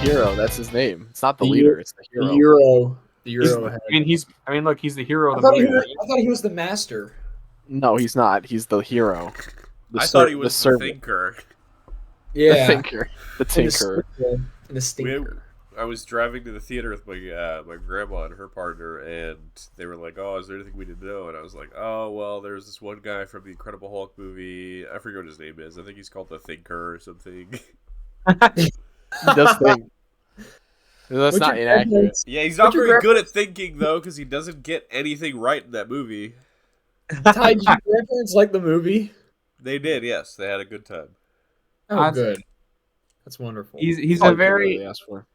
hero. That's his name. It's not the The leader. It's the The hero. Euro. The Euro head. Look, he's the hero I of the thought, he movie. was, I thought he was the master. No, he's not. He's the hero. I thought he was the thinker. Yeah. The thinker. The tinker. The stinker. I was driving to the theater with my grandma and her partner, and they were like, "Oh, is there anything we didn't know?" And I was like, "Oh, well, there's this one guy from the Incredible Hulk movie. I forget what his name is. I think he's called the Thinker or something." He does think. That's not inaccurate. Yeah, he's not very good at thinking, though, because he doesn't get anything right in that movie. Ty, did your grandparents like the movie? They did, yes. They had a good time. Oh, good. That's wonderful. He's a very... Really asked for.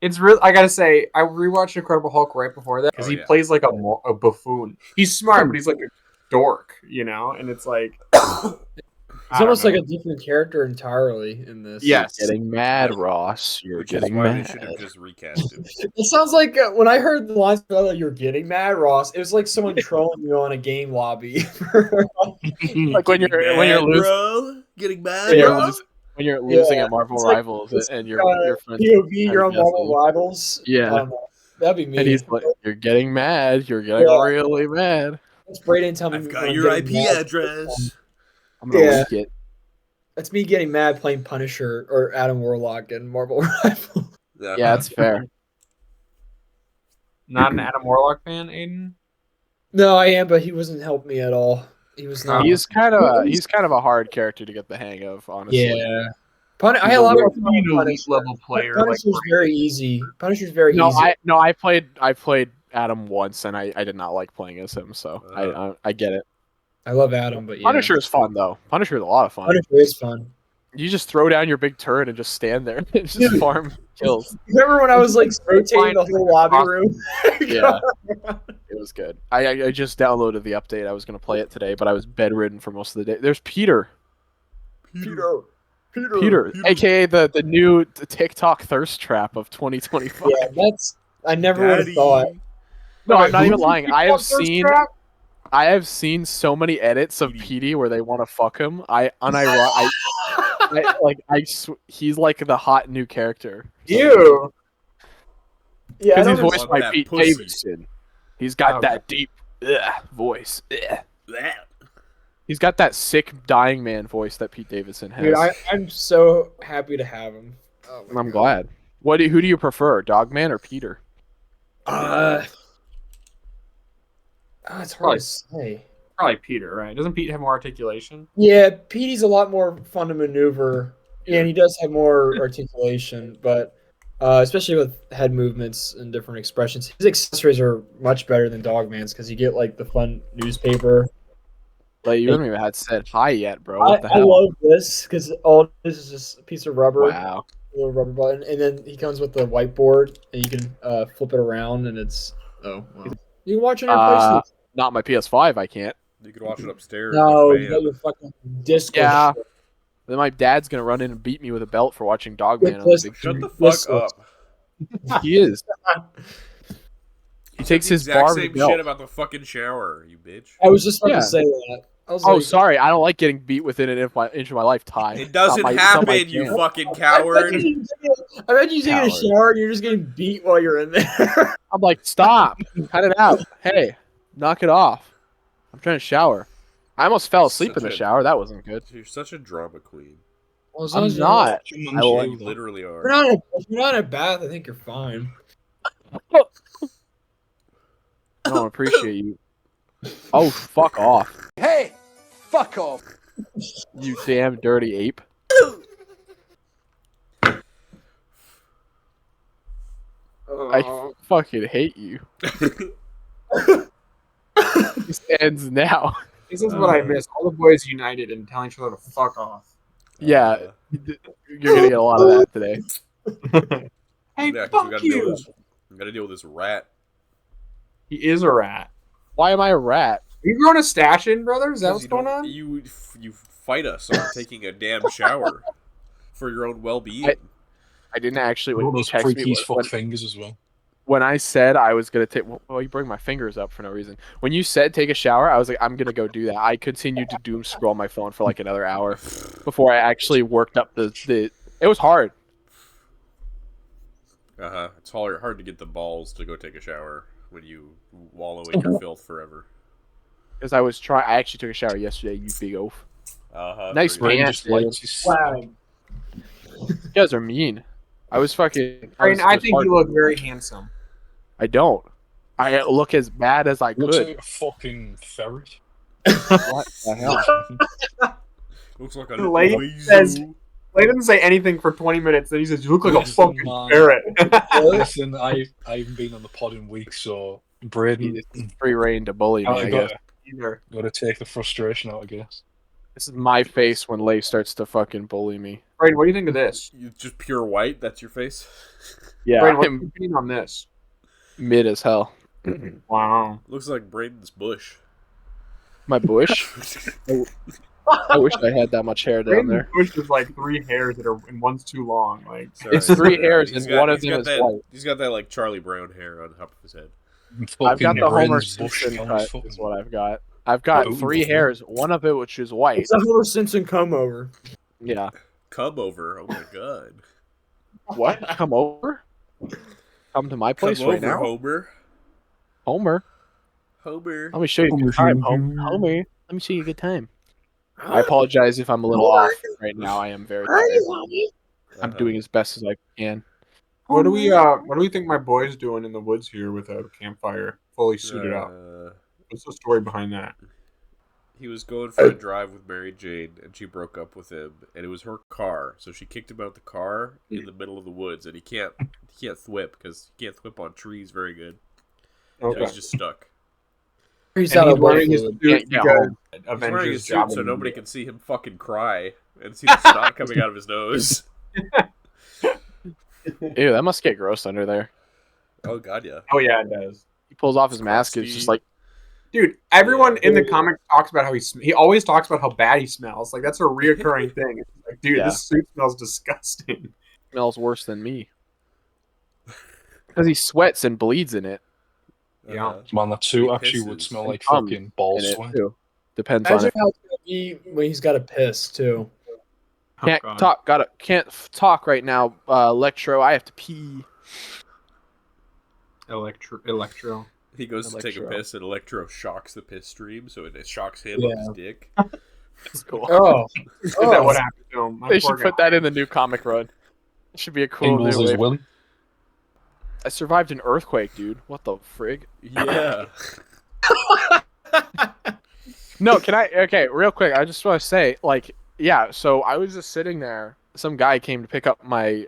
It's real. I gotta say, I rewatched Incredible Hulk right before that because he plays like a buffoon. He's smart, but he's like a dork, you know. And it's like it's almost like a different character entirely in this. Yes, you're getting mad, Ross. You're getting mad. They should have just recast him. It sounds like when I heard the lines like "You're getting mad, Ross." It was like someone trolling you on a game lobby. Like when you're losing, bro. Getting mad, bro. When you're losing at Marvel Rivals and your friends POV, you're on Marvel Rivals. Yeah, that'd be me. And he's like, "You're getting mad. You're getting really mad." That's Brayden telling me I've got your IP address. I'm gonna leak it. That's me getting mad playing Punisher or Adam Warlock in Marvel Rivals. Yeah, that's fair. Not an Adam Warlock fan, Aiden? No, I am, but he wasn't helping me at all. He was not. He's kind of a hard character to get the hang of, honestly. Yeah. I had a lot of elite level player. Punisher's very easy. Punisher's very easy. I played Adam once, and I did not like playing as him, so I get it. I love Adam, but yeah. Punisher is fun though. Punisher is a lot of fun. Punisher is fun. You just throw down your big turret and just stand there and just farm kills. Remember when I was like rotating the whole lobby room? Yeah, it was good. I just downloaded the update. I was gonna play it today, but I was bedridden for most of the day. There's Peter, aka the new TikTok thirst trap of 2025. Yeah, I never would have thought. No, I'm not even lying. I have seen so many edits of Petey where they want to fuck him. He's like the hot new character. Ew. Yeah, because he's voiced by Pete Davidson. He's got that deep voice. He's got that sick dying man voice that Pete Davidson has. Dude, I'm so happy to have him. Oh I'm glad. Who do you prefer, Dogman or Peter? It's hard to say. Probably Peter, right? Doesn't Pete have more articulation? Yeah, Petey's a lot more fun to maneuver. Yeah, and he does have more articulation, but especially with head movements and different expressions. His accessories are much better than Dogman's because you get like the fun newspaper. But you haven't even had said hi yet, bro. What the hell? I love this because all this is just a piece of rubber. Wow. A little rubber button, and then he comes with the whiteboard, and you can flip it around, and it's you can watch it in your place. Not my PS5, I can't. You can watch it upstairs. No, you got your fucking disc. Yeah. Then my dad's gonna run in and beat me with a belt for watching Dogman. Shut the fuck up. He is. He takes his bar same belt. Shit about the fucking shower, you bitch. I was just about to say that. Sorry. I don't like getting beat within an inch of my life, Ty. It doesn't happen, you fucking coward. I bet you taking a shower and you're just getting beat while you're in there. I'm like, stop. Cut it out. Hey, knock it off. I'm trying to shower. I almost fell asleep in the shower. That wasn't good. You're such a drama queen. Well, I'm not. You literally are. If you're not in a bath, I think you're fine. I don't appreciate you. Oh, fuck off. Hey, fuck off. You damn dirty ape. I fucking hate you. This ends now. This is what I miss. All the boys united and telling each other to fuck off. Yeah, you're gonna get a lot of that today. Hey, fuck you! I'm gonna deal with this rat. He is a rat. Why am I a rat? Are you growing a stash in, brother? Is that what's going on? You fight us on taking a damn shower for your own well-being. I didn't actually. All those freaky fuck fingers as well. When I said I was gonna take, well, you bring my fingers up for no reason. When you said take a shower, I was like, I'm gonna go do that. I continued to doom scroll my phone for like another hour before I actually worked up the. It was hard. It's hard to get the balls to go take a shower when you wallow in your filth forever. Because I actually took a shower yesterday. You big oaf. Nice Brain pants. just likes his Wow. You guys are mean. I was fucking. I think you look very handsome. I don't. I look as bad as I looks could. like a fucking ferret. What the hell? Looks like a Lay says, Lay doesn't say anything for 20 minutes, then he says, "You look like a Listen, fucking man. ferret." Listen, I haven't been on the pod in weeks, so Braden, Free reign to bully me, I guess. Either. Gotta take the frustration out, I guess. This is my face when Lay starts to fucking bully me. Braden, what do you think of this? You just pure white. That's your face. Yeah, Braden, what's I'm your opinion on this? mid as hell. Wow. Looks like Braden's bush. My bush. I wish I had that much hair down Braden's there. bush is like 3 hairs that are, and one's too long. Like, Sorry. It's 3 hairs He's and one of he's them got is that, white. He's got that like Charlie Brown hair on top of his head. I've got the Homer Braden's bush Simpson counts cut. for- Is what I've got. I've got Oh, 3 okay. hairs. One of it which is white. It's a Homer Simpson come over. Yeah. Come over. Oh my god. What? Come over? Come to my place Come right over, now? Homer. Homer. Let me show you a good time, Homer. Let me show you a good time. I apologize if I'm a little off right now. I am very tired. I'm doing as best as I can. what do we think my boy's doing in the woods here without a campfire, fully suited up? What's the story behind that? He was going for a drive with Mary Jane, and she broke up with him, and it was her car, so she kicked him out the car in the middle of the woods, and he can't thwip because he can't thwip on trees very good. So Okay. he's just stuck. He's And out he's of wearing his luck. suit Can't get because home. He's wearing Avengers his job suit so in nobody India. can see him fucking cry and see the snot coming out of his nose. Ew, that must get gross under there. Oh god, yeah. Oh yeah, it does. He pulls off his mask. It's just like, Dude, everyone in the comics talks about how he always talks about how bad he smells. Like that's a reoccurring thing. It's like, dude, Yeah. this suit smells disgusting. smells worse than me. Because he sweats and bleeds in it. Yeah. Man, that suit He actually would pisses. smell like Cum fucking ball In it sweat. too. Depends on Imagine it. how it's gonna be when he's got to piss too. Can't Oh, God. talk. Can't talk right now. Electro. I have to pee. Electro. He goes to take a Electro. piss, and Electro shocks the piss stream, so it shocks him up his dick. That's cool. Oh, Is that what happened to him? My They poor should put guy. that in the new comic run. It should be a cool Tingles new as wave. well. I survived an earthquake, dude. What the frig? Yeah. No, can I? Okay, real quick. I just want to say, like, yeah. So I was just sitting there. Some guy came to pick up my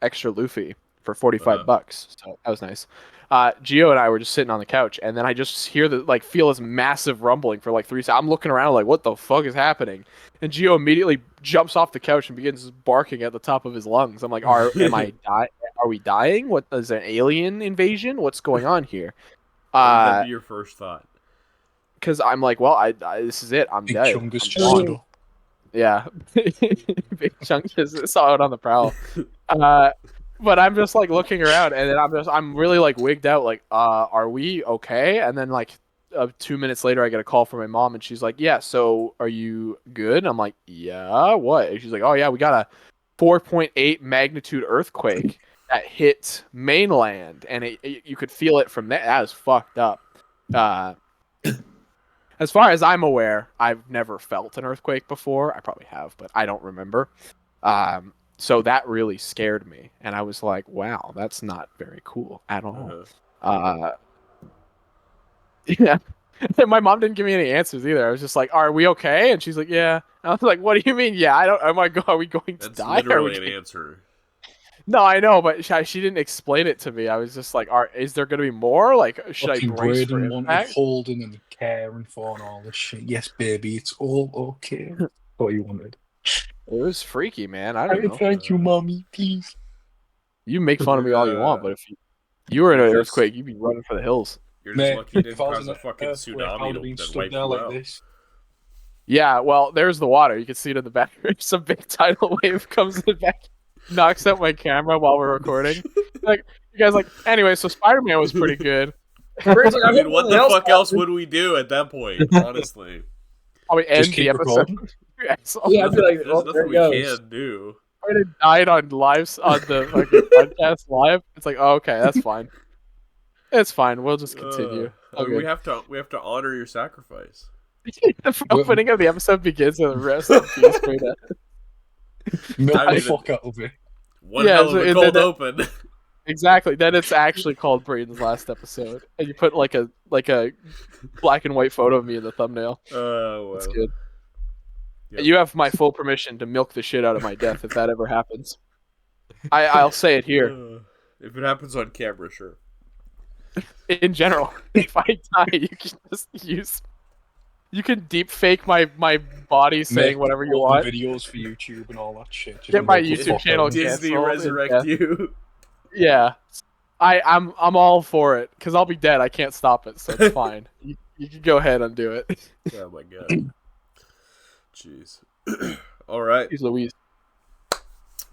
extra Luffy for $45. So that was nice. Gio and I were just sitting on the couch, and then I just feel this massive rumbling for like 3 seconds. I'm looking around like, what the fuck is happening? And Gio immediately jumps off the couch and begins barking at the top of his lungs. I'm like, are we dying? What is there an alien invasion? What's going on here? That'd be your first thought. Because I'm like, well, I this is it. I'm Big dead. Chungus I'm just gone. stood up. Yeah, Big Chunk is saw it on the prowl. But I'm just like looking around, and then I'm really like wigged out. Like, are we okay? And then like 2 minutes later, I get a call from my mom, and she's like, "Yeah, so are you good?" I'm like, "Yeah, what?" And she's like, "Oh yeah, we got a 4.8 magnitude earthquake that hit mainland, and you could feel it from there. That was fucked up." As far as I'm aware, I've never felt an earthquake before. I probably have, but I don't remember. So that really scared me, and I was like, "Wow, that's not very cool at all." Yeah. And my mom didn't give me any answers either. I was just like, "Are we okay?" And she's like, "Yeah." And I was like, "What do you mean? Yeah, I don't. Are we going to That's die? literally an answer. No, I know, but she didn't explain it to me. I was just like, "Is there going to be more? Like, should I Fucking brace for Braden wanted impact?" holding and caring for and all this shit. Yes, baby, it's all okay. What you wanted. It was freaky, man. I don't know. Thank you, mommy, please. You make fun of me all you want, but if you were in an earthquake, you'd be running for the hills. You're just Mate, lucky you didn't if I was cause in a fucking an earthquake, I tsunami would have been that stood wiped there you like out. this. Yeah, well, there's the water. You can see it in the back. Some big tidal wave comes in the back, knocks out my camera while we're recording. Like, you guys like, anyway, so Spider-Man was pretty good. I mean, what the fuck else would we do at that point, honestly? Probably end Just keep the episode. recording. Yeah, I'd be like, There's oh, there nothing it we goes. can do. Brandon died on the fucking podcast live. It's like, oh, okay, that's fine. It's fine. We'll just continue. We have to honor your sacrifice. The opening of the episode begins with rest in peace, Brandon. Milk I the mean, fuck out of it. One Yeah, hell so- of a and cold then- open. Exactly. Then it's actually called Braden's last episode, and you put like a black and white photo of me in the thumbnail. Oh, That's well. good. Yep. You have my full permission to milk the shit out of my death if that ever happens. I'll say it here. If it happens on camera, sure. In general, if I die, you can just use. You can deep fake my body saying Make whatever you all want. the videos for YouTube and all that shit. Just Get my milk the YouTube fuck channel out of it. Disney canceled, resurrect yeah. you. Yeah, I'm all for it because I'll be dead. I can't stop it, so it's fine. You can go ahead and do it. Oh my god. Jeez. All right. He's Louise.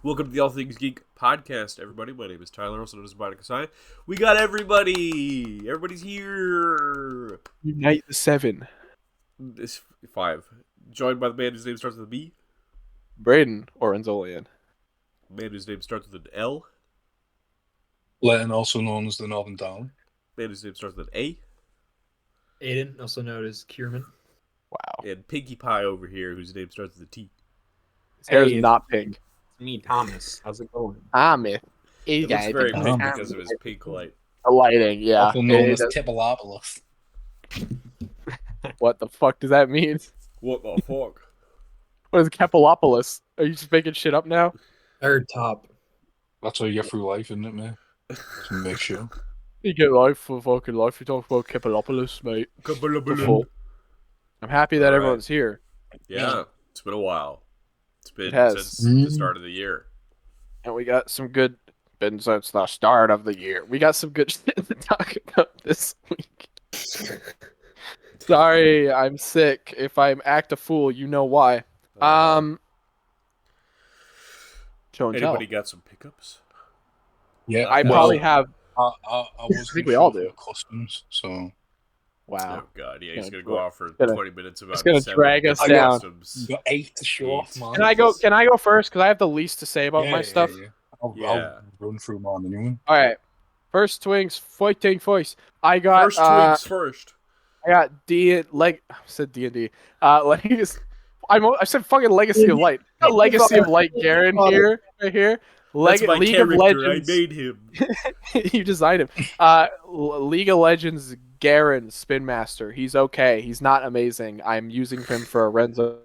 Welcome to the All Things Geek podcast, everybody. My name is Tyler, also known as Bionic Kasai. We got everybody. Everybody's here. Unite the Seven. It's 5. Joined by the man whose name starts with a B. Braden or Enzolian. Man whose name starts with an L. Latin, also known as the Northern Down. Man whose name starts with an A. Aiden, also known as Kierman. Wow. And Pinkie Pie over here, whose name starts with a T. His hair is Hey, not pink. Me, Thomas. How's it going? Myth. It looks very pink Tom. because of his pink light. The lighting, yeah. Also known as It- Tipolopoulos. what the fuck does that mean? What the fuck? What is Kepalopoulos? Are you just making shit up now? Third top. That's how you get through life, isn't it, man? Just make sure. You get life for fucking life. You talk about Kepalopoulos, mate. Full. I'm happy that Alright. everyone's here. Yeah, it's been a while. It's been It has. since the start of the year. And we got some good, been since the start of the year. We got some good shit to talk about this week. Sorry, I'm sick. If I act a fool, you know why. Show and tell. Anybody got some pickups? Yeah, I well, probably have. I was think we all do. customs, so Wow. Oh god, yeah, he's Yeah, gonna go off for gonna- 20 minutes about. it's gonna 7 drag us different down. customs. you got 8 to show off, man. Can I go first? Because I have the least to say about my stuff. Yeah. Yeah. I'll run through mine anyway. All right. First twings, fighting voice. I got First twigs first. I got I said D&D. Legacy. I said fucking Legacy of Light. I got Legacy of Light Garen here, right here. That's my League of character. Legends. I made him. You designed him. League of Legends Garen Spin Master. He's okay. He's not amazing. I'm using him for a Renzo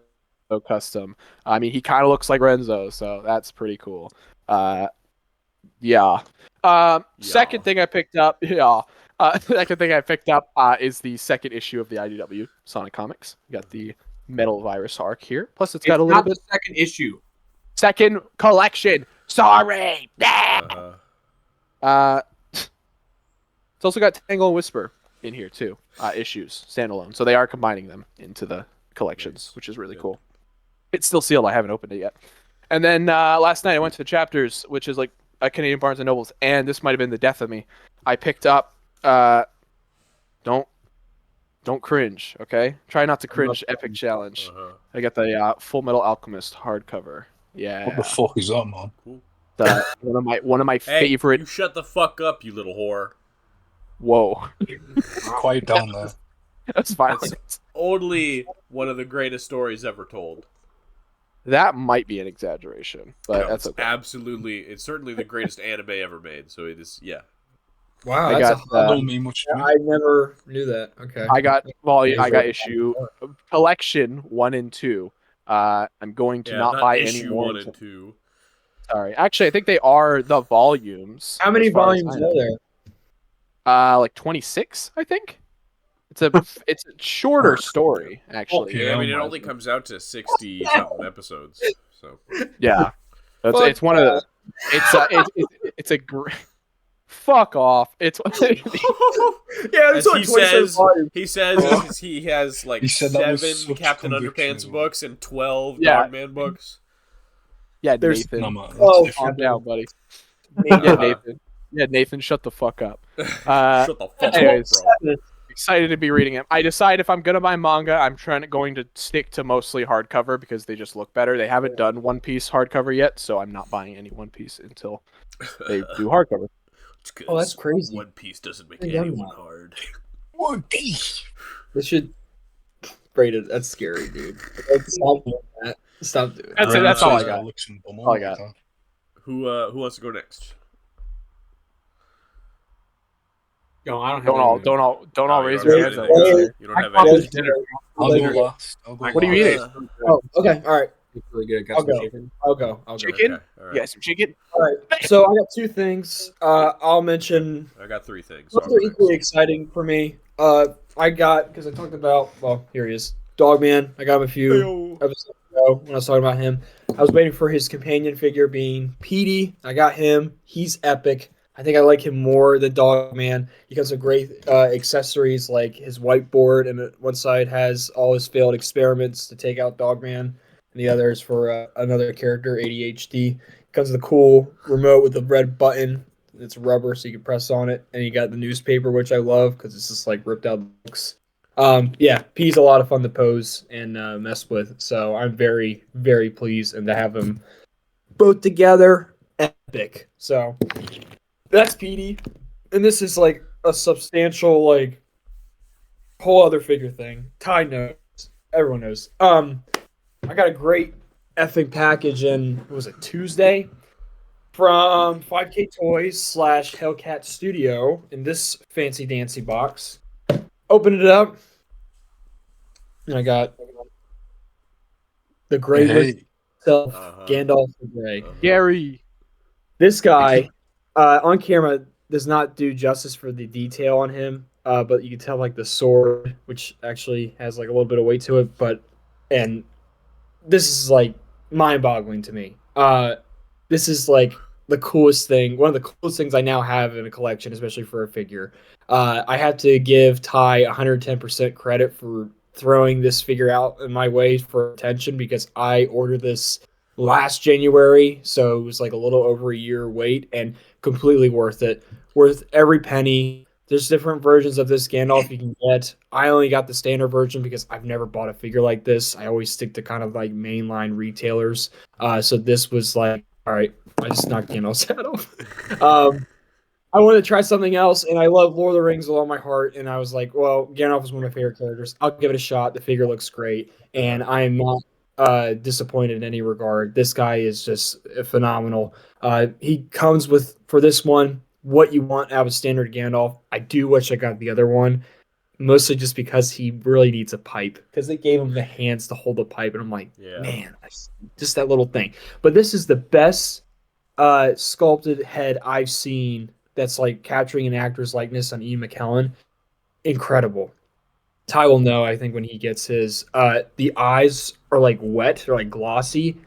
custom. I mean, he kind of looks like Renzo, so that's pretty cool. Yeah. Second thing I picked up. Yeah. Second thing I picked up is the second issue of the IDW Sonic Comics. We got the Metal Virus arc here. Plus, it's got a little not bit the second issue. second collection. Sorry. It's also got Tangle and Whisper in here too. Issues standalone, so they are combining them into the collections, Nice. which is really Good. cool. It's still sealed. I haven't opened it yet. And then last night I went to the Chapters, which is like a Canadian Barnes and Nobles, and this might have been the death of me. I picked up. Don't cringe, okay? Try not to cringe. Epic challenge. I got the Full Metal Alchemist hardcover. Yeah. What the fuck is that, man? Cool. One of my Hey, favorite. you shut the fuck up, you little whore. Whoa, Quiet down there. that's fine. Only one of the greatest stories ever told. That might be an exaggeration, but No, that's it's okay. absolutely, it's certainly the greatest anime ever made. So it is, yeah. Wow, I that's got That don't mean much to me. I never knew that. Okay. I got volume. I got Yeah. issue collection 1 and 2. I'm going to Yeah, not buy any issue more. 1 and 2. Sorry, actually, I think they are the volumes. How many as far as volumes I know. are there? Like 26, I think. It's a shorter story, actually. Okay. Yeah, I mean, oh it my only God. comes out to 60 something episodes. So Yeah, Fuck it's one of the. It's a great. Fuck off! It's Yeah, As there's only he 27 says- volumes. he says he has like He said that with 7 such Captain conviction. Underpants books and 12 Yeah. Dogman books. yeah, There's- Nathan. No, man. That's Oh, different. Calm down, buddy. Nathan. Yeah, Nathan. Yeah, Nathan, shut the fuck up. Shut the fuck anyways. up, bro. excited to be reading it. I decide if I'm gonna buy manga, I'm going to stick to mostly hardcover because they just look better. They haven't done One Piece hardcover yet, so I'm not buying any One Piece until they do hardcover. It's 'cause Oh, that's crazy. One Piece doesn't make They've done anyone that. hard. One Piece. They should rate it. That's scary, dude. Like, stop doing that. Stop doing That's that. it. That's all I Says got. licks and bum All I like got. that. Who wants to go next? No, I don't have Don't all anything. don't all you raise don't your have hands. anything. Out here. You don't My have coffee's anything. dinner. I'll Later. go last. What are you eating? Oh, okay. All right. It's really good. Got I'll some go. chicken. I'll go. Chicken? Okay, all right. Yeah, some chicken. All right. So I got two things. I'll mention. I got 3 things. So Both I'll are go equally next. exciting for me. I got because I talked about. Well, here he is, Dogman. I got him a few Heyo. episodes ago when I was talking about him. I was waiting for his companion figure being Petey. I got him. He's epic. I think I like him more than Dogman. He comes with great accessories like his whiteboard, and one side has all his failed experiments to take out Dogman, and the other is for another character, ADHD. Comes with a cool remote with a red button. It's rubber, so you can press on it, and you got the newspaper, which I love because it's just like ripped out books. Yeah, P's a lot of fun to pose and mess with, so I'm very, very pleased and to have them both together, epic. So that's Petey, and this is like a substantial like whole other figure thing. Ty knows, everyone knows. I got a great effing package in. What was it, Tuesday? From 5K Toys / Hellcat Studio in this fancy dancy box. Opened it up, and I got the Grey Hey. himself, Uh-huh. Gandalf the Grey. Gary. This guy, on camera, does not do justice for the detail on him, but you can tell like the sword, which actually has like a little bit of weight to it. And this is like mind-boggling to me. This is like the coolest thing, one of the coolest things I now have in a collection, especially for a figure. I have to give Ty 110% credit for throwing this figure out in my way for attention because I ordered this last January, so it was like a little over a year wait and completely worth it. Worth every penny. There's different versions of this Gandalf you can get. I only got the standard version because I've never bought a figure like this. I always stick to kind of like mainline retailers. So this was like, all right, I just knocked Gandalf's head off. I wanted to try something else, and I love Lord of the Rings with all my heart. And I was like, well, Gandalf is one of my favorite characters. I'll give it a shot. The figure looks great, and I am not disappointed in any regard. This guy is just phenomenal. He comes with, for this one, what you want out of a standard Gandalf. I do wish I got the other one, mostly just because he really needs a pipe. Because they gave him the hands to hold the pipe, and I'm like, Yeah. man, just that little thing. But this is the best sculpted head I've seen that's like capturing an actor's likeness on Ian McKellen. Incredible. Ty will know, I think, when he gets his. The eyes are like wet, they're like glossy.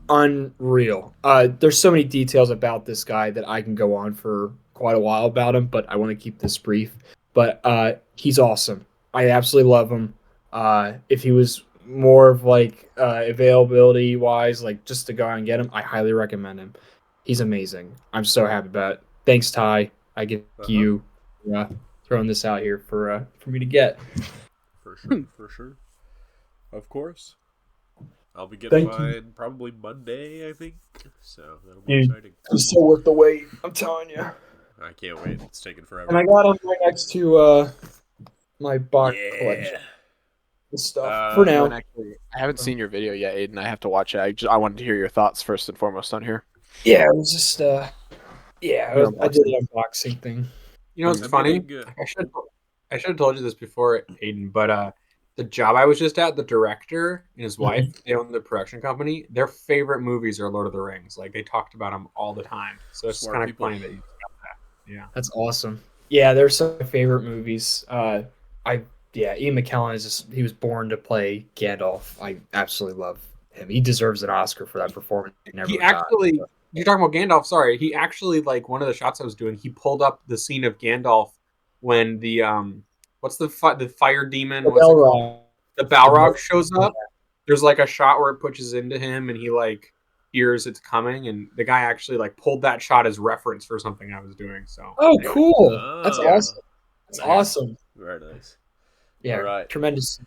Unreal. There's so many details about this guy that I can go on for quite a while about him, but I want to keep this brief. But he's awesome. I absolutely love him. If he was more of like availability wise, like just to go out and get him, I highly recommend him. He's amazing. I'm so happy about it. Thanks, Ty. I give you throwing this out here for me to get. For sure, for sure. Of course. I'll be getting Thank you. mine probably Monday, I think. So that'll be Dude. exciting. It's so worth the wait. I'm telling you. I can't wait. It's taking forever. And I got him right next to my box collection and stuff. For now. Actually, I haven't seen your video yet, Aiden. I have to watch it. I wanted to hear your thoughts first and foremost on here. Yeah, it was just I did the unboxing thing. You know what's funny? I should have told you this before, Aiden, but the job I was just at, the director and his wife, they own the production company. Their favorite movies are Lord of the Rings. Like they talked about them all the time. So it's Smart kind of people. funny that you got that. Yeah. That's awesome. Yeah, they're some of my favorite movies. Ian McKellen he was born to play Gandalf. I absolutely love him. He deserves an Oscar for that performance. You're talking about Gandalf. Sorry, he actually like one of the shots I was doing. He pulled up the scene of Gandalf when the what's the fire demon? What's it called? The Balrog shows up. There's like a shot where it pushes into him, and he like hears it's coming, and the guy actually like pulled that shot as reference for something I was doing. So oh, cool! Oh. That's Yeah. awesome. That's awesome. Very nice. Yeah, All right. tremendous.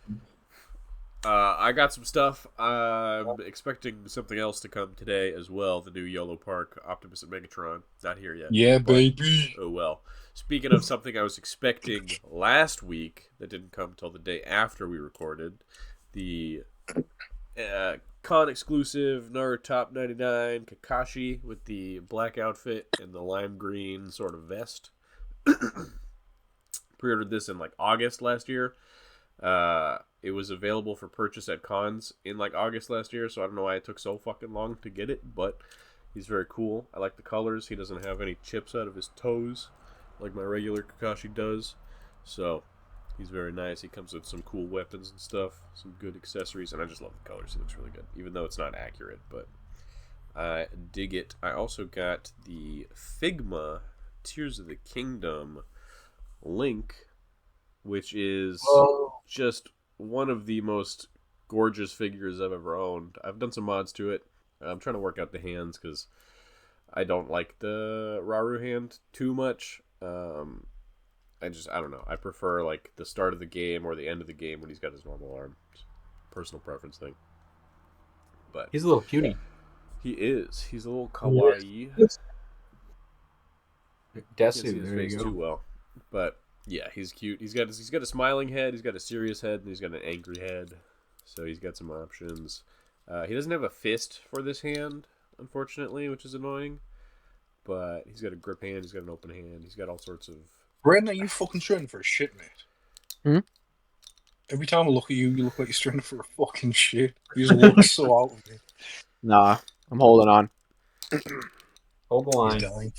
I got some stuff. I'm expecting something else to come today as well. The new Yellow Park Optimus and Megatron. Not here yet. Yeah, but, baby. oh well. Speaking of something I was expecting last week that didn't come till the day after we recorded, the con exclusive Naruto Top 99 Kakashi with the black outfit and the lime green sort of vest. Pre-ordered this in like August last year. It was available for purchase at cons in like August last year, so I don't know why it took so fucking long to get it, but he's very cool. I like the colors. He doesn't have any chips out of his toes like my regular Kakashi does, so he's very nice. He comes with some cool weapons and stuff, some good accessories, and I just love the colors. He looks really good, even though it's not accurate, but I dig it. I also got the Figma Tears of the Kingdom Link, which is just one of the most gorgeous figures I've ever owned. I've done some mods to it. I'm trying to work out the hands because I don't like the Raru hand too much. I don't know. I prefer like the start of the game or the end of the game when he's got his normal arm. Personal preference thing. But He's a little puny. he is. He's a little kawaii. Desu, Can't see his there face you go. too well, but yeah, he's cute. He's got a smiling head. He's got a serious head, and he's got an angry head. So he's got some options. He doesn't have a fist for this hand, unfortunately, which is annoying. But he's got a grip hand. He's got an open hand. He's got all sorts of. Brendan, you fucking training for a shit, mate. Hmm? Every time I look at you, you look like you're training for a fucking shit. You just look so out of it. Nah, I'm holding on. Hold the line. He's dying.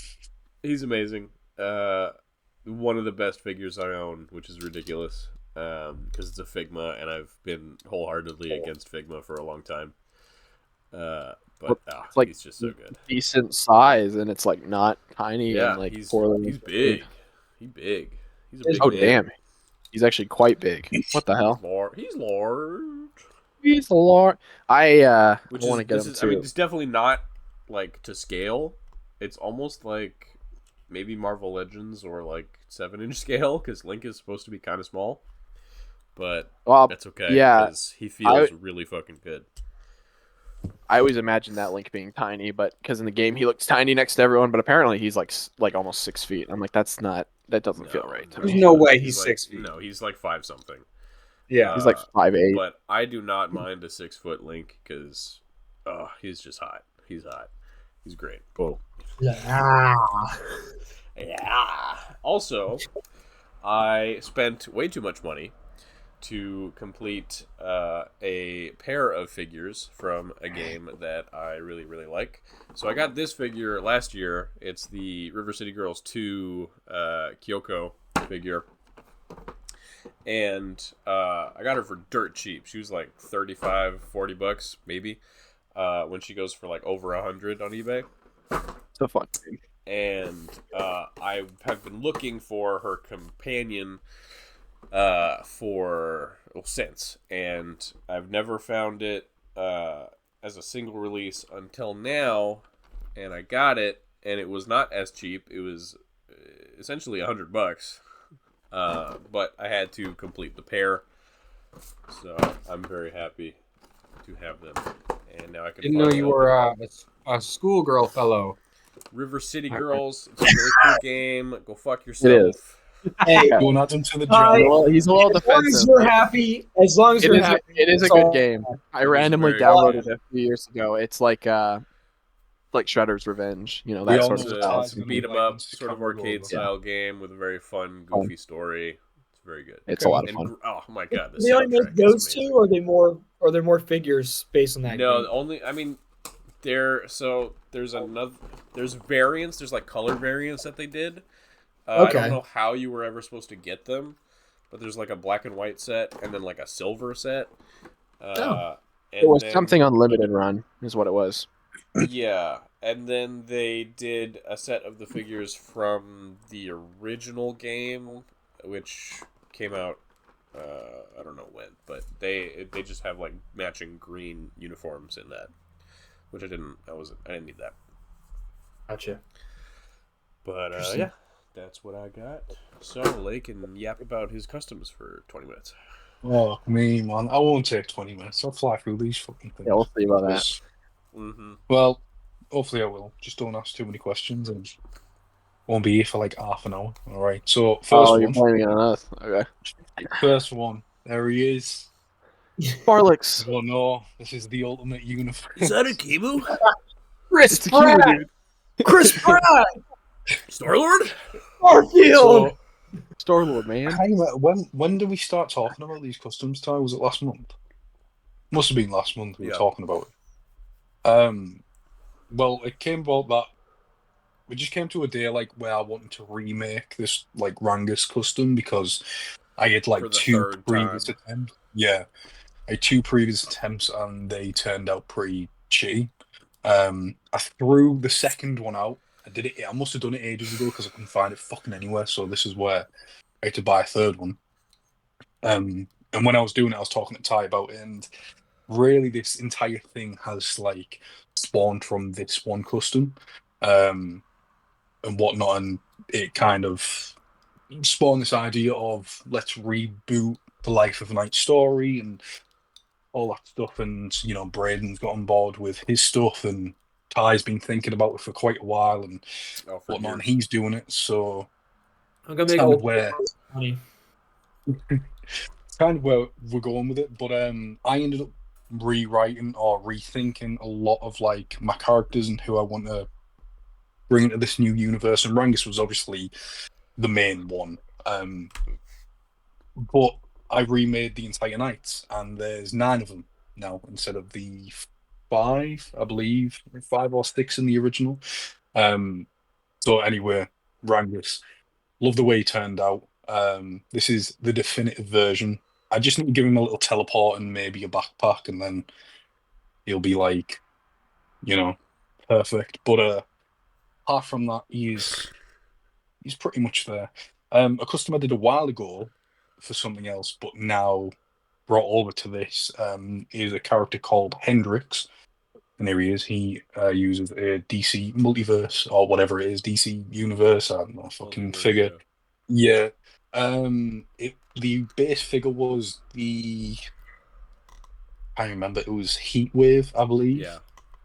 He's amazing. One of the best figures I own, which is ridiculous, because it's a Figma, and I've been wholeheartedly against Figma for a long time. But It's like he's just so good. Decent size, and it's like not tiny Yeah, and like he's poorly. big. He's big. He's a big Oh man. damn, he's actually quite big. What the hell? He's large. He's a lot. I Which want to get this him is, too. I mean, it's definitely not like to scale. It's almost like maybe Marvel Legends or like 7-inch scale because Link is supposed to be kind of small, but Well, that's okay. yeah, because he feels really fucking good. I always imagined that Link being tiny, but because in the game he looks tiny next to everyone, but apparently he's like almost 6 feet. I'm like, that doesn't feel right to There's me. no way he's like, 6 feet. No, he's like 5 something. Yeah. He's like 5'8". But I do not mind a 6-foot Link because he's just hot. He's hot. He's great. Cool. Yeah. Yeah. Also, I spent way too much money to complete a pair of figures from a game that I really, really like. So I got this figure last year. It's the River City Girls 2 Kyoko figure. And I got her for dirt cheap. She was like $35-$40 maybe, when she goes for like over 100 on eBay. So fun. And I have been looking for her companion since, and I've never found it as a single release until now, and I got it, and it was not as cheap. It was essentially $100, but I had to complete the pair, so I'm very happy to have them. And now I can. Didn't know you were a schoolgirl fellow. River City Girls. It's a really cool game. Go fuck yourself. It is. Hey, Going out them to the Hi. job. He's a little as long as defensive. you're happy, It is a good game. I It is randomly very downloaded good. it a few years ago. It's like Shredder's Revenge, We that all sort It's of know style. a beat 'em up sort of arcade Yeah. style game with a very fun, goofy story. It's very good. It's a lot of And fun. oh my god, the Do they only soundtrack make is those amazing. two, or are there more figures based on that No, game? only I mean there's variants, there's like color variants that they did. I Okay. don't know how you were ever supposed to get them, but there's like a black and white set and then like a silver set. Oh. It was then- something unlimited run, is what it was. Yeah, and then they did a set of the figures from the original game, which came out I don't know when, but they just have like matching green uniforms in that, which I didn't need that. Gotcha. But Interesting. yeah, That's what I got. So Lake can yap about his customs for 20 minutes. Oh, me, man. I won't take 20 minutes. I'll fly through these fucking things. Yeah, we'll see about that. Mm-hmm. Well, hopefully I will. Just don't ask too many questions and won't be here for like half an hour. All right. So, Oh, first you're one. blaming it on us. Okay. First one. There he is. Farlix. Oh no, this is the ultimate universe. Is that a Kimu? Chris It's a Pratt! Kimu, dude. Chris Pratt! Star-Lord? Starfield! So, Star-Lord, man. when did we start talking about these customs, Ty? Was it last month? Must have been last month we were Yeah. talking about it. Well, it came about that we just came to a day like where I wanted to remake this like Rangus custom because I had For like the two third previous time. attempts. Yeah, I had two previous attempts and they turned out pretty shitty. I threw the second one out. I did it. I must have done it ages ago because I couldn't find it fucking anywhere. So this is where I had to buy a third one. And when I was doing it, I was talking to Ty about it, and really, this entire thing has like spawned from this one custom, and whatnot, and it kind of spawned this idea of let's reboot the Life of Night story and all that stuff. And Braden's got on board with his stuff, and Ty's been thinking about it for quite a while and Oh, for whatnot, and years. he's doing it. So I'm gonna it's make kind of old where money. it's kind of where we're going with it. But I ended up rewriting or rethinking a lot of like my characters and who I want to bring into this new universe. And Rangus was obviously the main one. But I remade the entire Knights, and there's 9 of them now instead of the 5, I believe, 5 or 6 in the original. So anyway, Rangus, love the way he turned out. This is the definitive version. I just need to give him a little teleport and maybe a backpack, and then he'll be like, perfect. But apart from that, he's pretty much there. A custom I did a while ago for something else, but now brought over to this is a character called Hendrix. And there he is. He uses a DC multiverse or whatever it is, DC universe. I don't know, fucking Multiverse, figure. yeah. Yeah. The base figure was I remember it was Heat Wave, I believe. Yeah.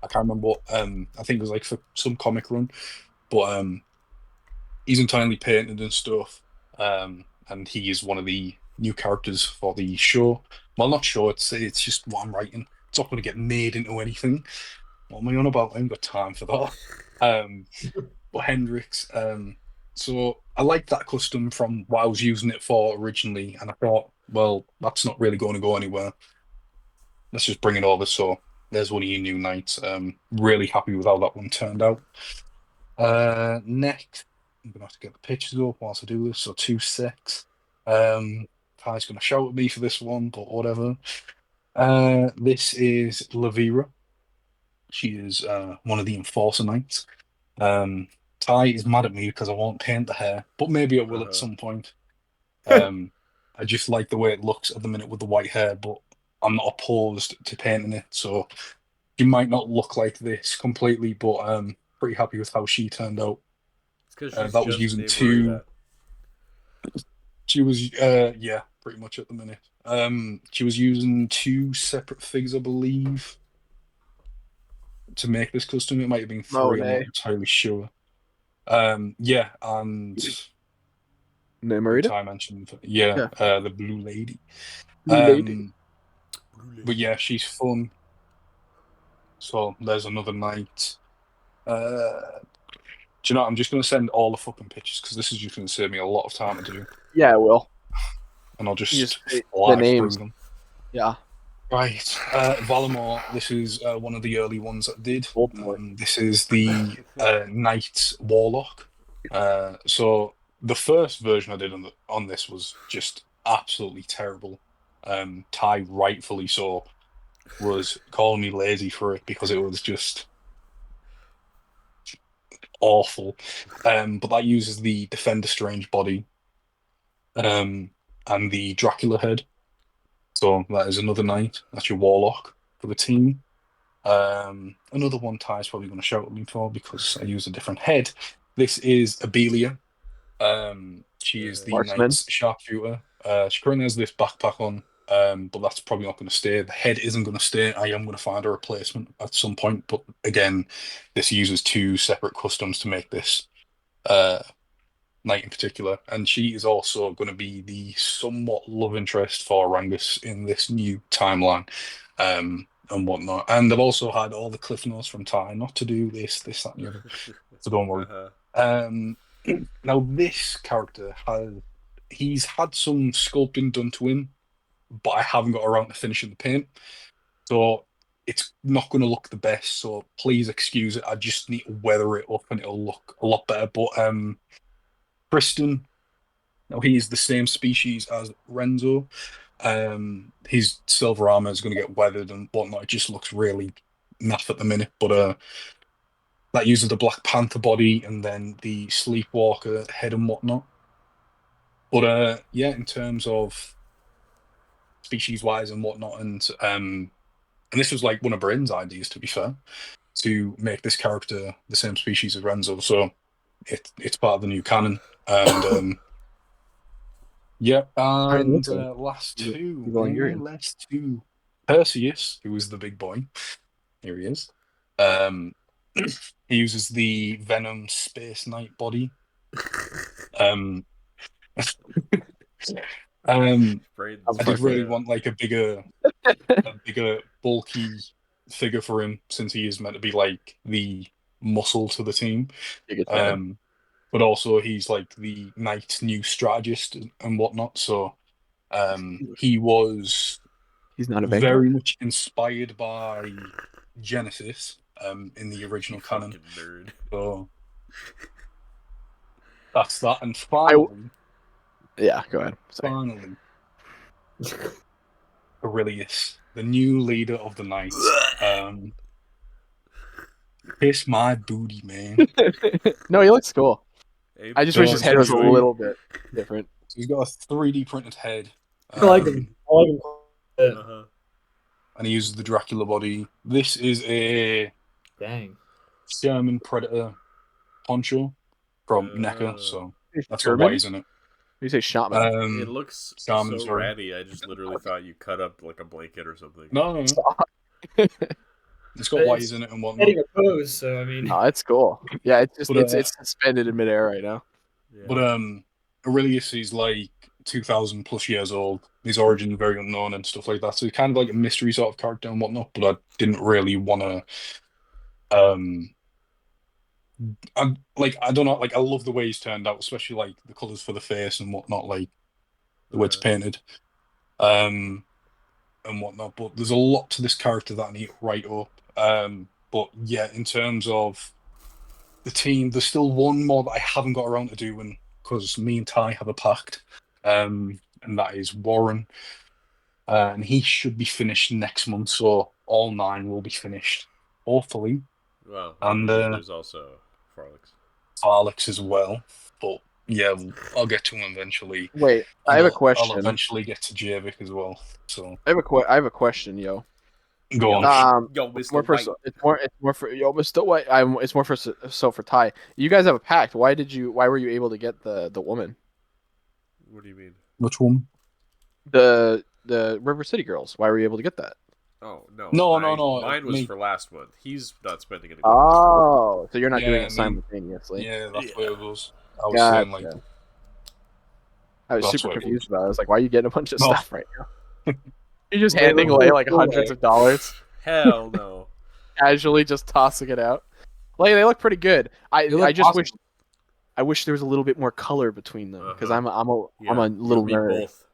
I can't remember what. I think it was like for some comic run, but he's entirely painted and stuff. And he is one of the new characters for the show. Well, not sure. It's just what I'm writing. It's not going to get made into anything. What am I on about? I haven't got time for that. But Hendrix. So I liked that custom from what I was using it for originally, and I thought, well, that's not really going to go anywhere. Let's just bring it over. So there's one of your new knights. Really happy with how that one turned out. Next, I'm gonna have to get the pictures up whilst I do this. So 2-6. Ty's gonna shout at me for this one, but whatever. This is Lavira. She is one of the Enforcer Knights. Ty is mad at me because I won't paint the hair, but maybe I will at some point. I just like the way it looks at the minute with the white hair, but I'm not opposed to painting it. So she might not look like this completely, but pretty happy with how she turned out. It's because she's That was just using named two. Marita. She was, yeah, pretty much at the minute. She was using 2 separate figs, I believe, to make this custom. It might have been 3. I'm not Monet. entirely sure. Yeah, and Marita? Ty mentioned, yeah, Yeah. the Blue Lady. Blue Lady. But yeah, she's fun. So there's another night. Do you know what? I'm just going to send all the fucking pictures because this is just going to save me a lot of time to do. Yeah, I will. And I'll You just the fly through names. them. Yeah. Right. Valamor, this is one of the early ones that did. Voldemort. This is the Knight Warlock. So the first version I did on this was just absolutely terrible. Ty, rightfully so, was calling me lazy for it because it was just awful. But that uses the Defender Strange body and the Dracula head. So that is another knight. That's your warlock for the team. Another one Ty's probably going to shout at me for because I use a different head. This is Abelia. She is the Marksman. knight's sharpshooter. She currently has this backpack on, but that's probably not going to stay. The head isn't going to stay. I am going to find a replacement at some point, but again, this uses 2 separate customs to make this knight in particular, and she is also going to be the somewhat love interest for Rangus in this new timeline, and whatnot. And I've also had all the cliff notes from Ty not to do this, that, and the other. So don't worry. Uh-huh. Now this character he's had some sculpting done to him, but I haven't got around to finishing the paint, so it's not going to look the best. So please excuse it. I just need to weather it up, and it'll look a lot better. But Kristen, now he's the same species as Renzo. His silver armor is going to get weathered and whatnot. It just looks really naff at the minute, but that uses the Black Panther body and then the Sleepwalker head and whatnot. But yeah, in terms of species wise and whatnot, and this was like one of Britain's ideas, to be fair, to make this character the same species as Renzo. So it's part of the new canon. And yeah, and last two, Perseus, who is the big boy. Here he is. He uses the Venom Space Knight body. I did really want like a bigger, bulky figure for him, since he is meant to be like the muscle to the team. But also he's like the knight's new strategist and whatnot. So he was He's not a very much inspired by Genesis in the original canon. Nerd. So that's that. And finally, yeah, go ahead. Sorry. Finally, Aurelius, the new leader of the Knights. Kiss my booty, man. No, he looks cool. I just wish his head was a essentially- little bit different. So he's got a 3D printed head. I like him. Uh-huh. And he uses the Dracula body. This is a Dang. Sherman Predator poncho from NECA, so that's got Sherman? white in it. You say shaman? It looks Shaman, so sorry. ratty. I just literally thought you cut up like a blanket or something. No. It's got white in it and whatnot. Getting a pose, so I mean. No, it's cool. Yeah, it's just But, it's suspended in midair right now. Yeah. But Aurelius is like 2,000 plus years old. His origin is very unknown and stuff like that. So he's kind of like a mystery sort of character and whatnot. But I didn't really want to. I don't know. Like I love the way he's turned out, especially like the colors for the face and whatnot, like the way it's painted, and whatnot. But there's a lot to this character that I need to write up. But yeah, in terms of the team, there's still one more that I haven't got around to doing because me and Ty have a pact, and that is Warren, and he should be finished next month. So all 9 will be finished, hopefully. Wow. And there's also Alex as well. But yeah, I'll get to him eventually. Wait, I have a question. I'll eventually get to Javik as well. So I have a question, yo. Go on. Yo, It's Mr. more for White. it's more for yo, Mr. White. It's more for Ty. You guys have a pact. Why were you able to get the woman? What do you mean? Which one? The River City girls. Why were you able to get that? Oh no. No. Mine was Me. for last month. He's not spending any. Oh, so you're not Yeah, doing I it mean- simultaneously. Yeah, that's what it was. I was Gotcha. saying like I was That's super what it confused about it. I was like, why are you getting a bunch of No. stuff right now? You're just They handing look away really like cool, hundreds though. of dollars, Hell no. casually just tossing it out. Like they look pretty good. They look I just awesome. wish there was a little bit more color between them because Uh-huh. I'm a Yeah, little you nerd. both.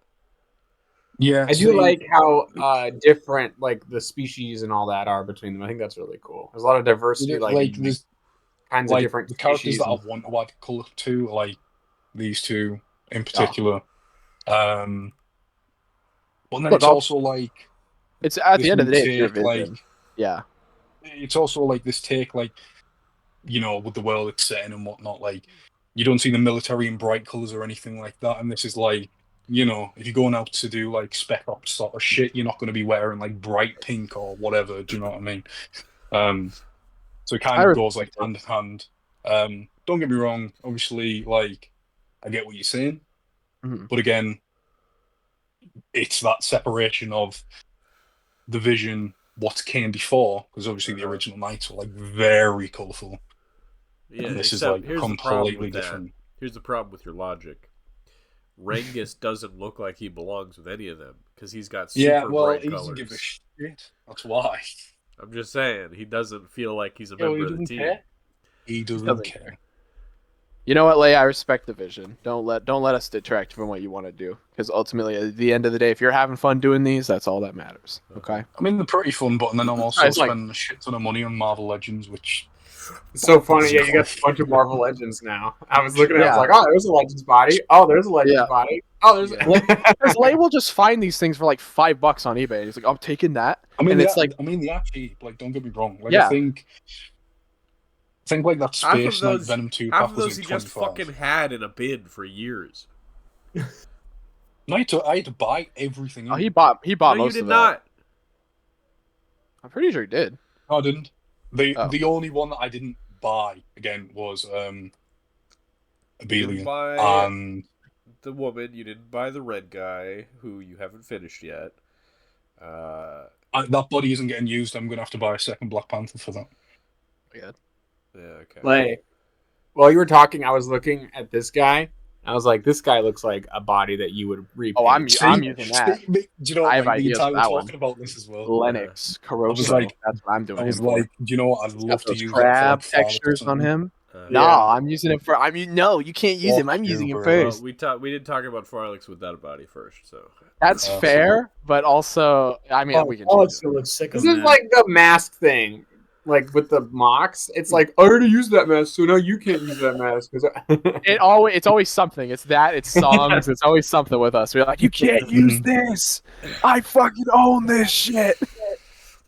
yeah. I do like how different like the species and all that are between them. I think that's really cool. There's a lot of diversity, like there's kinds like of different the characters species. that I want to add colour to, like these two in particular. But then Look, it's also like It's at this the end of the new day, it's your take, vision. Yeah. it's also like this take, like, you know, with the world it's setting and whatnot, like you don't see the military in bright colours or anything like that, and this is like, you know, if you're going out to do like spec ops sort of shit, you're not going to be wearing like bright pink or whatever. Do you know what I mean? So it kind of goes like hand in hand. Don't get me wrong, obviously, like I get what you're saying, Mhm. but again, it's that separation of the vision, what came before, because obviously the original Knights were like very colourful, Yeah, and this is except like here's the problem completely with that. different. Here's the problem with your logic. Rengus doesn't look like he belongs with any of them because he's got super Yeah, well, bright he doesn't give a colors. shit. That's why. I'm just saying, he doesn't feel like he's a Yeah, well, member he of the doesn't team. care. He doesn't care. You know what, Leia? I respect the vision. Don't let us detract from what you want to do, because ultimately, at the end of the day, if you're having fun doing these, that's all that matters. Okay. I mean, they're pretty fun, but then I'm also It's like- spending a shit ton of money on Marvel Legends, which It's so funny. Yeah, you got a bunch of Marvel Legends now. I was looking at it, I was like, oh, there's a Legends body. Oh, there's a Legends Yeah. body. Oh, there's Because Leia will just find these things for like $5 on eBay. He's like, I'm taking that. I mean, and it's they actually like. Don't get me wrong. Like, Yeah. I think like that Half of Space Knight those, Venom 2 half pack of was those he like just 25. fucking had in a bin for years. No, I had to buy everything. Oh, in. he bought No, you most did of not. that. I'm pretty sure he did. No, I didn't. Oh. The only one that I didn't buy again was You didn't Abelian, buy and the woman. You didn't buy the red guy, who you haven't finished yet. that body isn't getting used. I'm gonna have to buy a second Black Panther for that. Yeah. Yeah, okay. Like, while you were talking, I was looking at this guy. I was like, this guy looks like a body that you would repaint. Oh, I'm using that. Do you know I what? have Like, me and ideas Ty for were that talking one. about this as well. Lennox, Caruso. like- That's what I'm doing. I was him for. like, do you know what? I'd He's got love to those use that for crab like Farlight or textures on something. him. Yeah. No, I'm using it for. I mean, no, you can't use him. I'm Fuck using you, him bro. first. Well, we did talk about Farlix without a body first, so That's fair, but also, I mean, we can. Alex change it. looks sick This on is that. like the mask thing. Like with the mocks, it's like I already used that mask, so now you can't use that mask. It's always something. It's that. It's songs. It's always something with us. We're like, you can't use this. I fucking own this shit.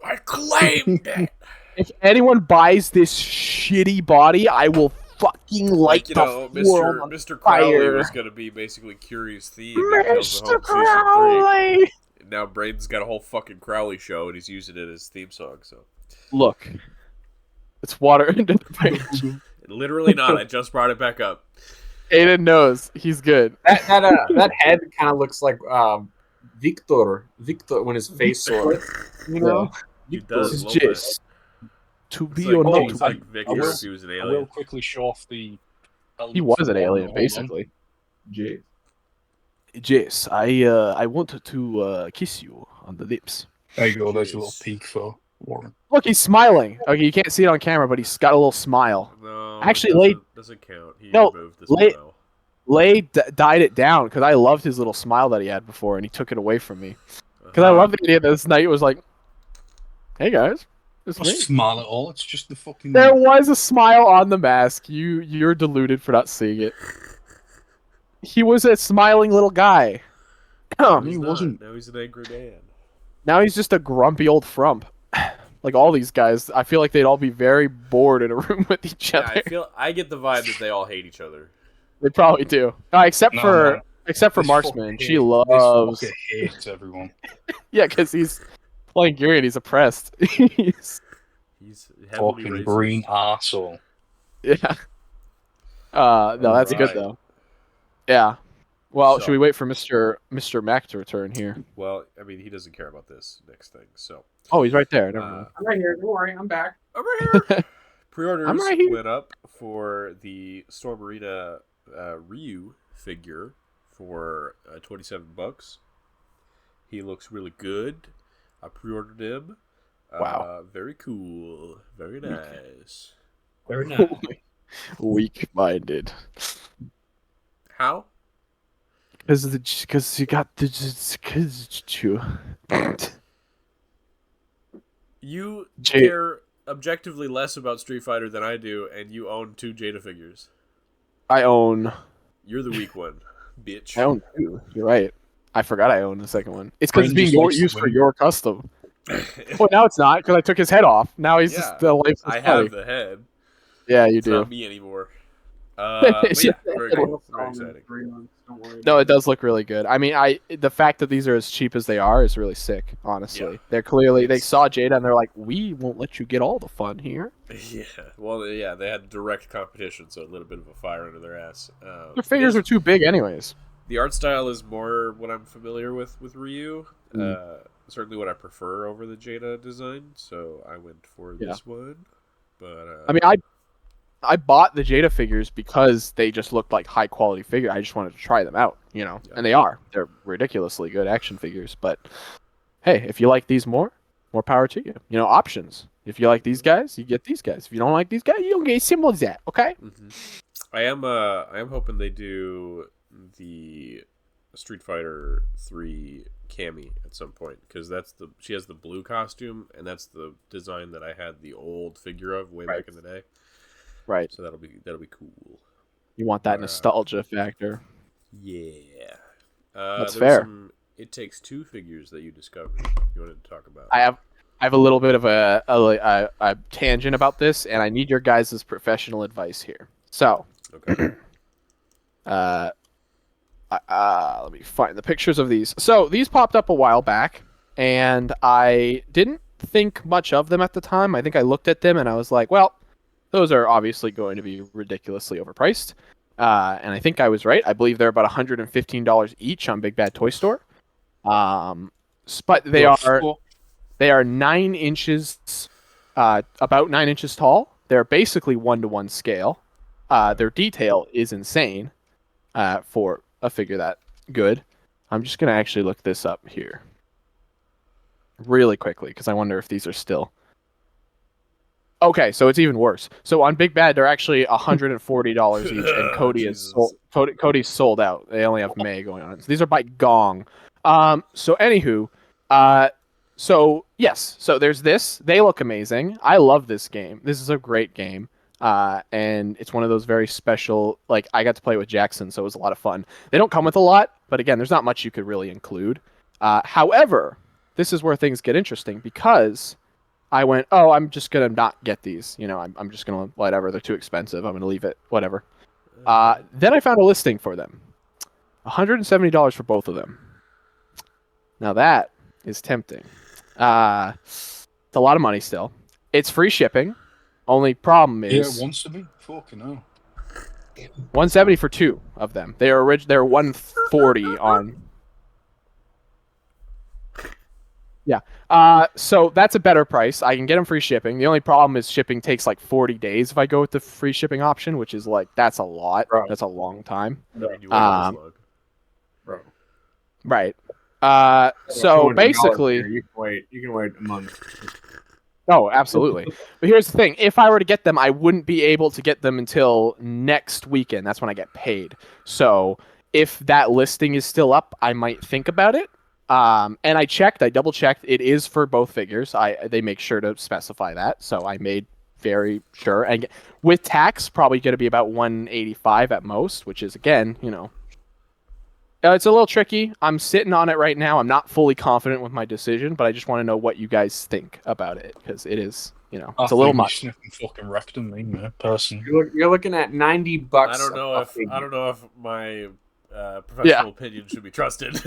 I claimed it. If anyone buys this shitty body, I will fucking light Like, you the know, world on Mr. Crowley fire. was gonna be basically Curious Theme in Tales of Mr. Home Season 3. Crowley. And now Braden's got a whole fucking Crowley show, and he's using it as theme song. So Look, it's water into the page. literally not. I just brought it back up. Aiden knows he's good. that head kind of looks like Victor when his face sword. You know, It does. It's a little bit. just to It's be like, or not it's to like be. Victor if he was an I alien. will quickly show off the. He was an alien, Hold on. basically. Jeez. Jess, I want to kiss you on the lips. There you go. There's a little Jeez. peek for Warren. Look, he's smiling. Okay, you can't see it on camera, but he's got a little smile. No, Actually, it doesn't count. He No, removed the Lay- smile. Lay died it down because I loved his little smile that he had before, and he took it away from me. Because I Uh-huh. love the idea that this night was like, "Hey guys, it's Not me." smile at all. It's just the fucking. There was a smile on the mask. You're deluded for not seeing it. He was a smiling little guy. No, he he's not. wasn't. Now he's an angry man. Now he's just a grumpy old frump. Like all these guys, I feel like they'd all be very bored in a room with each Yeah, other. I get the vibe that they all hate each other. They probably do. Except No, for no. except for This Marksman. fucker She hate- loves. This fucker hates everyone. Yeah, because he's playing Geary and he's oppressed. He's- He's heavily Fucking racist. green arsehole. yeah. No, that's good Alright. though. Yeah. Well, So- should we wait for Mr. Mac to return here? Well, I mean, he doesn't care about this next thing. So, Oh, he's right there. Never uh, mind. I'm right here. Don't worry, I'm back. over here. Pre-orders I'm right here. went up for the Storm Arena Ryu figure for $27. He looks really good. I pre-ordered him. Wow. Very cool. Very nice. Very nice. Weak-minded. How? Because you got the You Jay- care objectively less about Street Fighter than I do, and you own 2 Jada figures. I own You're the weak one, bitch. I own 2. You're right. I forgot I owned the second one. It's because it's Brandon being just likes to used for win. your custom. Well, now it's not because I took his head off. Now he's Yeah, just the lifeless I body. have the head. Yeah, you It's do. not me anymore. But It's yeah, your very head. cool. Very exciting. Don't worry. No, about it does look really good. I mean, the fact that these are as cheap as they are is really sick. Honestly, they're clearly they saw Jada and they're like, we won't let you get all the fun here. Yeah, well, yeah, they had direct competition, so it lit a bit of a fire under their ass. Their figures are too big, anyways. The art style is more what I'm familiar with Ryu. Certainly what I prefer over the Jada design, so I went for this one. But I mean, I bought the Jada figures because they just looked like high quality figure. I just wanted to try them out, and they are. They're ridiculously good action figures. But hey, if you like these more power to you. Options. If you like these guys, you get these guys. If you don't like these guys, you don't get simple as that. Okay. Mm-hmm. I am hoping they do the Street Fighter 3 Cammy at some point, because she has the blue costume, and that's the design that I had the old figure of way back in the day. Right. So that'll be cool. You want that nostalgia factor. Yeah. That's fair. Some It Takes Two figures that you discovered. You wanted to talk about? I have a little bit of a tangent about this, and I need your guys' professional advice here. So, okay. Let me find the pictures of these. So these popped up a while back, and I didn't think much of them at the time. I think I looked at them and I was like, well, those are obviously going to be ridiculously overpriced. And I think I was right. I believe they're about $115 each on Big Bad Toy Store. But they are 9 inches, about 9 inches tall. They're basically 1-to-1 scale. Their detail is insane for a figure that good. I'm just going to actually look this up here really quickly because I wonder if these are still... Okay, so it's even worse. So on Big Bad, they're actually $140 each, and Cody's sold out. They only have May going on. So these are by Gong. So anywho, so there's this. They look amazing. I love this game. This is a great game. And it's one of those very special, like, I got to play with Jackson, so it was a lot of fun. They don't come with a lot, but again, there's not much you could really include. However, this is where things get interesting, because I went, I'm just going to not get these. I'm just going to, whatever, they're too expensive. I'm going to leave it, whatever. Then I found a listing for them. $170 for both of them. Now that is tempting. It's a lot of money still. It's free shipping. Only problem is... Yeah, it wants to be. Fucking hell. 170 for 2 of them. They're 140 on... Yeah. So that's a better price. I can get them free shipping. The only problem is shipping takes like 40 days if I go with the free shipping option, which is like, that's a lot. Bro. That's a long time. Bro. Right. So basically... You can wait a month. Oh, absolutely. But here's the thing. If I were to get them, I wouldn't be able to get them until next weekend. That's when I get paid. So if that listing is still up, I might think about it. And I double checked. It is for both figures. They make sure to specify that. So I made very sure. And with tax, probably going to be about $185 at most, which is, again, it's a little tricky. I'm sitting on it right now. I'm not fully confident with my decision, but I just want to know what you guys think about it, because it is, it's a little much. Fucking rectum, me, person. You're looking at $90. I don't know if my professional opinion should be trusted.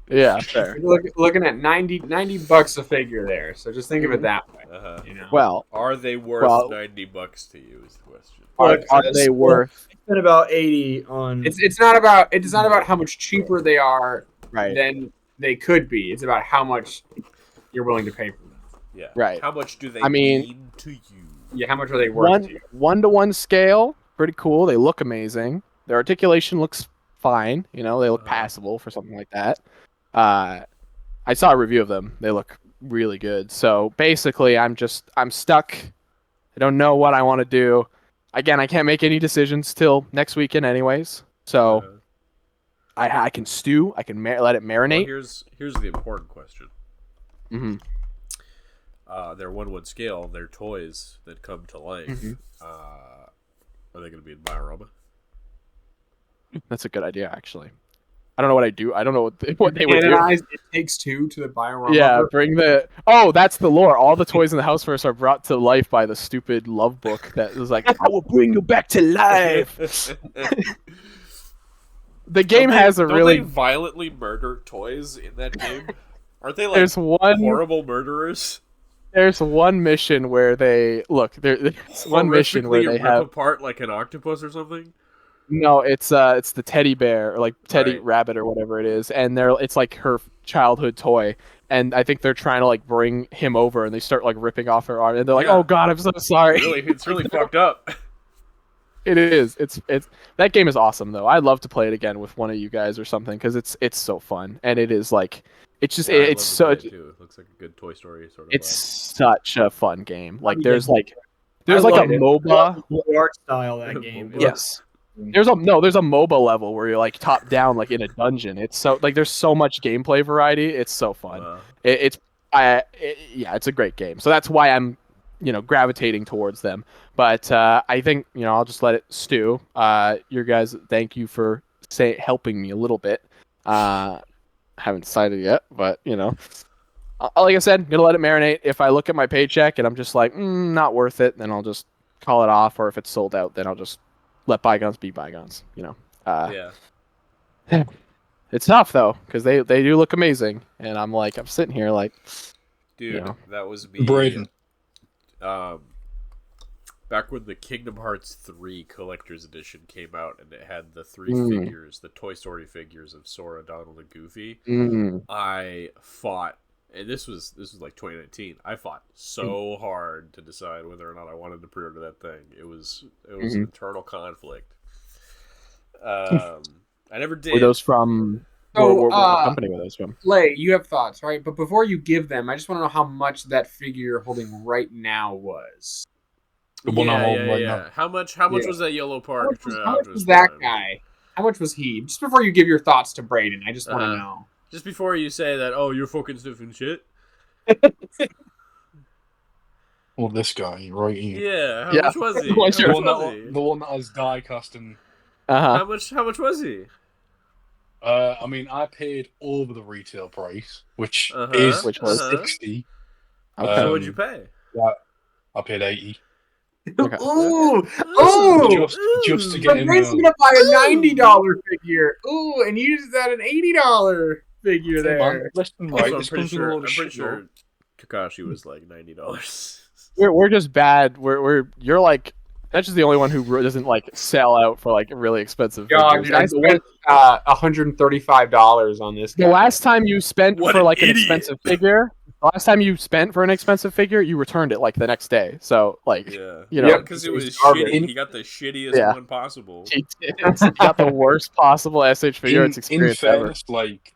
Yeah, fair. You're looking at $90 a figure there. So just think of it that way. Well, are they worth $90 to you? Is the question. Are they worth? Spent about 80 on. It's not about how much cheaper they are than they could be. It's about how much you're willing to pay for them. Yeah. Right. How much do they mean to you? Yeah. How much are they worth to you? 1-to-1 scale, pretty cool. They look amazing. Their articulation looks fine. They look passable for something like that. I saw a review of them. They look really good. So basically, I'm stuck. I don't know what I want to do. Again, I can't make any decisions till next weekend anyways. So I can stew. I can let it marinate. Well, here's the important question. Mm-hmm. They're 1-1 scale. They're toys that come to life. Mm-hmm. Are they going to be in Biorama? That's a good idea, actually. I don't know what I do. I don't know what they would do. It Takes Two to the Biorama. Yeah, bring the... Oh, that's the lore. All the toys in the house first are brought to life by the stupid love book that was like, I will bring you back to life. the game has a don't really. they violently murder toys in that game? Aren't they like There's one. horrible murderers? There's one mission where they look. There's one mission where they rip have. apart like an octopus or something. No, it's the teddy bear or like teddy Right. rabbit or whatever it is, and it's like her childhood toy, and I think they're trying to like bring him over, and they start like ripping off her arm, and they're like, Yeah. "Oh God, I'm so sorry." It's really fucked up. It is. It's that game is awesome though. I'd love to play it again with one of you guys or something because it's so fun, and it is like it's just Yeah, I'd it's love to so play it too. It looks like a good Toy Story sort of. it's vibe. such a fun game. Like Yeah. there's like I a love it. MOBA. The art style of that game. MOBA. Yes. There's a MOBA level where you're like top down like in a dungeon. It's so like there's so much gameplay variety. It's so fun. It's a great game. So that's why I'm gravitating towards them. But I think I'll just let it stew. Your guys, thank you for helping me a little bit. Haven't decided yet, but like I said, gonna let it marinate. If I look at my paycheck and I'm just like not worth it, then I'll just call it off. Or if it's sold out, then I'll just let bygones be bygones. Yeah. It's tough though because they do look amazing, and I'm sitting here like, Dude, that was me. Braden. Back when the Kingdom Hearts 3 Collector's Edition came out and it had the three figures, the Toy Story figures of Sora, Donald, and Goofy, I fought, and this was like 2019. I fought so hard to decide whether or not I wanted to pre-order that thing. It was an internal conflict. I never did. Were those from? So, what company were those from? Lay, you have thoughts, right? But before you give them, I just want to know how much that figure you're holding right now was. The one I'm holding right now. How much was that yellow part? How much was that guy? How much was he? Just before you give your thoughts to Braden, I just want to know. Just before you say that, oh, you're fucking sniffing shit. Well, this guy right here. Yeah, how Yeah. much was he? What's How your- much was he? The one that has die casting. Uh-huh. How much was he? I mean, I paid over the retail price, which Which was 60. Okay. So what'd you pay? I paid 80. Okay. Ooh, Just to but get in. Braden's gonna buy a $90 figure. Ooh, and you use that an $80 figure there. Listen, Also, right, I'm this pretty comes with a sure. lot I'm of pretty shit. sure Kakashi was like $90. We're just bad. You're like that's just the only one who doesn't like sell out for like really expensive God, figures. dude, I spent $135 on this guy. The last time you spent What for an like an idiot. expensive figure, the last time you spent for an expensive figure, you returned it like the next day. So like Yeah, Yep. because it was He's garbage. shitty. He got the shittiest Yeah. one possible. he got the worst possible SH figure it's In experienced ever. fairness, like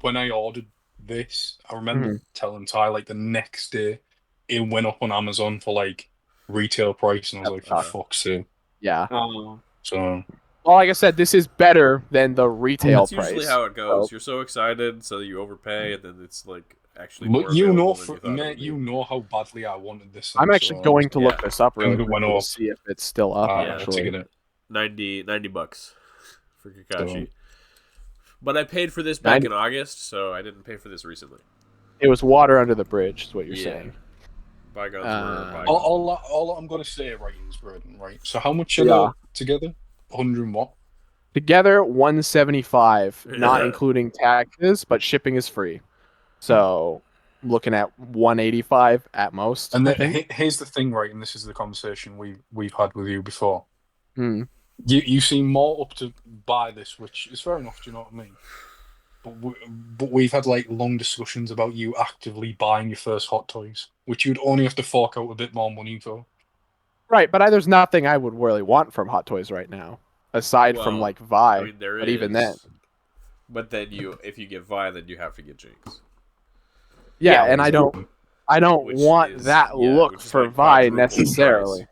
when I ordered this, I remember telling Ty like the next day it went up on Amazon for like retail price, and I was like, for fuck's sake. Yeah. Oh. So Well, like I said, this is better than the retail That's price. usually how it goes. So- You're so excited, so you overpay, and then it's like actually. but more you available know, than for, you thought it mate, would be. you know how badly I wanted this. I'm thing, actually so going to look yeah. this up really Think it went quickly to up. see if it's still up. Alright, Yeah. I'll actually, take it. $90 for Kakashi. But I paid for this back 90 in August, so I didn't pay for this recently. it was water under the bridge, is what you're Yeah. saying. Bygones were bygones. All I'm gonna say right is, Braden, right? So how much are Yeah. they together? 100 and what? Together, 175, not Yeah. including taxes, but shipping is free. So, looking at 185 at most. And I then, think. here's the thing, right? And this is the conversation we've had with you before. Hmm. You seem more up to buy this, which is fair enough. Do you know what I mean? But we've had like long discussions about you actively buying your first Hot Toys, which you'd only have to fork out a bit more money for. Right, but there's nothing I would really want from Hot Toys right now, aside from Well, like Vi. I mean, there but even then. But then if you get Vi, then you have to get Jinx. Yeah, Yeah, and I don't Which want is- that yeah, look which is for like Vi quadruple necessarily. price.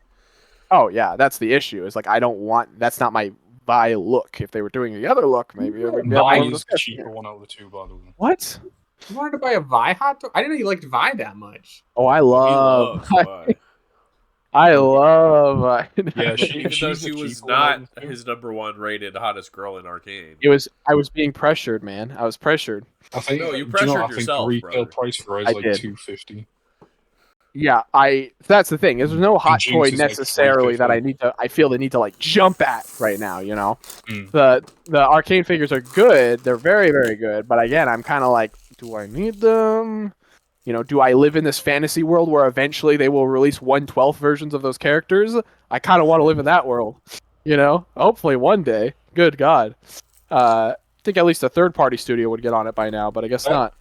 Oh yeah, that's the issue. Is like I don't want. That's not my Vi look. If they were doing the other look, maybe it would be Vi more is the discussion. cheaper one out of the two, by the way. What? You wanted to buy a Vi hot dog? I didn't know you liked Vi that much. Oh, I He love. loves Vi. I love. Yeah, Even though she's she the was cheaper one out not of the two. his #1 rated hottest girl in Arcane. It was. I was being pressured, man. I was pressured. I think No, you do pressured I think yourself, the retail brother. price for her I is like did. $250. Yeah, that's the thing. Is there's no hot Jinx toy is like necessarily that 350. I feel the need to like jump at right now, you know. Mm. The arcane figures are good. They're very, very good, but again, I'm kind of like, do I need them? You know, do I live in this fantasy world where eventually they will release 1/12 versions of those characters? I kind of want to live in that world, you know? Hopefully one day. Good God. I think at least a third-party studio would get on it by now, but I guess not.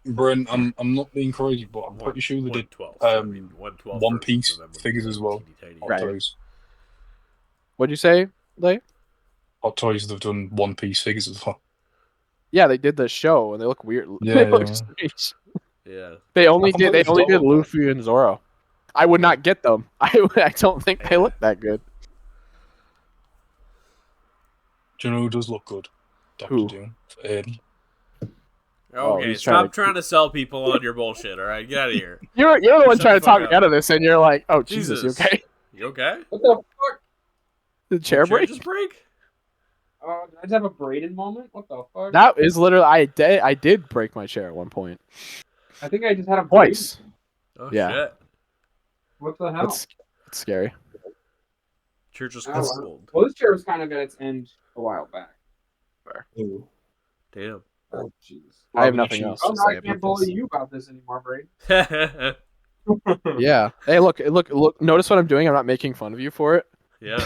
Brent, I'm not being crazy, but I'm pretty sure they did 1/12. So, I mean, 1/12 One versions Piece of them would be, figures like, as well. teeny tiny. Hot Right. Toys. What'd you say, Lay? Hot Toys, they've done One Piece figures as well. Yeah, they did the show, and they look weird. Yeah, They look yeah. strange. Yeah. They only I completely did forgot about that. Luffy and Zoro. I would not get them. I don't think they Yeah. look that good. Do you know who does look good? Doctor Who? Doom. Aiden. Okay, he's stop trying trying to sell people on your bullshit. All right, get out of here. You're the one Shut trying the to talk fuck me up. out of this, and you're like, "Oh Jesus, you Jesus. okay? You okay? What the fuck? The chair Chair break?" just break? Did I just have a Braden moment? What the fuck? That is literally I did break my chair at one point. I think I just had a Braden. Twice. Oh Yeah. shit. What the hell? That's scary. Chair just Oh, wow. crumbled. Well, this chair was kind of at its end a while back. Ooh. Damn. Oh, jeez. I have Well, nothing actually, else Oh, to no, say I can't about bully this. you about this anymore, Braden. Yeah. Hey, look. Notice what I'm doing. I'm not making fun of you for it. Yeah.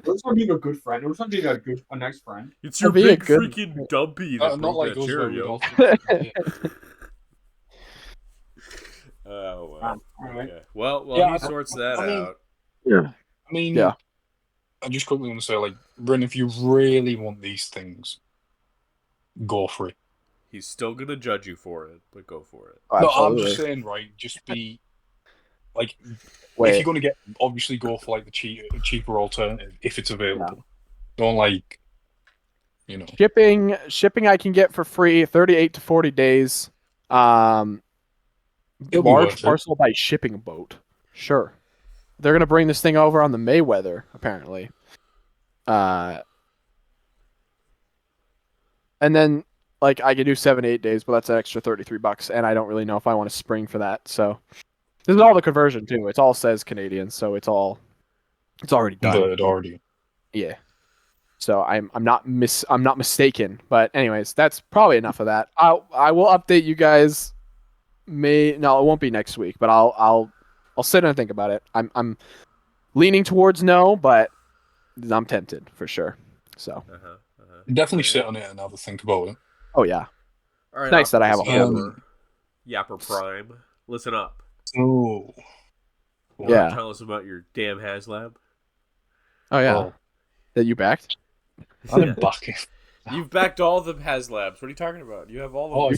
Notice I'm being a good friend. Notice I'm being a nice friend. It's your Be a big good- freaking dumpy that Not broke like that us chair, where we yo. all think, yeah. Oh, well. All right. Okay. Well, Yeah, he sorts that I mean- out. I mean, Yeah. I just quickly want to say, like, Brent, if you really want these things, go for it. He's still gonna judge you for it, but go for it. No, I'm Absolutely. just saying, right? Just be like, if Wait. you're gonna get, obviously go for like the cheaper alternative if it's available. Don't like, you know. Shipping I can get for free, 38 to 40 days. It'll be Large worth it. parcel by shipping boat. Sure. They're gonna bring this thing over on the Mayweather, apparently. And then like I could do 7 to 8 days, but that's an extra $33, and I don't really know if I want to spring for that. So this is all the conversion too. It all says Canadian, so it's already done. Converted already. Yeah. So I'm not mistaken. But anyways, that's probably enough of that. I will update you guys. It won't be next week, but I'll sit and think about it. I'm leaning towards no, but I'm tempted for sure. So Definitely sit on it and have a think about it. oh yeah, All right, nice that I have a Yapper. Yapper Prime. Listen up. Oh. Yeah. Tell us about your damn HasLab. Oh yeah, Well, that you backed. I'm backing. You've backed all the HasLabs. What are you talking about? You have all of Oh, them.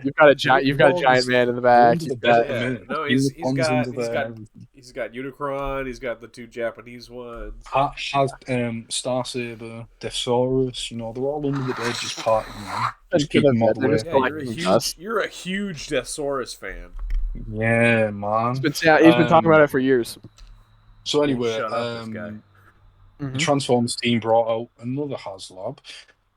You've got yeah. you've got a giant man in the back. Under the You've bed got- at the minute. No, Unicorns under there. he's got Unicron. He's got the 2 Japanese ones. Has Star Saber, Deathsaurus, you know, they're all under the bed just partying, man. Just Into the keep them out bed, the they're way. just Yeah, collecting dust. you're a huge Deathsaurus fan. Yeah, man. He's been talking about it for years. So anyway, Shut up, this guy. the Transformers team brought out another HasLab,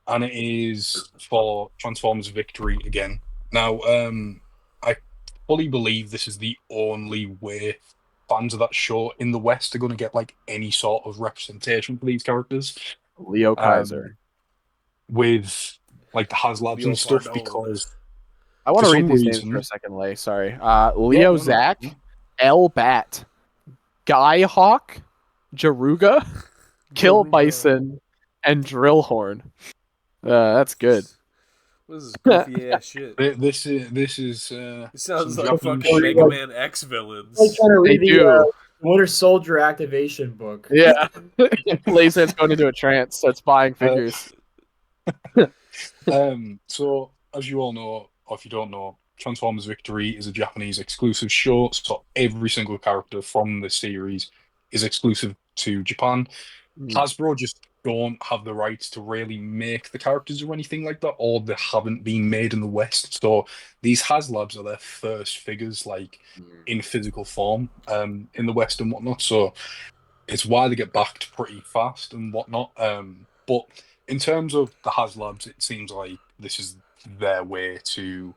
and it is for Transformers Victory again. Now, I fully believe this is the only way fans of that show in the West are going to get like any sort of representation for these characters. Leo Kaiser. With like the HasLabs Leo and stuff, Pardone. because I want to for read some these names reason- for a second, Lay. Sorry. Leo no, no. Zach, L Bat, Guy Hawk, Jaruga, Kill Jaruga. Bison, and Drillhorn. That's good. This is goofy ass shit. this is It sounds some like Japanese fucking shit. Mega Man X villains. I'm trying to They read the do. Winter Soldier activation book. Yeah. Lay's going into a trance, starts buying figures. So, as you all know, or if you don't know, Transformers Victory is a Japanese exclusive show, so every single character from the series is exclusive to Japan. Hasbro just don't have the rights to really make the characters or anything like that, or they haven't been made in the West. So these HasLabs are their first figures, like in physical form, in the West and whatnot. So it's why they get backed pretty fast and whatnot. But in terms of the HasLabs, it seems like this is their way to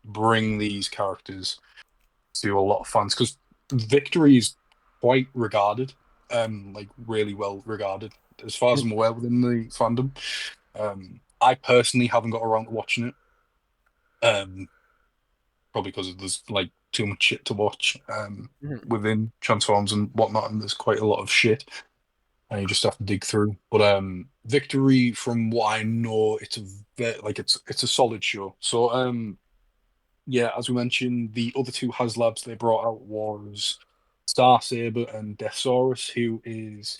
bring these characters to a lot of fans, because Victory is quite regarded, like really well regarded, as far as I'm aware within the fandom. I personally haven't got around to watching it. Probably because there's like too much shit to watch within Transformers and whatnot, and there's quite a lot of shit, and you just have to dig through. But Victory, from what I know, it's it's a solid show. So yeah, as we mentioned, the other two HasLabs they brought out was Star Saber and Deathsaurus, who is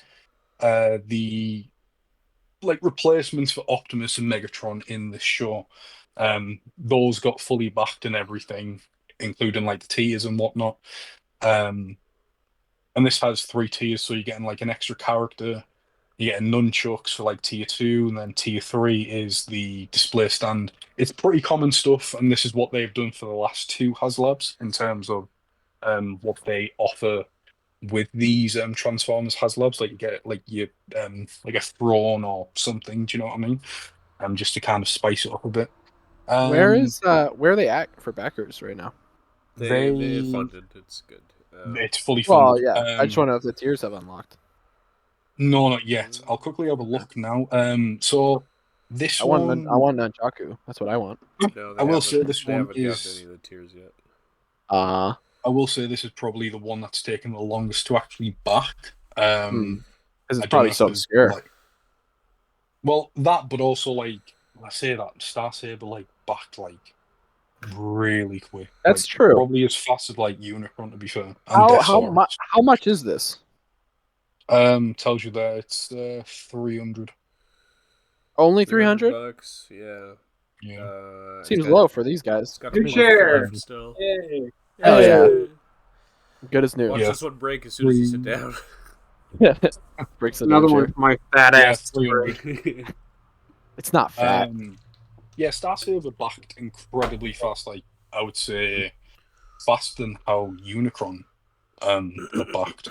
the like replacements for Optimus and Megatron in this show. Those got fully backed and everything, including like the tiers and whatnot. And this has 3 tiers, so you're getting like an extra character. You get nunchucks for like tier 2, and then tier 3 is the display stand. It's pretty common stuff, and this is what they've done for the last 2 HasLabs in terms of what they offer with these Transformers HasLabs. Like you get like you like a throne or something. Do you know what I mean? Just to kind of spice it up a bit. Where are they at for backers right now? They funded. It's good. It's fully Well, funded. yeah. I just want to know if the tiers have unlocked. No, not yet. I'll quickly have a look now. So this I one, want Nunchaku. That's what I want. No, I will say this they one haven't gotten is. any of the tiers yet. I will say this is probably the one that's taken the longest to actually back. Because it's I don't probably know if so there's, obscure. like, well, that, but also like I say that Star Saber like backed like really quick. That's like, true. Probably as fast as like Unicron, to be fair. And How much is this? Tells you that it's 300. Only 300? $300. Yeah. Yeah. Seems low for these guys. It's got Good a share. still. Yay. Hell yeah. Good as new. Watch Yeah. this one break as soon as you sit down. Breaks the Another danger. one for my fat Yeah, ass. 300. It's not fat. Yeah, Star Saber backed incredibly fast. Like I would say, faster than how Unicron got backed.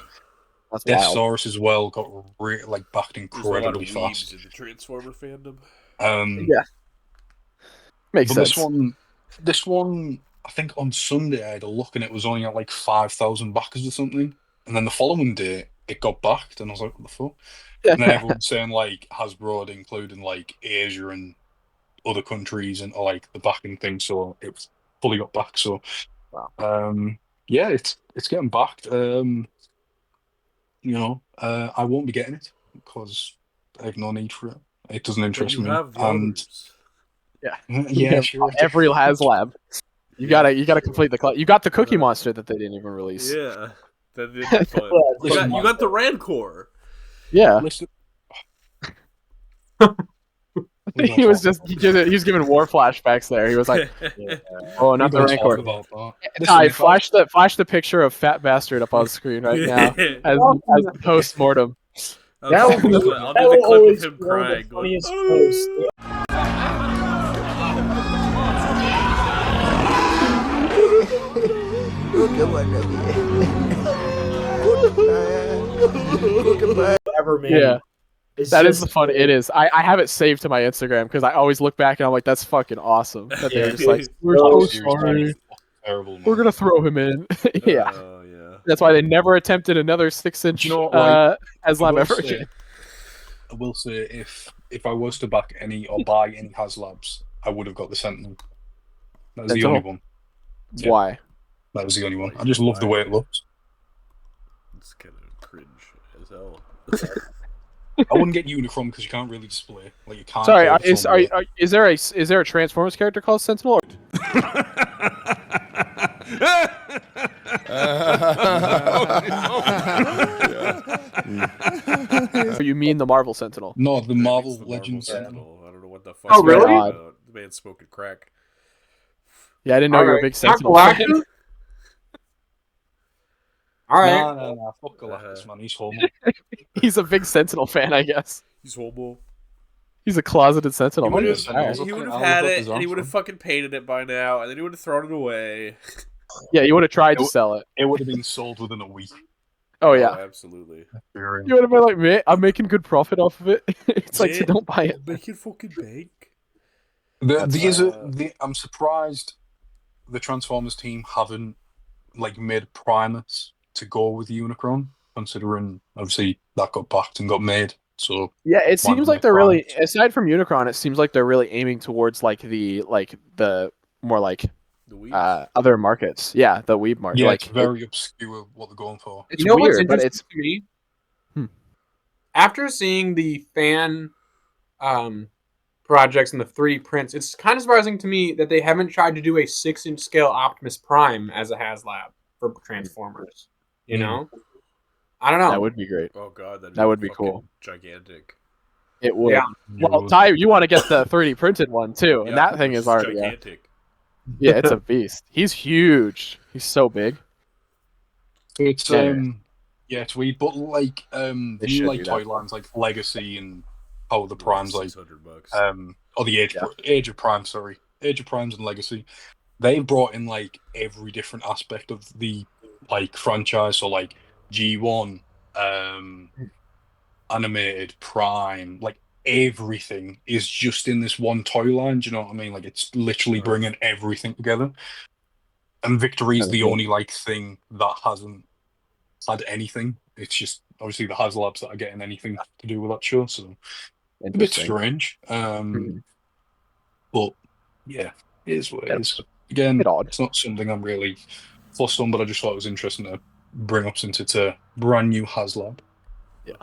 That's wild. Deathsaurus as well got backed There's a lot of incredibly weebs fast. in the Transformer fandom. Yeah. Makes But sense. this one, I think on Sunday I had a look and it was only at like 5,000 backers or something. And then the following day it got backed, and I was like, what the fuck? And then everyone's saying like Hasbro had included like Asia and other countries and like the backing thing, so it fully got back. So, yeah, it's getting backed. I won't be getting it because I have no need for it. It doesn't interest me. Have the And others. yeah, sure. Every HasLab. You gotta complete the class. You got the Cookie Monster that they didn't even release. Yeah. That did be fun. You got the Rancor. Yeah. Listen. he was giving war flashbacks there. He was like, "Oh, not the Rancor." Flash the picture of Fat Bastard up on the screen right now as post mortem. I'll do the clip of him crying. Funniest post. Ever made. Yeah. That is the fun. It is. I have it saved to my Instagram because I always look back and I'm like, that's fucking awesome. That they're just like, we're so sorry. Terrible. We're gonna throw him in. Yeah. Yeah. That's why they never attempted another 6-inch HasLab ever again. I will say if I was to back any or buy any HasLabs, I would have got the Sentinel. That was the only one. Yeah. Why? That was the only one. I just love the way it looks. It's kind of cringe as hell. I wouldn't get Unicron because you can't really display. Like you can't. Sorry, is there a Transformers character called Sentinel? You mean the Marvel Sentinel? No, the Marvel the Legends Marvel Sentinel. I don't know what the fuck. Oh, really? The man's smoking crack. Yeah, I didn't know you were a big Sentinel Not fan. Galactus? All right. No. Fuck Galactus, man. He's homo. He's a big Sentinel fan, I guess. He's homo. He's a closeted Sentinel. He would have I'll had look up it, his and he would have arm. fucking painted it by now, and then he would have thrown it away. Yeah, you would have tried to sell it. It would have been sold within a week. Oh yeah. Absolutely. You would have been like, man, I'm making good profit off of it. It's like, so don't buy it. Making fucking bank. I'm surprised the Transformers team haven't like made Primus to go with Unicron, considering obviously that got backed and got made. So Yeah, it why seems not like make they're really, Prime? aside from Unicron, it seems like they're really aiming towards the more like The weebs. other markets. Yeah, the weeb market. Yeah, Like it's very obscure what they're going for. it's You know what's weird, but interesting it's to me? Hmm. After seeing the fan projects and the 3D prints, it's kind of surprising to me that they haven't tried to do a 6-inch scale Optimus Prime as a HasLab for Transformers. You know? I don't know. that would be great. Oh god, That would be fucking cool. gigantic. It would. Yeah. Well, Ty, you want to get the 3D printed one too, and that thing which is already gigantic. yeah, it's a beast. He's huge. He's so big. So it's Anyway. yeah, it's weird, but like They new should like do toy that. lines like Legacy and how the Primes like $600. or the Age of Prime, sorry, Age of Primes and Legacy. They've brought in like every different aspect of the like franchise, so like G1, animated Prime, like everything is just in this one toy line. Do you know what I mean? Like it's literally bringing everything together. And Victory's the only like thing that hasn't had anything. It's just obviously the HasLabs that are getting anything to do with that show, so a bit strange. But yeah, it is what it is. Again, it's not something I'm really fussed on, but I just thought it was interesting to bring up since it's a brand new HasLab. Yeah.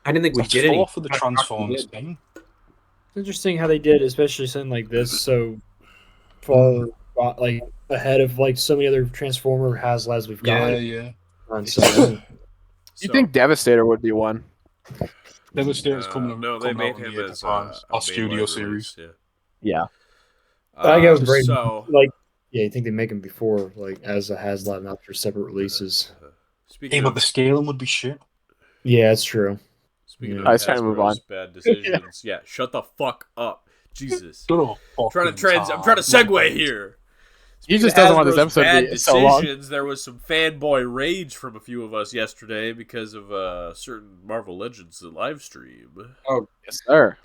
I didn't think we did any. For the Transformers thing. It's interesting how they did, especially something like this, so far like ahead of like so many other Transformer HasLabs we've got. Yeah. You think Devastator would be one? Devastator's coming. No, they made him as our studio series. Yeah. I guess very so like you think they make them before like as a HasLab, not for separate releases. Hey, but the scaling would be shit. Yeah, it's true. Speaking of I was trying to move on. bad decisions, yeah, shut the fuck up, Jesus. I'm trying to segue here. He just doesn't want this Hasbro's episode bad to be so long. There was some fanboy rage from a few of us yesterday because of certain Marvel Legends live stream. Oh, yes, sir.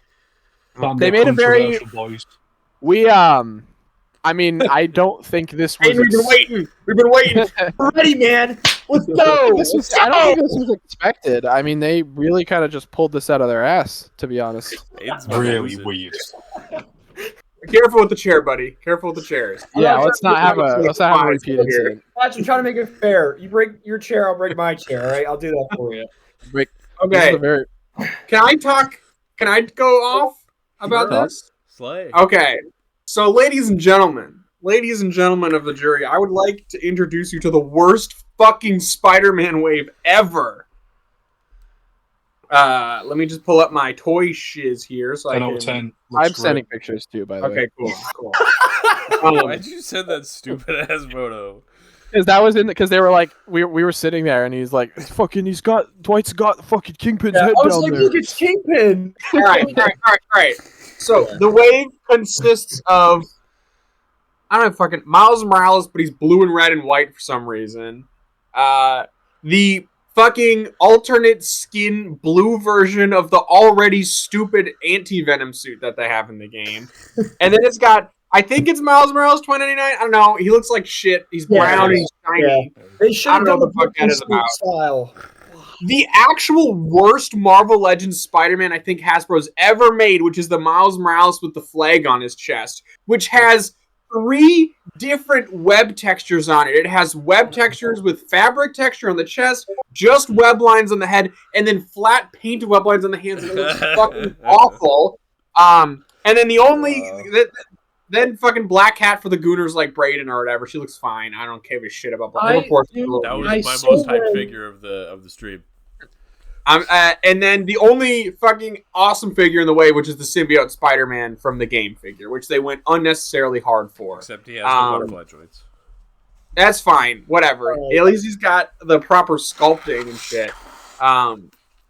They made a very. We I mean, I don't think this was. Hey, we've been waiting. We've been waiting. We're ready, man. Let's go. I don't think this was expected. I mean, they really kind of just pulled this out of their ass, to be honest. It's really weird. Careful with the chair, buddy. Careful with the chairs. Yeah, let's not have a repeat incident. Watch, I'm trying to make it fair. You break your chair, I'll break my chair. All right, I'll do that for you. Okay. Can I talk? Can I go off about this? Slay. Okay. So, ladies and gentlemen of the jury, I would like to introduce you to the worst fucking Spider-Man wave ever. Let me just pull up my toy shiz here so I can. I'm sending pictures too, by the way. Okay, cool. Why'd you send that stupid ass photo? Because that was because they were like we were sitting there and he's like Dwight's got fucking Kingpin's head I was down like, there. look, it's Kingpin. All right. So the wave consists of I don't know, fucking Miles Morales, but he's blue and red and white for some reason. The fucking alternate skin blue version of the already stupid anti-venom suit that they have in the game. And then it's got, I think it's Miles Morales 2099. I don't know. He looks like shit. He's brown and shiny. Yeah. They should have done the fuck that is about. Style. The actual worst Marvel Legends Spider-Man I think Hasbro's ever made, which is the Miles Morales with the flag on his chest, which has 3 different web textures on it. It has web textures with fabric texture on the chest, just web lines on the head, and then flat painted web lines on the hands. And it looks fucking awful. And then the only then fucking Black Cat for the Gooners like Brayden or whatever. She looks fine. I don't give a shit about Black. That was my most hyped figure of the stream. And then the only fucking awesome figure in the way, which is the symbiote Spider-Man from the game figure, which they went unnecessarily hard for. Except he has no butterfly joints. That's fine. Whatever. At least he's got the proper sculpting and shit.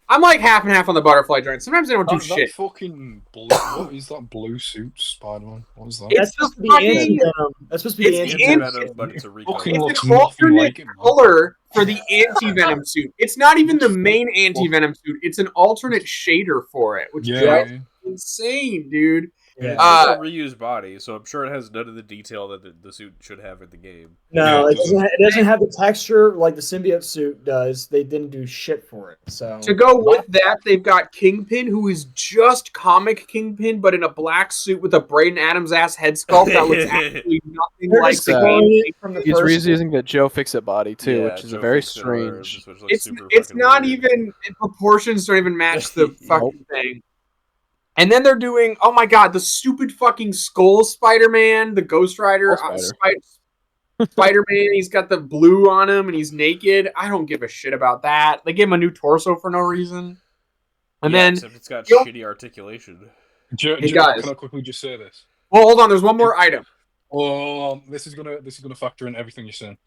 I'm like half and half on the butterfly joints. Sometimes they don't do shit. Fucking blue. What is that blue suit, Spider-Man? What is that? It's supposed to be anti-venom. That's supposed to be anti-venom, but it's a recon. It's an alternate color for the anti-venom suit. It's not even the main anti-venom suit. It's an alternate shader for it, which is insane, dude. And it's Yeah. just a reused body, so I'm sure it has none of the detail that the suit should have in the game. No, Yeah. it doesn't have the texture like the symbiote suit does. They didn't do shit for it. So To go with that, they've got Kingpin, who is just comic Kingpin, but in a black suit with a Braden Adams ass head sculpt that looks absolutely nothing They're like just the cloning game. it from the He's first. reusing the Joe Fixit body too, Yeah, which is a Joe very Fixit arms, strange. which looks super It's fucking not weird. even proportions don't even match the Nope. fucking thing. And then they're doing, oh my god, the stupid fucking Skull Spider-Man, the Ghost Rider Skull Spider-Man. He's got the blue on him and he's naked. I don't give a shit about that. They gave him a new torso for no reason. And Yeah, then, except it's got you know- shitty articulation. It does. Can I quickly just say this? well, hold on. There's one more item. Oh, this is gonna factor in everything you're saying.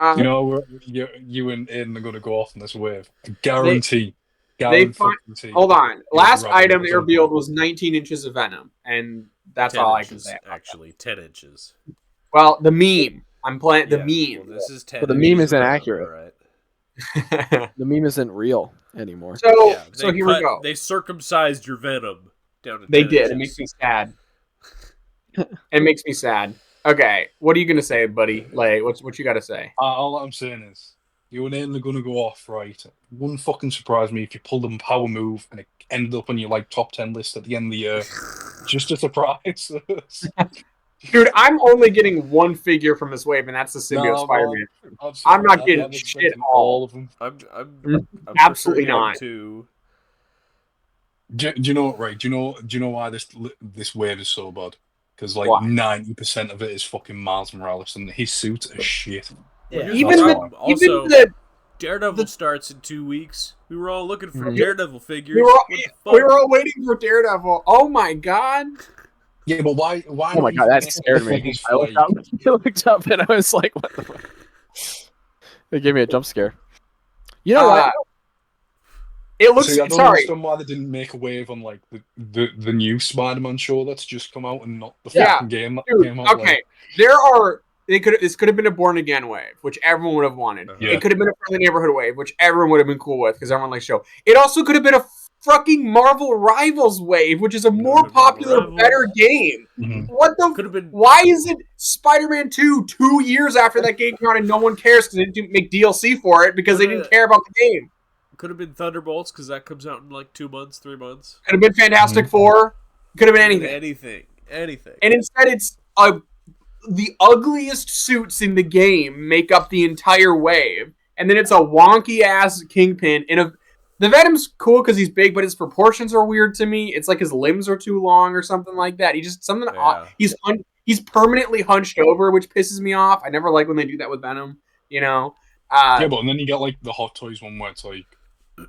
Uh, You know, you and Aiden are gonna go off on this wave. I guarantee. Hold on. Last Rabbit item was they on revealed point. was 19 inches of venom, and that's 10 all inches, I can say. actually. 10 inches. Well, the meme. I'm playing the Yeah, meme. Well, this is 10 But the inches meme isn't of venom, accurate. alright. The meme isn't real anymore. So, Yeah, so here we go. They circumcised your venom down to They 10 did. inches. It makes me sad. It makes me sad. Okay, what are you gonna say, buddy? Like, what you got to say? All I'm saying is, you and Aiden are gonna go off, right? It wouldn't fucking surprise me if you pulled a power move and it ended up on your like top 10 list at the end of the year. Just a surprise. Dude, I'm only getting one figure from this wave, and that's the symbiote No, Spider-Man. Absolutely. I'm not getting I'm shit expecting all. of them. I'm Absolutely for sure not. Too. Do you know what? Right? Do you know why this wave is so bad? Because like Why? 90% of it is fucking Miles Morales, and his suits are shit. Yeah. Even That's the, why. even Also, the Daredevil starts in 2 weeks. We were all looking for Mhm. Daredevil figures. we were, What the fuck? we were all waiting for Daredevil. Oh my god! Yeah, but why? Why? Oh my not god, that make scared me. figures I for, looked like- up, I looked up and I was like, "What the fuck?" It gave me a jump scare. You know what? It looks. See, I don't Sorry. understand why they didn't make a wave on like the new Spider-Man show that's just come out and not the Yeah, fucking game that Dude, came out. okay, there are. This could have been a Born Again wave, which everyone would have wanted. Uh-huh. Yeah. It could have been a Friendly Neighborhood wave, which everyone would have been cool with because everyone likes show. It also could have been a fucking Marvel Rivals wave, which is a more been Marvel popular, Rivals. better game. Mhm. What the? Could have been. Why is it Spider-Man 2 2 years after that game came out and no one cares because they didn't make DLC for it because they didn't care about the game? Could have been Thunderbolts because that comes out in like 2 months, 3 months. Could have been Fantastic Four. Could have been anything. Anything. And instead, it's the ugliest suits in the game make up the entire wave, and then it's a wonky ass Kingpin. The Venom's cool because he's big, but his proportions are weird to me. It's like his limbs are too long or something like that. He just something. Yeah. He's permanently hunched over, which pisses me off. I never like when they do that with Venom. You know. Yeah, but then you get like the Hot Toys one where it's like, Hot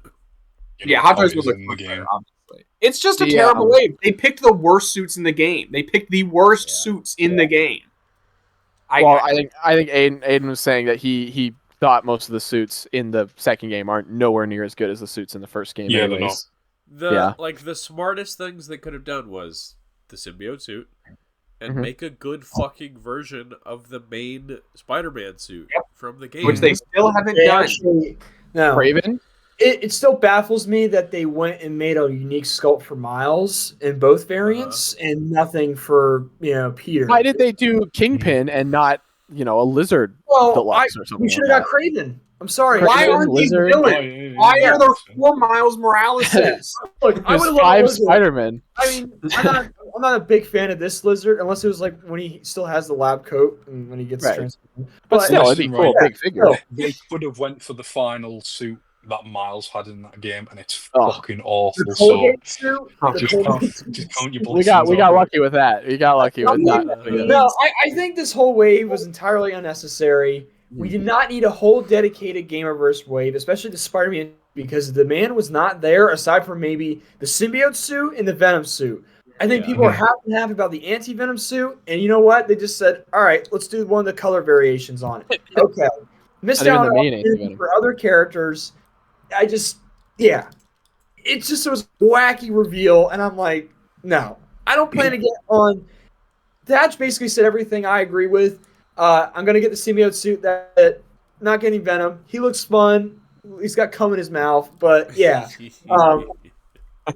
how Toys it would is look in the much game. better, obviously. It's just a The, terrible wave. They picked the worst suits in the game. They picked the worst Yeah. suits in the game. I think Aiden was saying that he thought most of the suits in the second game aren't nowhere near as good as the suits in the first game. Yeah, they're anyways. The Yeah. the smartest things they could have done was the symbiote suit and Mhm. make a good fucking version of the main Spider-Man suit from the game. which they still haven't They done. actually no. Craven. It still baffles me that they went and made a unique sculpt for Miles in both variants and nothing for Peter. Why did they do Kingpin and not a lizard Well, deluxe or something? we should like have got Craven. I'm sorry. Why Craven, aren't these Lizard. villains? Why are there 4 Miles Moraleses? Look, I There's would have 5 loved Lizard. Spider-Man. I mean, I'm not a big fan of this lizard unless it was like when he still has the lab coat and when he gets Right. transformed. But still, it'd be Listen, cool, right. big figure. Yeah. They could have went for the final suit that Miles had in that game, and it's Oh. fucking awful. The So Colgate suit. The just Colgate count, suit. just count your We blessings. got on it. lucky with that. We got lucky with that. No, I think this whole wave was entirely unnecessary. We did not need a whole dedicated Gamerverse wave, especially the Spider-Man, because the man was not there aside from maybe the symbiote suit and the Venom suit. I think Yeah. people are happy about the anti-Venom suit, and you know what? They just said, all right, let's do one of the color variations on it. Okay. Missed Not even out the on main opportunity anti-Venom. for other characters. It was a wacky reveal, and I'm like, no. I don't plan to get on. Thatch basically said everything I agree with. I'm going to get the symbiote suit that not getting Venom. He looks fun. He's got cum in his mouth, but yeah.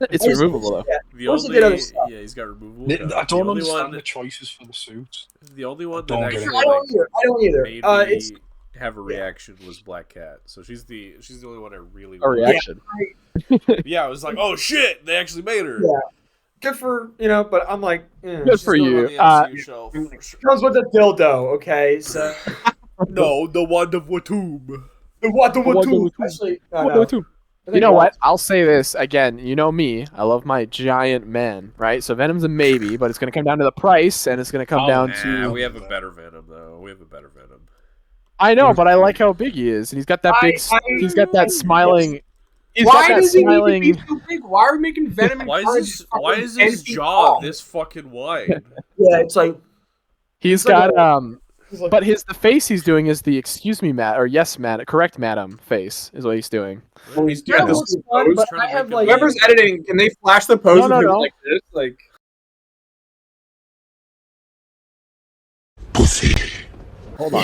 It's removable though. Yeah. The Course he did other only stuff. yeah, he's got removable. I cup. don't the only understand one, the choices for the suits. the only one that don't get it. actually I don't either. I don't either. made It's me have a reaction was Black Cat. So she's the only one I really A reaction. Yeah, I was like, oh shit, they actually made her. Yeah. good for but I'm like, Good She's for going you. on the MCU shelf, for sure. comes with a dildo, okay? So No, the Wand of Watum. what the What two? the- Actually, What no. do I do? You know what? I'll say this again. You know me. I love my giant men, right? So Venom's a maybe, but it's going to come down to the price, and it's going to come down Nah, to. we have a better Venom though. We have a better Venom. I know, but I like how big he is, and he's got that big. He's got that smiling. He's Why got that does he smiling. need to be so big? Why are we making Venom? and Why Carnage is fucking why is 10 his feet jaw tall? this fucking wide? Yeah, it's like He's like got he's like, but the face he's doing is the excuse me, Matt, or yes, Matt, correct, madam face is what he's doing. Well, he's that doing this looks fun, but trying I to have make like him Whoever's editing, can they flash the pose No, of no, him no. like this? Like, Hold on.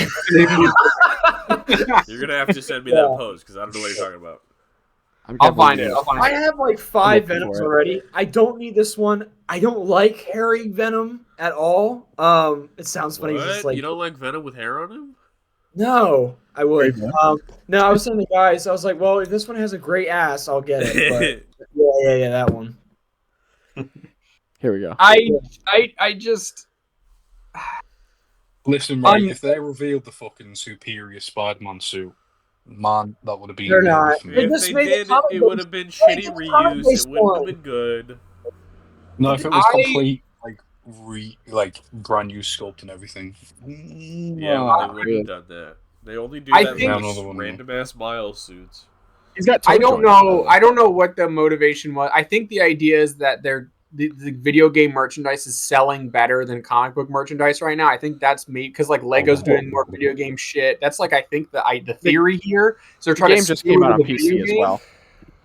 You're gonna have to send me that pose because I don't know what you're talking about. I'll find it. I'll find I it. have like 5 looking Venoms for it. already. I don't need this one. I don't like hairy Venom at all. It sounds funny. It's What? just like You don't like Venom with hair on him? no, I would. There you No, I was saying to the guys, I was like, well, if this one has a great ass, I'll get it. But yeah, that one. Here we go. I just Listen, right, if they revealed the fucking superior Spider-Man suit, man, that would have been They're not. for They me. If just they made the did, comic it book- would have been Wait, shitty it's a comic reuse. based It wouldn't have one. been good. No, if it was I- complete, like brand new sculpt and everything. Yeah, Wow. they wouldn't have done that. They only do I that think- with Another one. random ass Miles suits. He's got. I toe don't joints. know. I don't know what the motivation was. I think the idea is that the video game merchandise is selling better than comic book merchandise right now. I think that's made because like Lego's doing more video game shit. That's like I think the theory here. So they're The trying game to just steal came out on the video PC as game. well.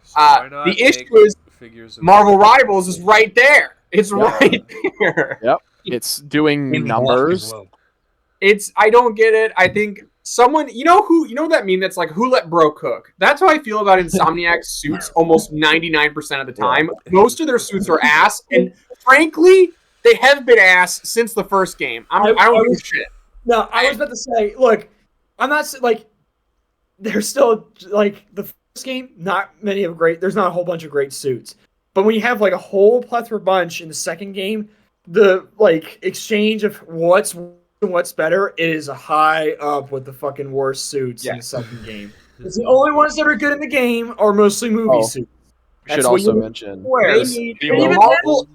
So why not The issue make is figures of Marvel Rivals is right there. It's Yeah. right there. It's doing In black as numbers. well. I don't get it. I think someone you know that meme that's like who let bro cook. That's how I feel about Insomniac's suits almost 99% of the time. Most of their suits are ass, and frankly, they have been ass since the first game. I don't give a shit. No, I was about to say, look, I'm not like they're still like the first game. Not many of great. There's not a whole bunch of great suits, but when you have like a whole plethora bunch in the second game, the like exchange of what's better, it is high up with the fucking worst suits in the second game. It's the only ones that are good in the game are mostly movie Oh. suits. We should That's what also you mention. They need The even Marvel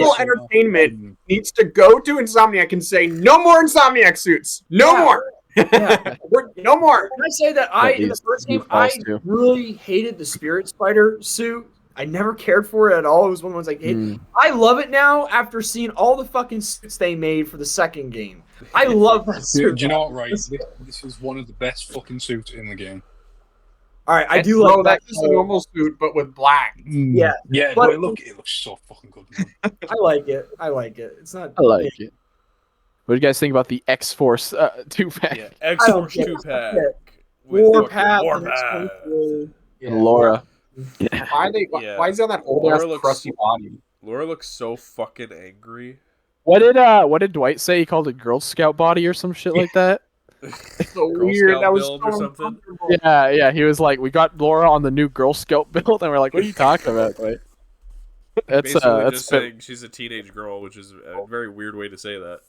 only- Entertainment needs to go to Insomniac and say no more Insomniac suits. No Yeah. more. Yeah. No more. Can I say that in the first game, I really hated the Spirit Spider suit. I never cared for it at all. It was one of the ones I hated. I love it now after seeing all the fucking suits they made for the second game. I love that Do suit. you know what, right? This is one of the best fucking suits in the game. All right, I do No, like that. that's just a normal suit, but with black. Yeah, Yeah, but- but it looks so fucking good, man. I like it. I like it. It's not. I like it. What do you guys think about the X Force 2-pack? Yeah, I don't X-Force get it. 2-pack. Warpath. Warpath. And Laura. Why is he on that old Laura ass looks- crusty body? Laura looks so fucking angry. What did Dwight say? He called it Girl Scout body or some shit like that? So Girl weird. Scout That was build so or something? uncomfortable. Yeah. He was like, we got Laura on the new Girl Scout build, and we're like, what are you talking about, Dwight? That's Basically just a saying she's a teenage girl, which is a very weird way to say that.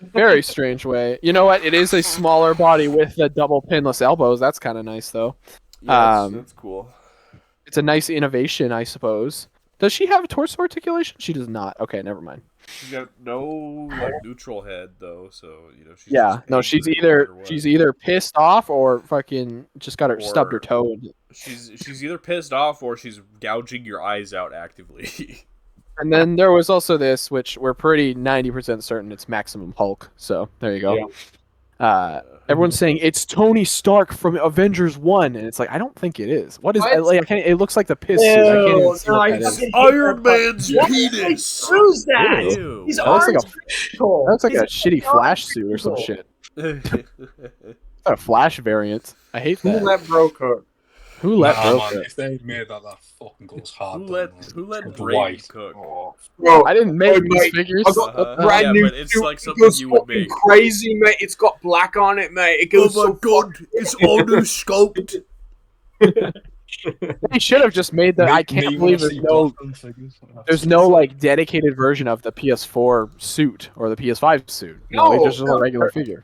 very strange way. You know what? It is a smaller body with the double pinless elbows. That's kind of nice, though. Yeah, that's cool. It's a nice innovation, I suppose. Does she have a torso articulation? She does not. Okay, never mind. She's got no like neutral head though, so she's Yeah, just no, she's angry no either matter what. she's either pissed off or fucking just got her stubbed her Or- toe. And, she's either pissed off or she's gouging your eyes out actively. and then there was also this, which we're pretty 90% certain it's Maximum Hulk. So there you go. Everyone's saying it's Tony Stark from Avengers 1, and it's like I don't think it is. What is? What? I can't. It looks like the piss suit. I can't even see no, what I that is. fucking- Iron Man's What? penis. Who's that? Ew. His That looks like arms are cool. That looks like He's a shitty Flash suit or some cool. shit. It's not a Flash variant. I hate Who that. let bro cook? Who let Nah, Bro man, cook? if they made that fucking goes hard. Who then, let man. who let With Brayden white. cook? Oh. Bro, I didn't make oh, these mate, figures. I got Uh-huh. a brand Yeah, new but it's suit. like It something goes you would fucking make. crazy, mate. It's got black on it, mate. It goes so fucking... it's all new scoped. They should have just made the. I can't believe there's no like dedicated version of the PS4 suit or the PS5 suit. No, they just a regular figure.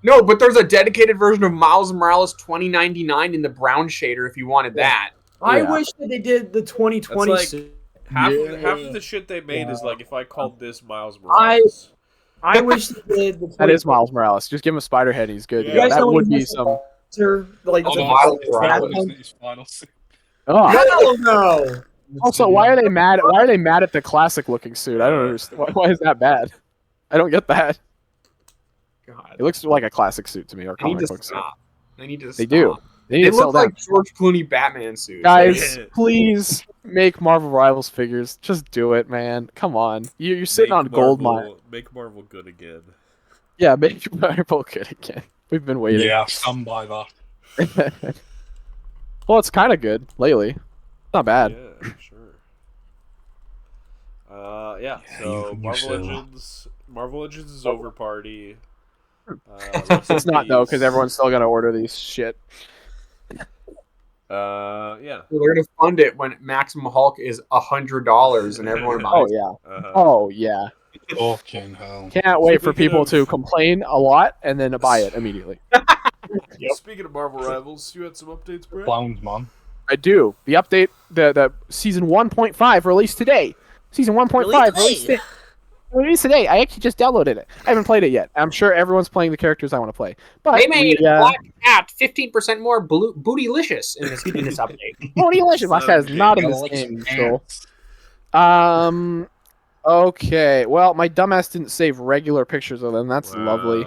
No, but there's a dedicated version of Miles Morales 2099 in the brown shader if you wanted that. I Yeah. wish that they did the 2020 That's like- suit. Half of the shit they made is Yeah. like if I called this Miles Morales. I wish they did the 2020. That is Miles Morales. Just give him a spider head. He's good. Yeah. Yeah, You guys that know would when be he some. like Oh, the Miles the Morales. one- His final suit. Oh. Hell no! Also, why are they mad? Why are they mad at the classic looking suit? I don't understand. Why is that bad? I don't get that. God, It looks like a classic suit to me, or they need comic to book suit. stop. They need to stop. They do. They need They to settle look down. like George Clooney Batman suits. Guys, Yeah. please make Marvel Rivals figures. Just do it, man. Come on. You're sitting on gold mine. Make Marvel good again. Yeah, make Marvel good again. We've been waiting. Yeah, stand by that. Well, it's kind of good lately. Not bad. Yeah, sure. Yeah. Yeah, So you Marvel sell. Legends is over. Party. It's not though, because everyone's still gonna order these shit. Yeah. They're gonna fund it when Maximum Hulk is $100 and everyone buys. Oh yeah. Oh yeah. Fucking hell. Can't wait for Speaking people of- to complain a lot and then buy it immediately. Yep. Speaking of Marvel Rivals, you had some updates, Brett? Clowns, man. I do. The update, the season 1.5 released today. Season 1.5 released today. I actually just downloaded it. I haven't played it yet. I'm sure everyone's playing the characters I want to play. But They made we, Black Cat 15% more bootylicious in this update. Oh, delicious. Black Cat is not in this Alex game, Ants. Joel. Okay. Well, my dumbass didn't save regular pictures of them. That's lovely.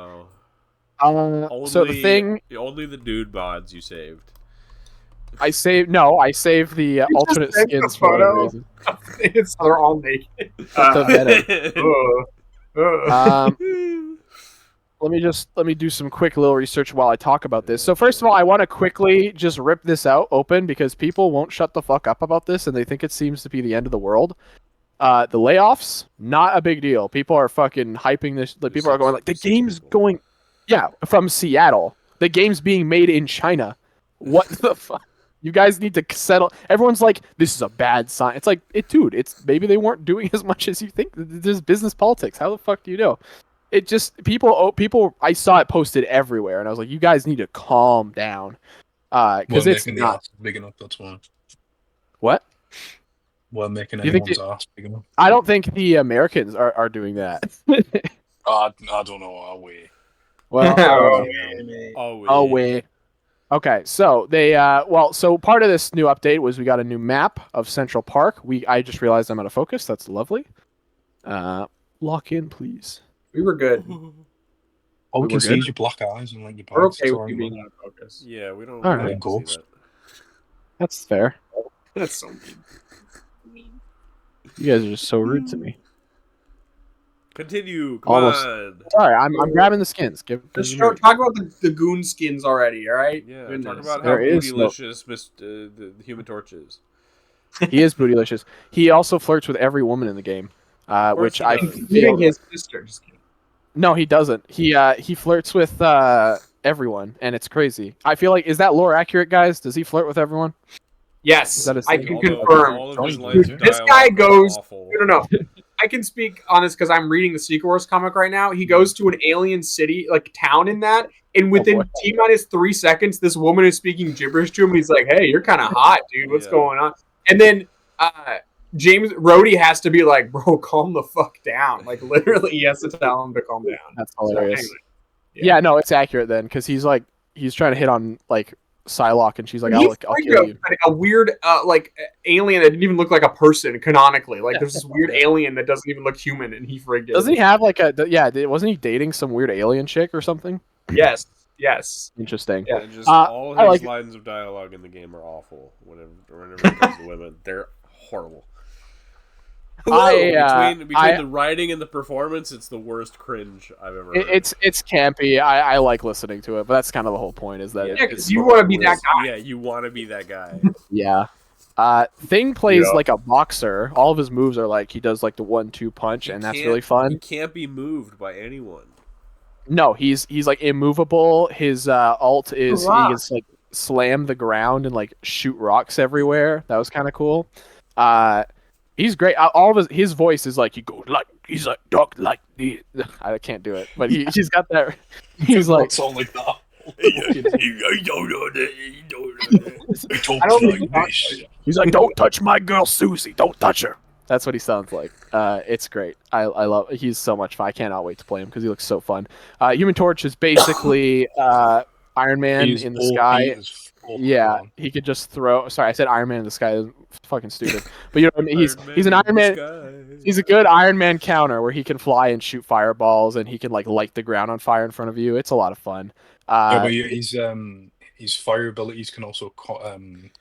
Only, So the thing only the dude mods you saved. I saved the just alternate saved the skins for whatever photo. reason. It's they're all naked. The better. Uh, Let me do some quick little research while I talk about this. So first of all, I want to quickly just rip this out open because people won't shut the fuck up about this and they think it seems to be the end of the world. The layoffs, not a big deal. People are fucking hyping this. Like, people are going like, the game's going, yeah, from Seattle. The game's being made in China. What the fuck? You guys need to settle. Everyone's like, this is a bad sign. It's like, dude, it's maybe they weren't doing as much as you think. There's business politics. How the fuck do you know? It just people. I saw it posted everywhere, and I was like, you guys need to calm down, because We're it's making the not. ass big enough, that's why. What? We're making You think anyone's ass big enough. I don't think the Americans are doing that. I don't know, are we? Well, Oh, wait. Okay, so they so part of this new update was we got a new map of Central Park. I just realized I'm out of focus. That's lovely. Lock in, please. we were good. All we We can were see good? is your black eyes and like your We're pants. okay That's with you all being right. out of focus. Yeah, we don't All really right. like to see that. That's fair. That's so mean. You guys are just so rude to me. Continue. Come Almost. on. Sorry, I'm grabbing the skins. Just talk about the goon skins already, all right? Yeah, Goodness. talk about how There is no- bootylicious the Human Torch is. He is bootylicious. He also flirts with every woman in the game, course which he I does. feel. Including his sister. Just kidding. No, he doesn't. He flirts with everyone, and it's crazy. I feel like, is that lore accurate, guys? Does he flirt with everyone? Yes, That is I thing. can Although confirm. all of his Dude, lines of this dialogue guy are goes- awful. No. I can speak on this because I'm reading the Secret Wars comic right now. He goes to an alien city, like town in that, and within boy. T-minus 3 seconds, this woman is speaking gibberish to him, and he's like, hey, you're kind of hot, dude. What's Yeah. going on? And then James Rhodey has to be like, bro, calm the fuck down. Like, literally, he has to tell him to calm down. That's So, hilarious. anyway. Yeah, no, it's accurate then, because he's trying to hit on like Psylocke, and she's like, He I'll freaked kill you. a weird, alien that didn't even look like a person canonically. Like, there's this weird alien that doesn't even look human, and he freaked it. Doesn't he have like wasn't he dating some weird alien chick or something? Yes. Interesting. Yeah. And just Uh, all I his like it. lines of dialogue in the game are awful. Whenever it comes to women, they're horrible. Between the writing and the performance, it's the worst cringe I've ever heard. It's campy. I like listening to it, but that's kind of the whole point. Is that because you want to be that guy. Yeah, you want to be that guy. Yeah. Thing plays like a boxer. All of his moves are like he does like the 1-2 punch, and that's really fun. He can't be moved by anyone. No, he's like immovable. His alt is he can like slam the ground and like shoot rocks everywhere. That was kind of cool. He's great. All of his voice is like he's like talk like the. I can't do it, but he's got that. He's like sound like that. He's like, don't touch my girl Susie. Don't touch her. That's what he sounds like. It's great. I love. He's so much fun. I cannot wait to play him because he looks so fun. Human Torch is basically Iron Man in the sky. Yeah, he could just throw. Sorry, I said Iron Man in the sky. That's fucking stupid. But you know, what I mean? He's an Iron Man. He's a good Iron Man counter where he can fly and shoot fireballs, and he can like light the ground on fire in front of you. It's a lot of fun. Yeah, but his fire abilities can also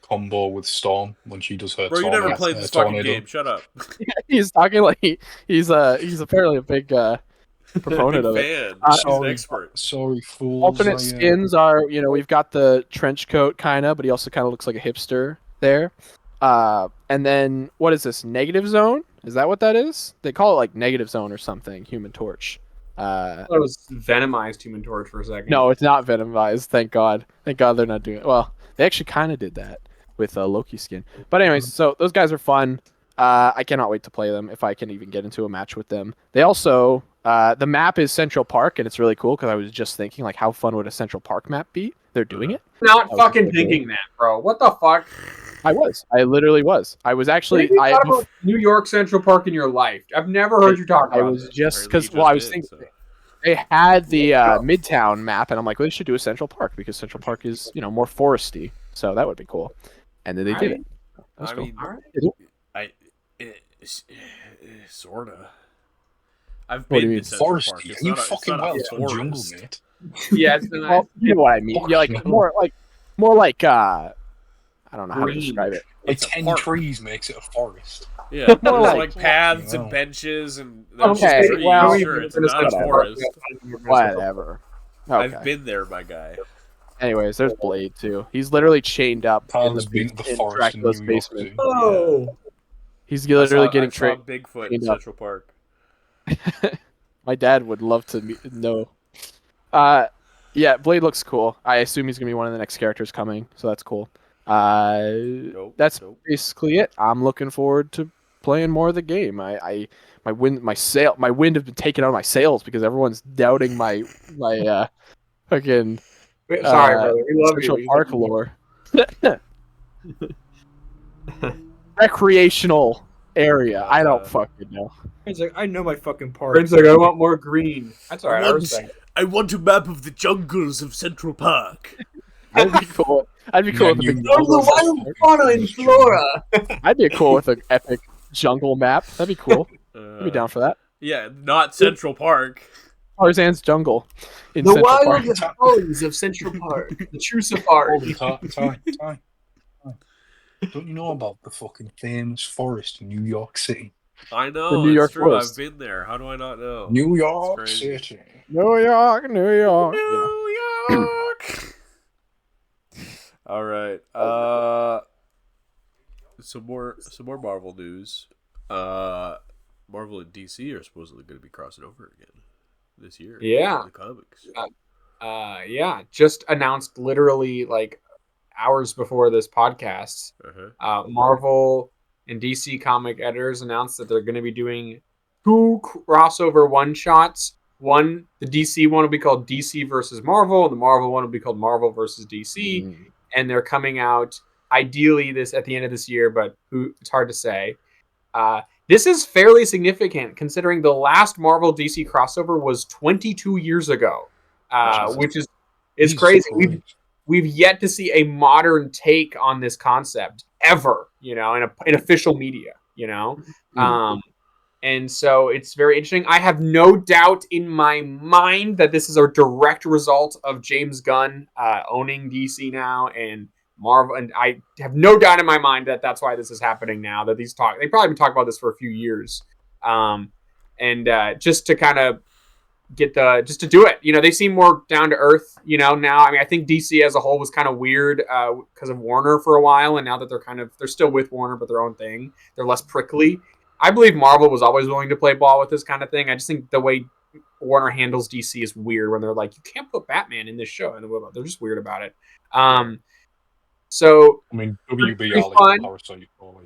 combo with Storm when she does her. Bro, you never played this fucking game. Shut up. He's talking like he's apparently a big proponent of it. She's an expert. Sorry, fools. Alternate skins are, we've got the trench coat kind of, but he also kind of looks like a hipster there. And then what is this? Negative Zone? Is that what that is? They call it like Negative Zone or something. Human Torch. I thought it was Venomized Human Torch for a second. No, it's not Venomized. Thank God. Thank God they're not doing it. Well, they actually kind of did that with Loki skin. But anyways, so those guys are fun. I cannot wait to play them if I can even get into a match with them. They also the map is Central Park, and it's really cool because I was just thinking like how fun would a Central Park map be? They're doing it. Not fucking thinking that, bro. What the fuck? I literally was. I was actually. I thought about New York Central Park in your life. I've never heard you talk about. I was just because I was thinking they had the Midtown map, and I'm like, well, they should do a Central Park because Central Park is more foresty, so that would be cool. And then they did it. I mean, sorta. I've been to Central Park. It's you fucking well jungle, mate. Yeah, it's nice. Well, you know what I mean. Yeah, like more like I don't know how to describe it. Like 10 trees makes it a forest. Yeah, more like paths and benches and okay. trees. Well, sure, it's not a forest. Whatever. Okay. I've been there, my guy. Anyways, there's Blade too. He's literally chained up in Dracula's basement. Oh, he's literally getting trained. Bigfoot in Central Park. My dad would love to know. Yeah, Blade looks cool. I assume he's gonna be one of the next characters coming, so that's cool. That's basically it. I'm looking forward to playing more of the game. My wind have been taken out of my sails because everyone's doubting my fucking sorry, brother. We love Central you. Park lore. Recreational area. I don't fucking know. He's like, I know my fucking part. Brent's like, I want more green. That's alright. I want a map of the jungles of Central Park. That'd be cool. I'd be cool with a big wild fauna and flora. I'd be cool with an epic jungle map. That'd be cool. I'd be down for that. Yeah, not Central Park. Tarzan's jungle. In the wild tones of Central Park. The true safari. Ty. Don't you know about the fucking famous forest in New York City? I know. The New York true. Forest. I've been there. How do I not know? New York City. New York. New York. All right. Some more Marvel news. Marvel and DC are supposedly going to be crossing over again this year. Yeah. In the comics. Yeah. Just announced literally like hours before this podcast. Marvel and DC comic editors announced that they're going to be doing 2 crossover one-shots. One, the DC one will be called DC versus Marvel, and the Marvel one will be called Marvel versus DC. And they're coming out ideally this at the end of this year, but it's hard to say. This is fairly significant considering the last Marvel DC crossover was 22 years ago, which is crazy. We've yet to see a modern take on this concept ever, in official media, and so it's very interesting. I have no doubt in my mind that this is a direct result of James Gunn owning DC now and Marvel, and I have no doubt in my mind that that's why this is happening now. That they probably been talking about this for a few years, and just to kind of just to do it. They seem more down to earth. Now. I mean, I think DC as a whole was kind of weird because of Warner for a while, and now that they're still with Warner but their own thing, they're less prickly. I believe Marvel was always willing to play ball with this kind of thing. I just think the way Warner handles DC is weird when they're like, you can't put Batman in this show, and they're just weird about it. So I mean, WB pretty are like fun. Parasite, probably.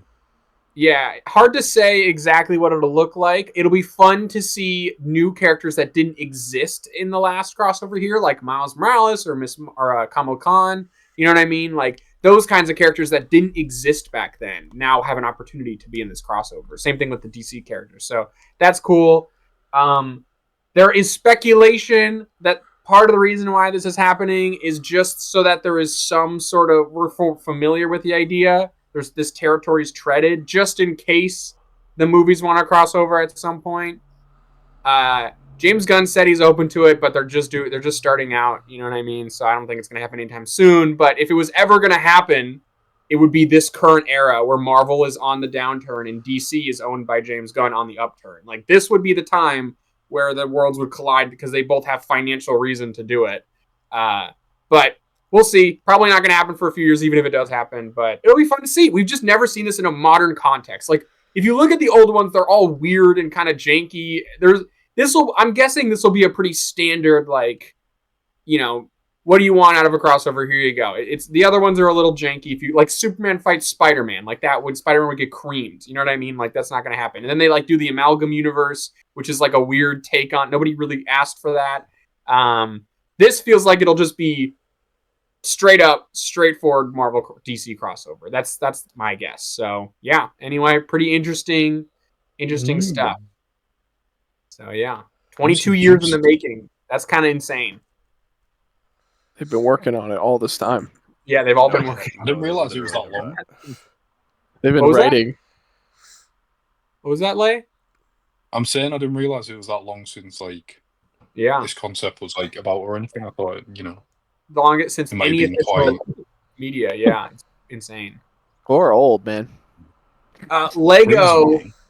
Yeah, hard to say exactly what it'll look like. It'll be fun to see new characters that didn't exist in the last crossover here, like Miles Morales or Kamala Khan. You know what I mean? Like those kinds of characters that didn't exist back then now have an opportunity to be in this crossover. Same thing with the DC characters. So that's cool. There is speculation that part of the reason why this is happening is just so that there is some sort of, we're familiar with the idea. There's this territory's treaded just in case the movies want to cross over at some point. James Gunn said he's open to it, but they're just starting out. You know what I mean? So I don't think it's going to happen anytime soon. But if it was ever going to happen, it would be this current era where Marvel is on the downturn and DC is owned by James Gunn on the upturn. Like this would be the time where the worlds would collide because they both have financial reason to do it. But we'll see. Probably not going to happen for a few years, even if it does happen. But it'll be fun to see. We've just never seen this in a modern context. Like if you look at the old ones, they're all weird and kind of janky. I'm guessing this will be a pretty standard, like, what do you want out of a crossover? Here you go. It's the other ones are a little janky. If you like Superman fights Spider-Man, like that would Spider-Man would get creamed. You know what I mean? Like that's not going to happen. And then they like do the amalgam universe, which is like a weird take on. Nobody really asked for that. This feels like it'll just be straight up, straightforward Marvel DC crossover. That's my guess. So yeah. Anyway, pretty interesting stuff. So yeah, 22 years in the making. That's kind of insane. They've been working on it all this time. Yeah, they've all been working. I didn't realize it was that long. They've been writing. What was that, Lay? I'm saying I didn't realize it was that long since like this concept was like about or anything. I thought the longest since any official media. Yeah, it's insane. Or Old, man.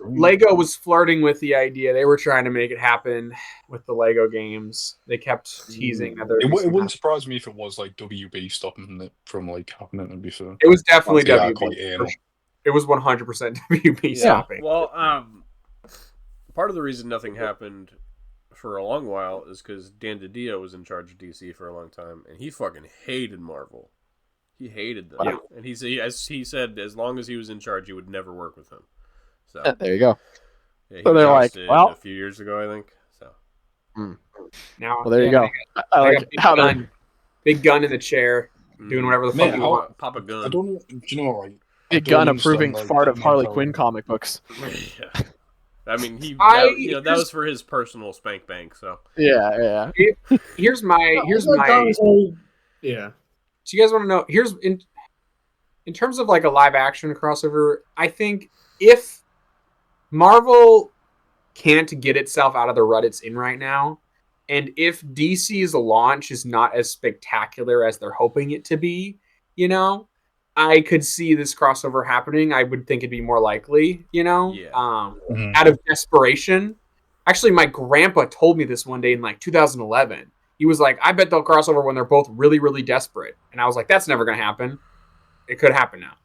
Lego was flirting with the idea. They were trying to make it happen with the Lego games. They kept teasing that it wouldn't surprise me if it was like WB stopping it from like happening. To be fair, it was definitely WB. It was 100% WB stopping. Well, part of the reason nothing happened for a long while is because Dan DiDio was in charge of DC for a long time, and he fucking hated Marvel. He hated them, and as he said, as long as he was in charge, he would never work with him. So there you go. Yeah, so they're like, well, a few years ago, I think. So now, there you go. I like big gun in the chair, doing whatever the fuck you want. Pop a gun. I don't. Do you know what? Big gun approving fart of Harley Quinn comic books. Yeah. I mean, that was for his personal spank bank. So yeah. Here's my. Yeah. So you guys want to know? Here's in terms of like a live action crossover. I think if Marvel can't get itself out of the rut it's in right now, and if DC's launch is not as spectacular as they're hoping it to be, I could see this crossover happening. I would think it'd be more likely, out of desperation. Actually, my grandpa told me this one day in like 2011. He was like, I bet they'll cross over when they're both really, really desperate. And I was like, that's never going to happen. It could happen now.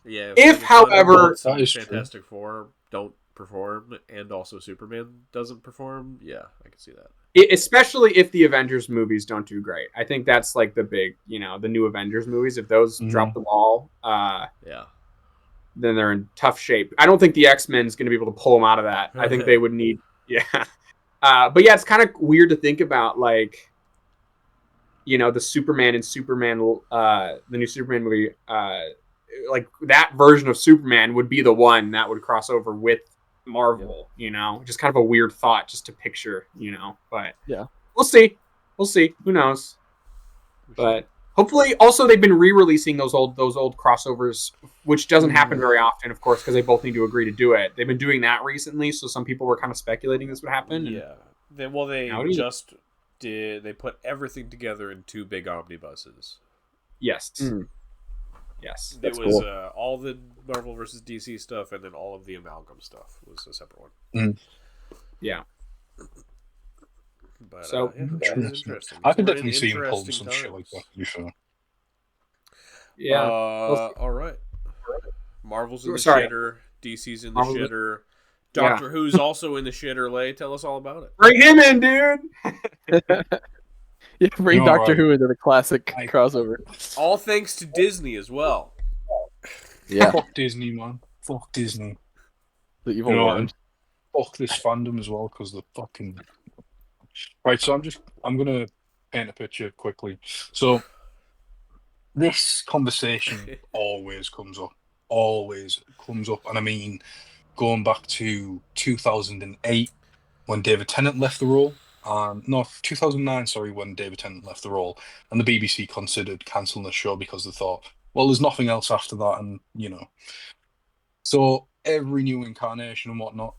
If, however... Fantastic Four don't perform and also Superman doesn't perform, I can see that. Especially if the Avengers movies don't do great. I think that's like the big, the new Avengers movies. If those drop the ball, then they're in tough shape. I don't think the X-Men is going to be able to pull them out of that. I think they would need... but yeah, it's kind of weird to think about, like, the Superman and Superman, the new Superman movie, like that version of Superman would be the one that would cross over with Marvel, just kind of a weird thought just to picture, but we'll see. Who knows? But hopefully, also they've been re-releasing those old crossovers, which doesn't happen very often, of course, because they both need to agree to do it. They've been doing that recently, so some people were kind of speculating this would happen. Yeah. They put everything together in 2 big omnibuses. Yes. Yes. That's it was cool. all the Marvel versus DC stuff, and then all of the amalgam stuff was a separate one. Yeah. But So- yeah, it is interesting. I could We're in definitely see him pulling interesting some shit like that. times. To be fair. Yeah. All right. Marvel's in the Sorry. shitter. DC's in the Marvel's- shitter. Yeah. Doctor Who's also in the shitter. Lay, tell us all about it. Bring him in, dude. Yeah, bring You're Doctor right. Who into the classic I- crossover. All thanks to Disney as well. Yeah, Fuck Disney, man. Fuck Disney. the evil You know, worms. and fuck this fandom as well because the fucking. Right, so I'm gonna paint a picture quickly. So this conversation always comes up, and I mean, going back to 2008 when David Tennant left the role. No, 2009, sorry, when David Tennant left the role, and the BBC considered cancelling the show because they thought, well, there's nothing else after that, and So every new incarnation and whatnot,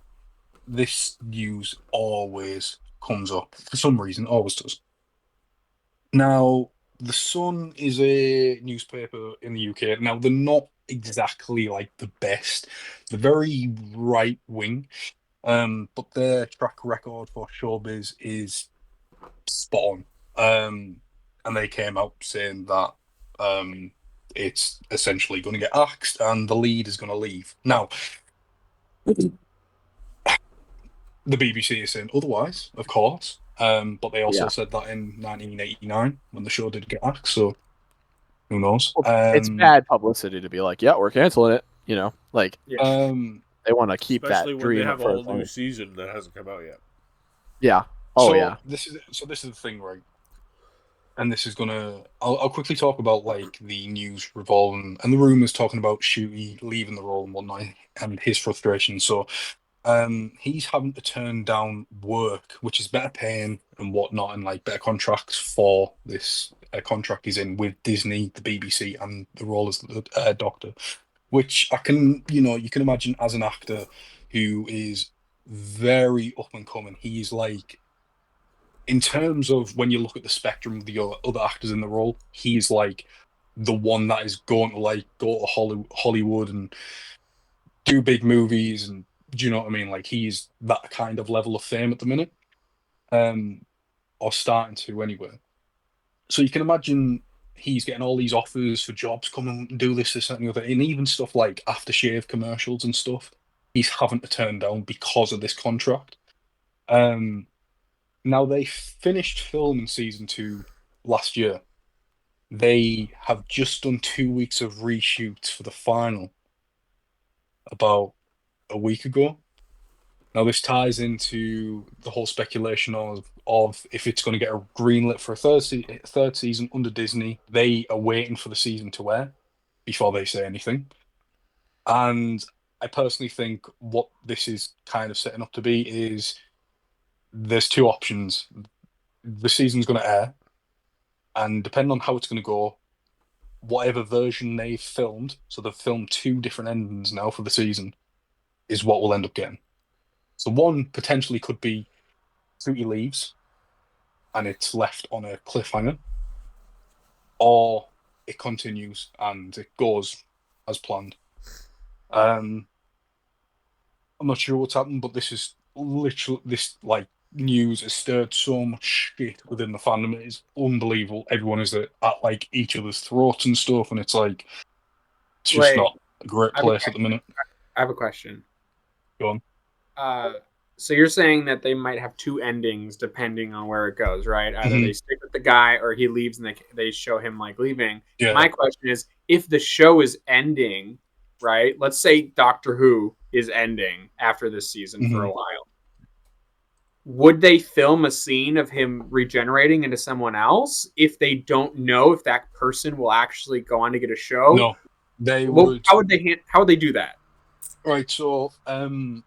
this news always comes up for some reason, always does. Now, The Sun is a newspaper in the UK. Now, they're not exactly like the best. They're very right wing, but their track record for showbiz is spot on. And they came out saying that it's essentially going to get axed and the lead is going to leave. Now, the BBC is saying otherwise, of course. But they also Yeah. said that in 1989 when the show did get axed. So who knows? It's bad publicity to be like, yeah, we're canceling it. Like they want to keep Especially that when they dream have for a as whole long new as- season that hasn't come out yet. Yeah. Oh so yeah. This is the thing, right? And this is gonna. I'll quickly talk about like the news revolving and the rumors talking about Shooty leaving the role and whatnot, and his frustration. So, he's having to turn down work, which is better paying and whatnot, and like better contracts for this contract he's in with Disney, the BBC, and the role as the Doctor. Which I can, you can imagine as an actor who is very up and coming. He's like in terms of when you look at the spectrum of the other actors in the role, he's like the one that is going to like go to Hollywood and do big movies, and do you know what I mean? Like he's that kind of level of fame at the minute, or starting to anyway. So you can imagine he's getting all these offers for jobs, come and do this, that, and the other, and even stuff like aftershave commercials and stuff. He's having to turn down because of this contract. Now they finished filming season 2 last year. They have just done 2 weeks of reshoots for the final about a week ago. Now this ties into the whole speculation of if it's going to get a greenlit for a third season under Disney. They are waiting for the season to air before they say anything. And I personally think what this is kind of setting up to be is there's two options. The season's going to air, and depending on how it's going to go, whatever version they've filmed, so they've filmed two different endings now for the season, is what we'll end up getting. So one potentially could be Fruity leaves, and it's left on a cliffhanger, or it continues and it goes as planned. I'm not sure what's happened, but this is literally this like news has stirred so much shit within the fandom. It is unbelievable. Everyone is at like each other's throats and stuff, and it's like it's just Wait, not a great place at the minute. I have a question. Go on. So you're saying that they might have two endings depending on where it goes, right? Either Mhm. they stick with the guy or he leaves and they show him like leaving. Yeah. My question is, if the show is ending, right? Let's say Doctor Who is ending after this season for a while. Would they film a scene of him regenerating into someone else if they don't know if that person will actually go on to get a show? No, they would. How would they do that? Right. So,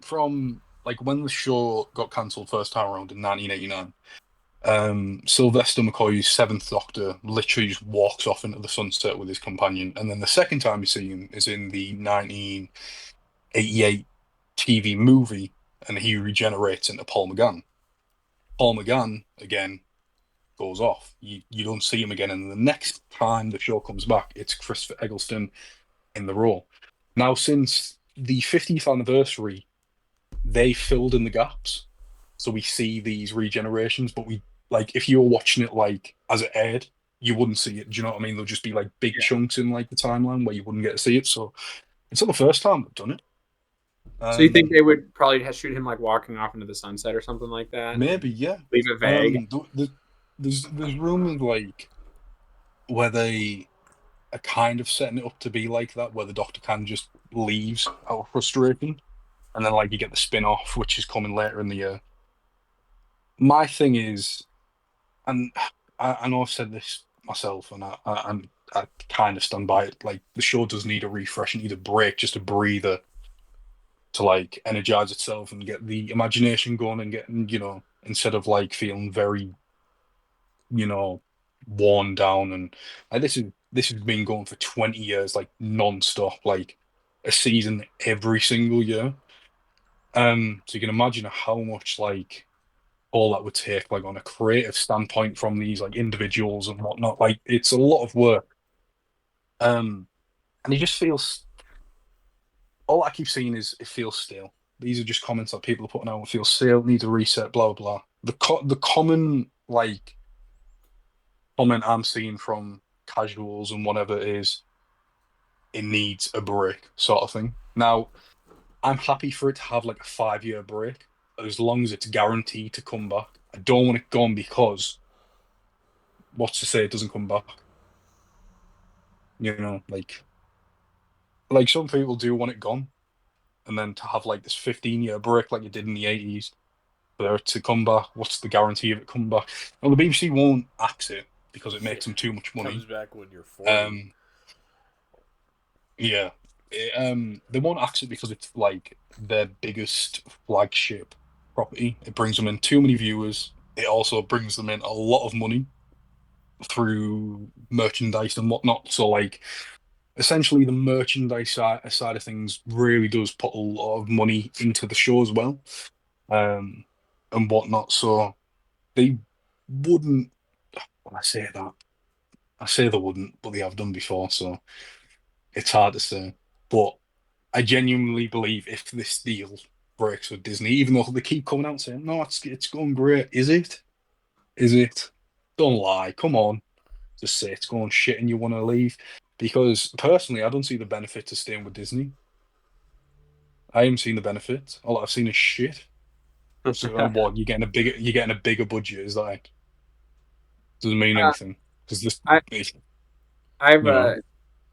from like when the show got cancelled first time around in 1989, Sylvester McCoy's Seventh Doctor literally just walks off into the sunset with his companion, and then the second time you see him is in the 1988 TV movie, and he regenerates into Paul McGann. Paul McGann again goes off. You don't see him again, and the next time the show comes back, it's Christopher Eggleston in the role. Now, since the 50th anniversary, they filled in the gaps, so we see these regenerations. But we like if you were watching it like as it aired, you wouldn't see it. Do you know what I mean? There'll just be like big chunks in like the timeline where you wouldn't get to see it. So it's not the first time they've done it. So you think they would probably shoot him like walking off into the sunset or something like that? Maybe, yeah. Leave it vague. There's rumors like where they are kind of setting it up to be like that, where the Doctor kind of just leaves out of frustration, and then like you get the spin off, which is coming later in the year. My thing is, and I know I've said this myself, and I kind of stand by it. Like the show does need a refresh, it needs a break, just a breather to like energize itself and get the imagination going and getting, instead of like feeling very, worn down and like this has been going for 20 years, like non-stop, like a season every single year. So you can imagine how much like all that would take, like on a creative standpoint from these like individuals and whatnot. Like it's a lot of work. And it just feels all I keep seeing is it feels stale. These are just comments that people are putting out. It feels stale, needs a reset, blah blah. The common like comment I'm seeing from casuals and whatever is it needs a break sort of thing. Now, I'm happy for it to have like a 5 year break as long as it's guaranteed to come back. I don't want it gone because what's to say it doesn't come back? Like some people do want it gone, and then to have like this 15 year break like you did in the 80s for it to come back. What's the guarantee of it coming back? Well, the BBC won't axe it because it makes them too much money. Comes back when you're 40. Yeah. They won't axe it because it's like their biggest flagship property. It brings them in too many viewers. It also brings them in a lot of money through merchandise and whatnot. So like essentially the merchandise side of things really does put a lot of money into the show as well. And whatnot. So they wouldn't when I say that. I say they wouldn't, but they have done before, so it's hard to say. But I genuinely believe if this deal breaks with Disney, even though they keep coming out saying, no, it's going great, is it? Is it? Don't lie, come on. Just say it's going shit and you want to leave. Because personally, I don't see the benefit to staying with Disney. I haven't seen the benefit. All I've seen is shit. So what you're getting a bigger budget, is that like doesn't mean anything. Because this I I have you know.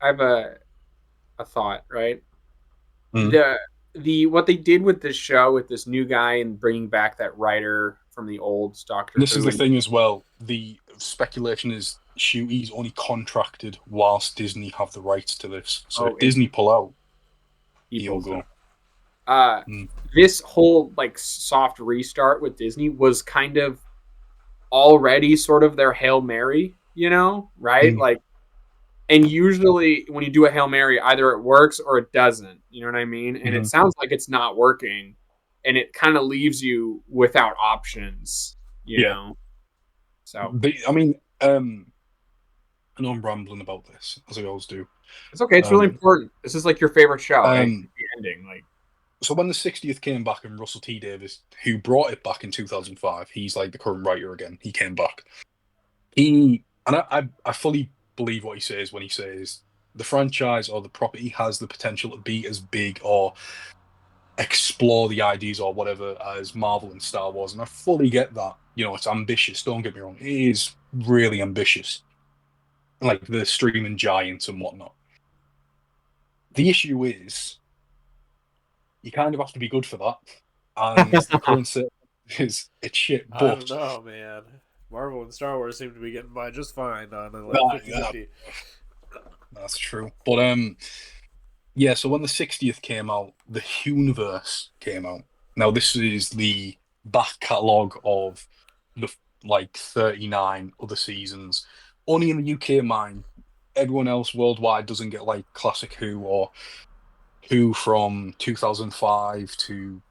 I have a thought, right? Mm. The what they did with this show with this new guy and bringing back that writer from the old Doctor This Who. is the thing as well. The speculation is Shooty's only contracted whilst Disney have the rights to this. So if Disney pull out, he'll go. This whole like soft restart with Disney was kind of already sort of their Hail Mary, right? Like, and usually when you do a Hail Mary, either it works or it doesn't. You know what I mean? And it sounds like it's not working, and it kind of leaves you without options. You know. So I know I'm rambling about this as I always do. It's okay. It's really important. This is like your favorite show, right? The ending, like. So when the 60th came back and Russell T Davies, who brought it back in 2005, he's like the current writer again. He came back. I fully believe what he says when he says the franchise or the property has the potential to be as big or explore the ideas or whatever as Marvel and Star Wars. And I fully get that. It's ambitious. Don't get me wrong. It is really ambitious. Like the streaming giants and whatnot. The issue is you kind of have to be good for that. And the current set is it's shit. But I don't know, man. Marvel and Star Wars seem to be getting by just fine on a 50-50. That's true. But yeah, so when the 60th came out, the Universe came out. Now this is the back catalogue of the 39 other seasons. Only in the UK, mine. Everyone else worldwide doesn't get like classic Who or Who from 2005 to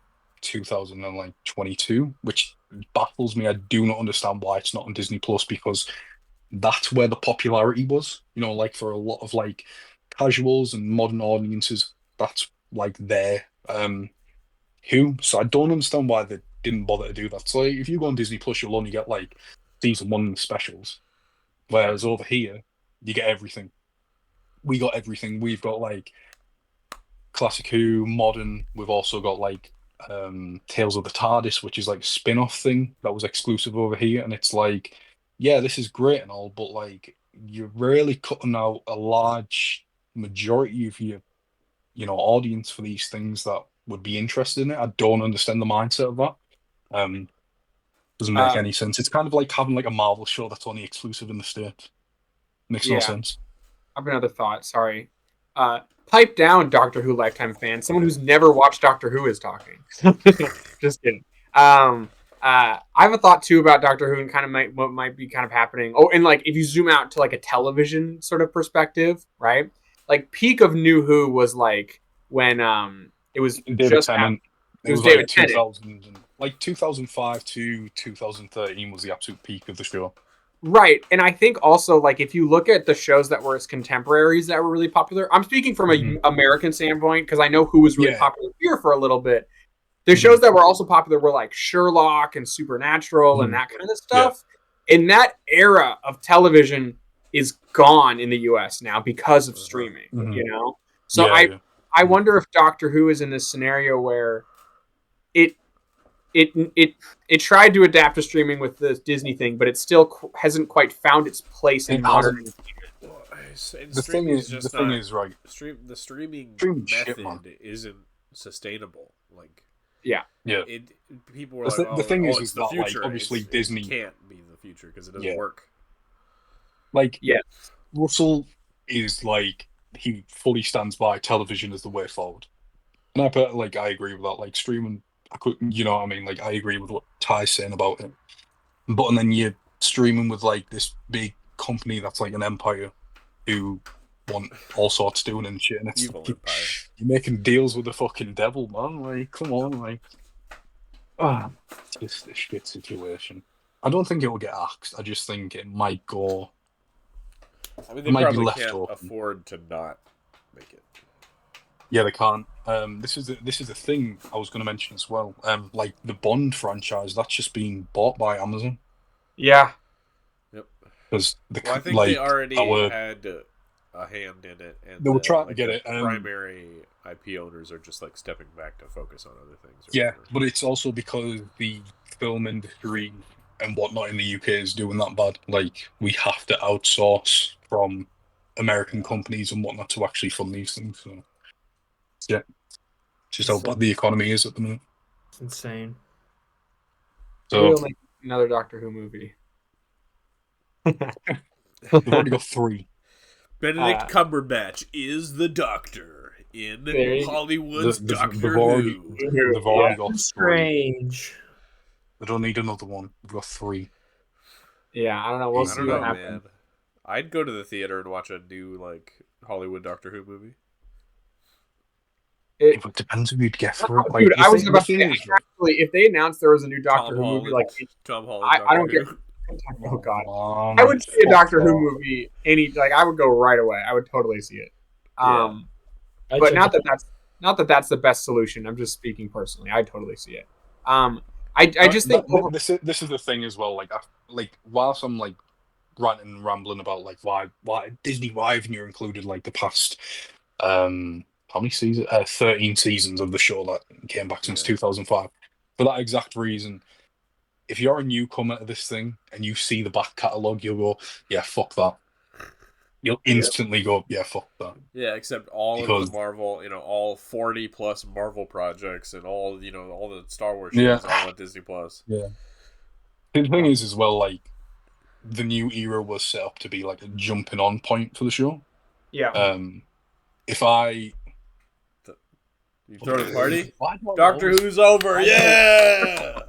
2022, which baffles me. I do not understand why it's not on Disney Plus, because that's where the popularity was. You know, like for a lot of like casuals and modern audiences, that's like their who. So I don't understand why they didn't bother to do that. So like, if you go on Disney Plus, you'll only get like season one specials, whereas over here you get everything. We got everything. We've got like Classic Who, modern. We've also got like Tales of the TARDIS, which is like a spin-off thing that was exclusive over here, and it's like, yeah, this is great and all, but like you're really cutting out a large majority of your, audience for these things that would be interested in it. I don't understand the mindset of that. Doesn't make any sense. It's kind of like having like a Marvel show that's only exclusive in the States. Makes no sense. I have another thought. Sorry. Pipe down, Doctor Who lifetime fan. Someone who's never watched Doctor Who is talking. Just kidding. I have a thought too about Doctor Who and kind of what might be kind of happening. Oh, and like if you zoom out to like a television sort of perspective, right? Like peak of New Who was like when it was David just Tennant. It was David Tennant. 2000, like 2005 to 2013 was the absolute peak of the show. Right. And I think also, like, if you look at the shows that were its contemporaries that were really popular, I'm speaking from an American standpoint because I know who was really popular here for a little bit. The shows that were also popular were like Sherlock and Supernatural and that kind of stuff. And that era of television is gone in the US now because of streaming, you know? So I wonder if Doctor Who is in this scenario where it tried to adapt to streaming with the Disney thing, but it still hasn't quite found its place in modern. The thing is, right? The streaming method isn't sustainable. Like, people were like, the thing is that future. Like, obviously Disney can't be the future because it doesn't work. Like, Russell is like, he fully stands by television as the way forward, and I agree with that. Like streaming. I couldn't, you know what I mean? Like, I agree with what Ty's saying about it. But and then you're streaming with like this big company that's like an empire who want all sorts doing and shit. And it's like, you're making deals with the fucking devil, man. Like, come on, like, it's just a shit situation. I don't think it will get axed. I just think it might go. I mean, they probably can't afford to not make it. Yeah, they can't. This is the thing I was going to mention as well. Like the Bond franchise, that's just been bought by Amazon. Yeah. Yep. Because I think they already had a hand in it, and they were trying to get it. Primary IP owners are just like stepping back to focus on other things. Yeah, but it's also because the film industry and whatnot in the UK is doing that bad. Like, we have to outsource from American companies and whatnot to actually fund these things. So. Yeah, just how bad the economy is at the moment. It's insane. So we'll make another Doctor Who movie. We've already got 3. Benedict Cumberbatch is the Doctor in Hollywood's Doctor Who. They've already got 3. Strange. They don't need another one. We've got 3. Yeah, I don't know. We'll see what happens. Man. I'd go to the theater and watch a new like Hollywood Doctor Who movie. It depends who you'd get for it. Like, dude, I was about to say, actually, if they announced there was a new Doctor Who movie, like Tom Holland, I don't get. Oh god, I would see a Doctor Who movie. I would go right away. I would totally see it. But not that that's the best solution. I'm just speaking personally. I totally see it. I just think this is the thing as well. Like whilst I'm like ranting and rambling about like why Disney, why haven't you included like the past how many seasons? 13 seasons of the show that came back since 2005. For that exact reason, if you're a newcomer to this thing and you see the back catalogue, you'll go, yeah, fuck that. You'll instantly go, yeah, fuck that. Yeah, except all of the Marvel, all 40 plus Marvel projects and all, all the Star Wars shows all on Disney Plus. Yeah. The thing is as well, like, the new era was set up to be like a jumping on point for the show. Yeah. If I... You throw a party? Doctor Who's over, yeah!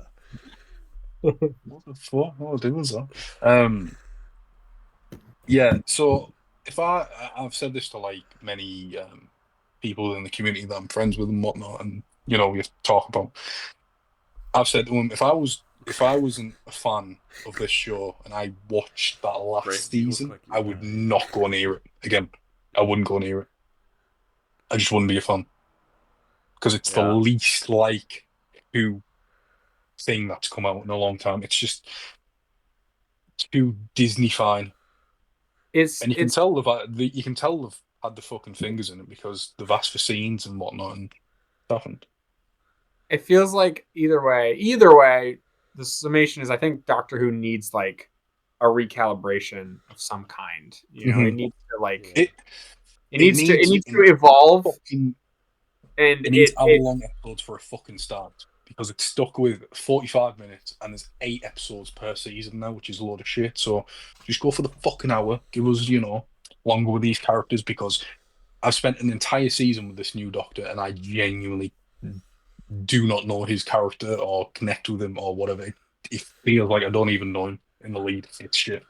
What the fuck? What was that? Yeah, so if I've said this to like many people in the community that I'm friends with and whatnot, and we talk about I've said to him, if I wasn't a fan of this show and I watched that last Brayden, you look season, like I you're would dying. not go near it again. I wouldn't go near it. I just wouldn't be a fan because it's the Yeah. least like who thing that's come out in a long time. It's just too Disney fine, It's and it's you can tell they've had the fucking fingers in it because they've asked for scenes and whatnot, and it happened. it feels like either way, the summation is I think Doctor Who needs like a recalibration of some kind. You know, it Mhm. needs to like Yeah. it needs to an evolve, fucking and It needs it hour-long episodes for a fucking start because it's stuck with 45 minutes and there's 8 episodes per season now, which is a load of shit. So just go for the fucking hour. Give us, longer with these characters because I've spent an entire season with this new Doctor and I genuinely do not know his character or connect with him or whatever. It feels like I don't even know him in the lead. It's shit.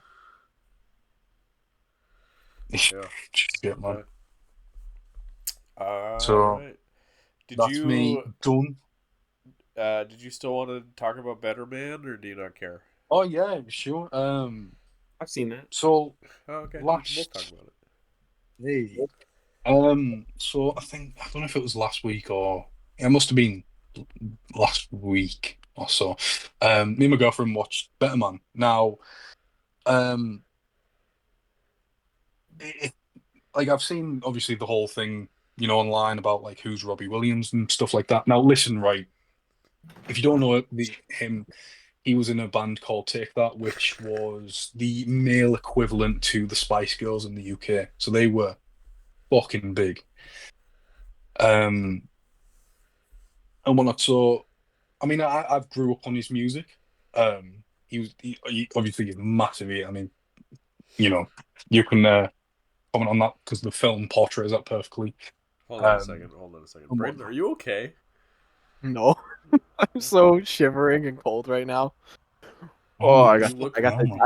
It's Yeah. shit, man. All So right. Did that's me you done. did you still want to talk about Better Man, or do you not care? Oh yeah, sure. I've seen that. So Oh, okay. We can both talk last about it. hey, so I don't know if it was last week or it must have been last week or so. Me and my girlfriend watched Better Man. Now, um, it, like I've seen obviously the whole thing, online about like who's Robbie Williams and stuff like that. Now, listen, right, if you don't know him, he was in a band called Take That, which was the male equivalent to the Spice Girls in the UK. So they were fucking big. And whatnot. So, I mean, I've grew up on his music. He obviously is massive. I mean, you know, you can comment on that because the film portrays that perfectly. Hold on a second. Hold on a second. And Brayden, whatnot. are you okay? No, I'm so shivering and cold right now. Oh Oh, my I got, You look. I got hell, the, man.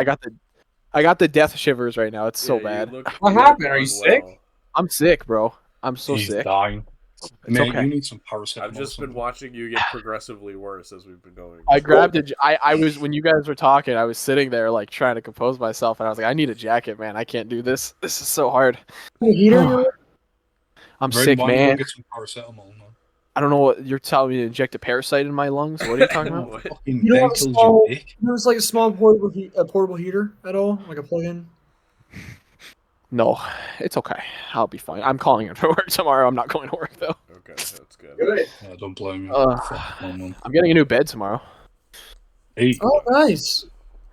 I got the death shivers right now. It's so Yeah, you bad. look. What You look happened? Are you sick? unwell. I'm sick, bro. I'm so He's sick. dying. It's Mate, okay. you need some I've paracetamol or just been something. watching you get progressively worse as we've been going. I grabbed a. I was when you guys were talking. I was sitting there like trying to compose myself, and I was like, I need a jacket, man. I can't do this. This is so hard. Heater, you're I'm Braden, sick, why don't you go man. get some paracetamol, man? I don't know what you're telling me to inject a parasite in my lungs. What are you talking about? No, What? fucking you don't Ben have a kills your small, dick. there's like a small portable heater at all, like a plug-in. No, it's okay. I'll be fine. I'm calling in for work tomorrow. I'm not going to work though. Okay, that's good. Good. Yeah, don't blame you. Uh, Fuck, man. I'm getting a new bed tomorrow. Hey, Oh, nice,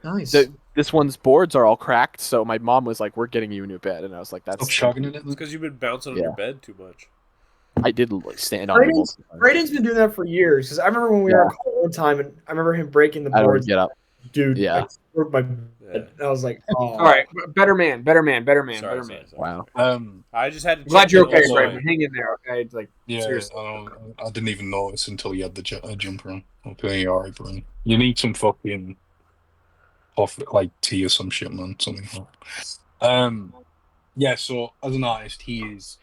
nice. This one's boards are all cracked, so my mom was like, "We're getting you a new bed," and I was like, stop "That's shagging in it, It's man. because you've been bouncing on Yeah. your bed too much. I did like stand on it Brayden's, multiple times. Brayden's been doing that for years. Because I remember when we were Yeah. on call one time, and I remember him breaking the I don't boards. get up. Dude, Yeah. I broke my Yeah. bed. I was like, oh. All right, better man. Sorry. Wow. I just had to. I'm glad check you're in okay, also. Brayden. Hang in there, okay? It's like Yeah, seriously. I didn't even notice until you had the jumper on. Okay, you're alright, bro. You need some fucking like tea or some shit, man. Something like that. Yeah. So as an artist, he's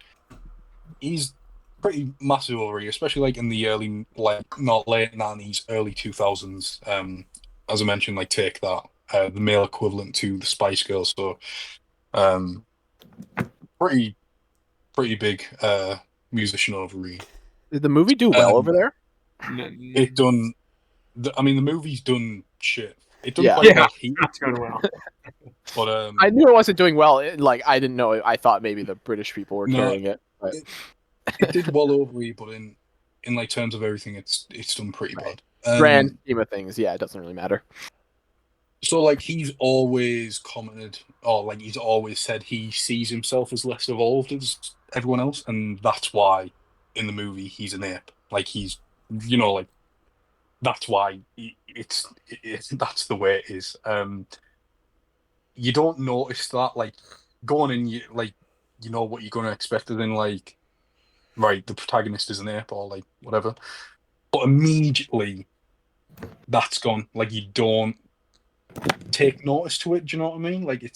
pretty massive over here, especially like in the early, like not late '90s, early 2000s. As I mentioned, like Take That, the male equivalent to the Spice Girls. So, um, pretty big musician over here. Did the movie do well over there? It done. I mean, the movie's done shit. It done Yeah. quite Yeah. well here, That's going well. but I knew it wasn't doing well. Like I didn't know. I thought maybe the British people were No, carrying it. But it did well over here. But in like terms of everything, it's done pretty Right. bad. Grand scheme of things, yeah, it doesn't really matter. So like he's always commented, or like he's always said he sees himself as less evolved as everyone else, and that's why in the movie he's an ape. Like he's, like that's why it's that's the way it is. You don't notice that like going in, you know what you're going to expect, and then like right, the protagonist is an ape or like whatever, but immediately that's gone. Like you don't take notice to it. Do you know what I mean? Like I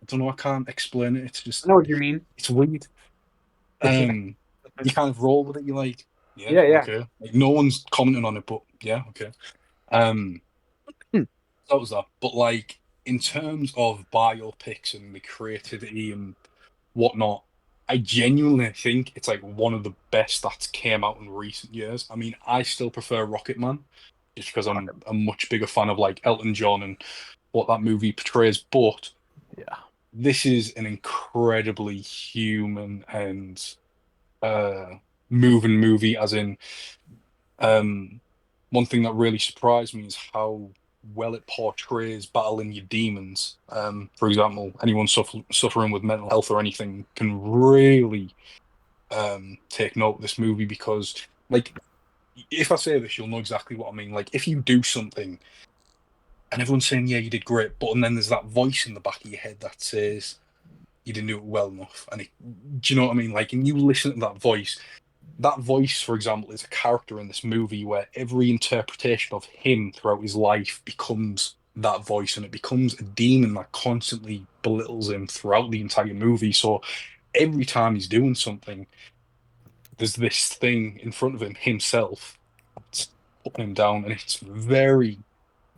don't know. I can't explain it. It's I just know what you mean. it's weird. You kind of roll with it. You're like, Yeah. okay. Like no one's commenting on it, but Yeah, okay. Um, Hmm. that was that. But like in terms of biopics and the creativity and whatnot, I genuinely think it's like one of the best that's came out in recent years. I mean, I still prefer Rocket Man, just because I'm a much bigger fan of like Elton John and what that movie portrays. But Yeah. this is an incredibly human and moving movie, as in one thing that really surprised me is how well it portrays battling your demons. For example, anyone suffering with mental health or anything can really take note of this movie because, like, if I say this, you'll know exactly what I mean. Like, if you do something and everyone's saying, "Yeah, you did great," but and then there's that voice in the back of your head that says you didn't do it well enough, and do you know what I mean? Like, and you listen to that voice, for example, is a character in this movie where every interpretation of him throughout his life becomes that voice, and it becomes a demon that constantly belittles him throughout the entire movie. So every time he's doing something, there's this thing in front of him himself that's putting him down, and it's very,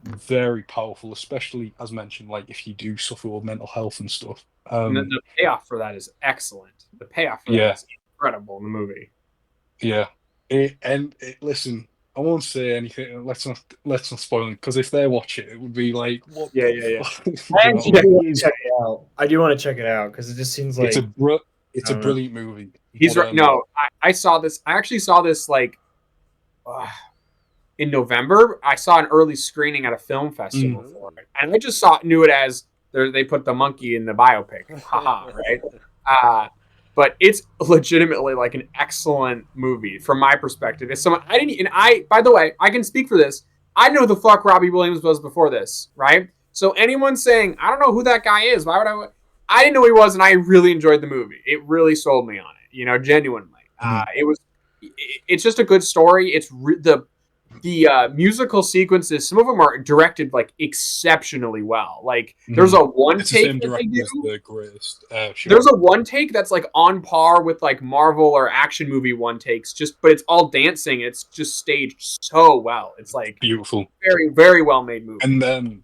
very powerful, especially as mentioned, like if you do suffer with mental health and stuff. And the payoff for that is excellent. The payoff for that Yeah, is incredible in the movie. yeah. Listen, I won't say anything. Let's not spoil it because if they watch it, it would be like, what Yeah, the yeah, yeah. fuck? Do I you know actually what I do mean? want to check it out. I do want to check it out because it just seems It's like it's I a don't know. brilliant movie. He's But right. No, I saw this. I actually saw this like uh, in November. I saw an early screening at a film festival for it, and I just knew it as they put the monkey in the biopic. Haha, right? But it's legitimately like an excellent movie from my perspective. It's someone I didn't, and I, by the way, I can speak for this. I didn't know who the fuck Robbie Williams was before this, right? So anyone saying I don't know who that guy is, why would I? I didn't know who he was, and I really enjoyed the movie. It really sold me on it, genuinely. It was. It's just a good story. It's the musical sequences. Some of them are directed like exceptionally well. Like there's a one it's the take same that they director as do. the greatest There's show. a one take that's like on par with like Marvel or action movie one takes, just but it's all dancing. It's just staged so well. It's like Beautiful. very, very well made movie. And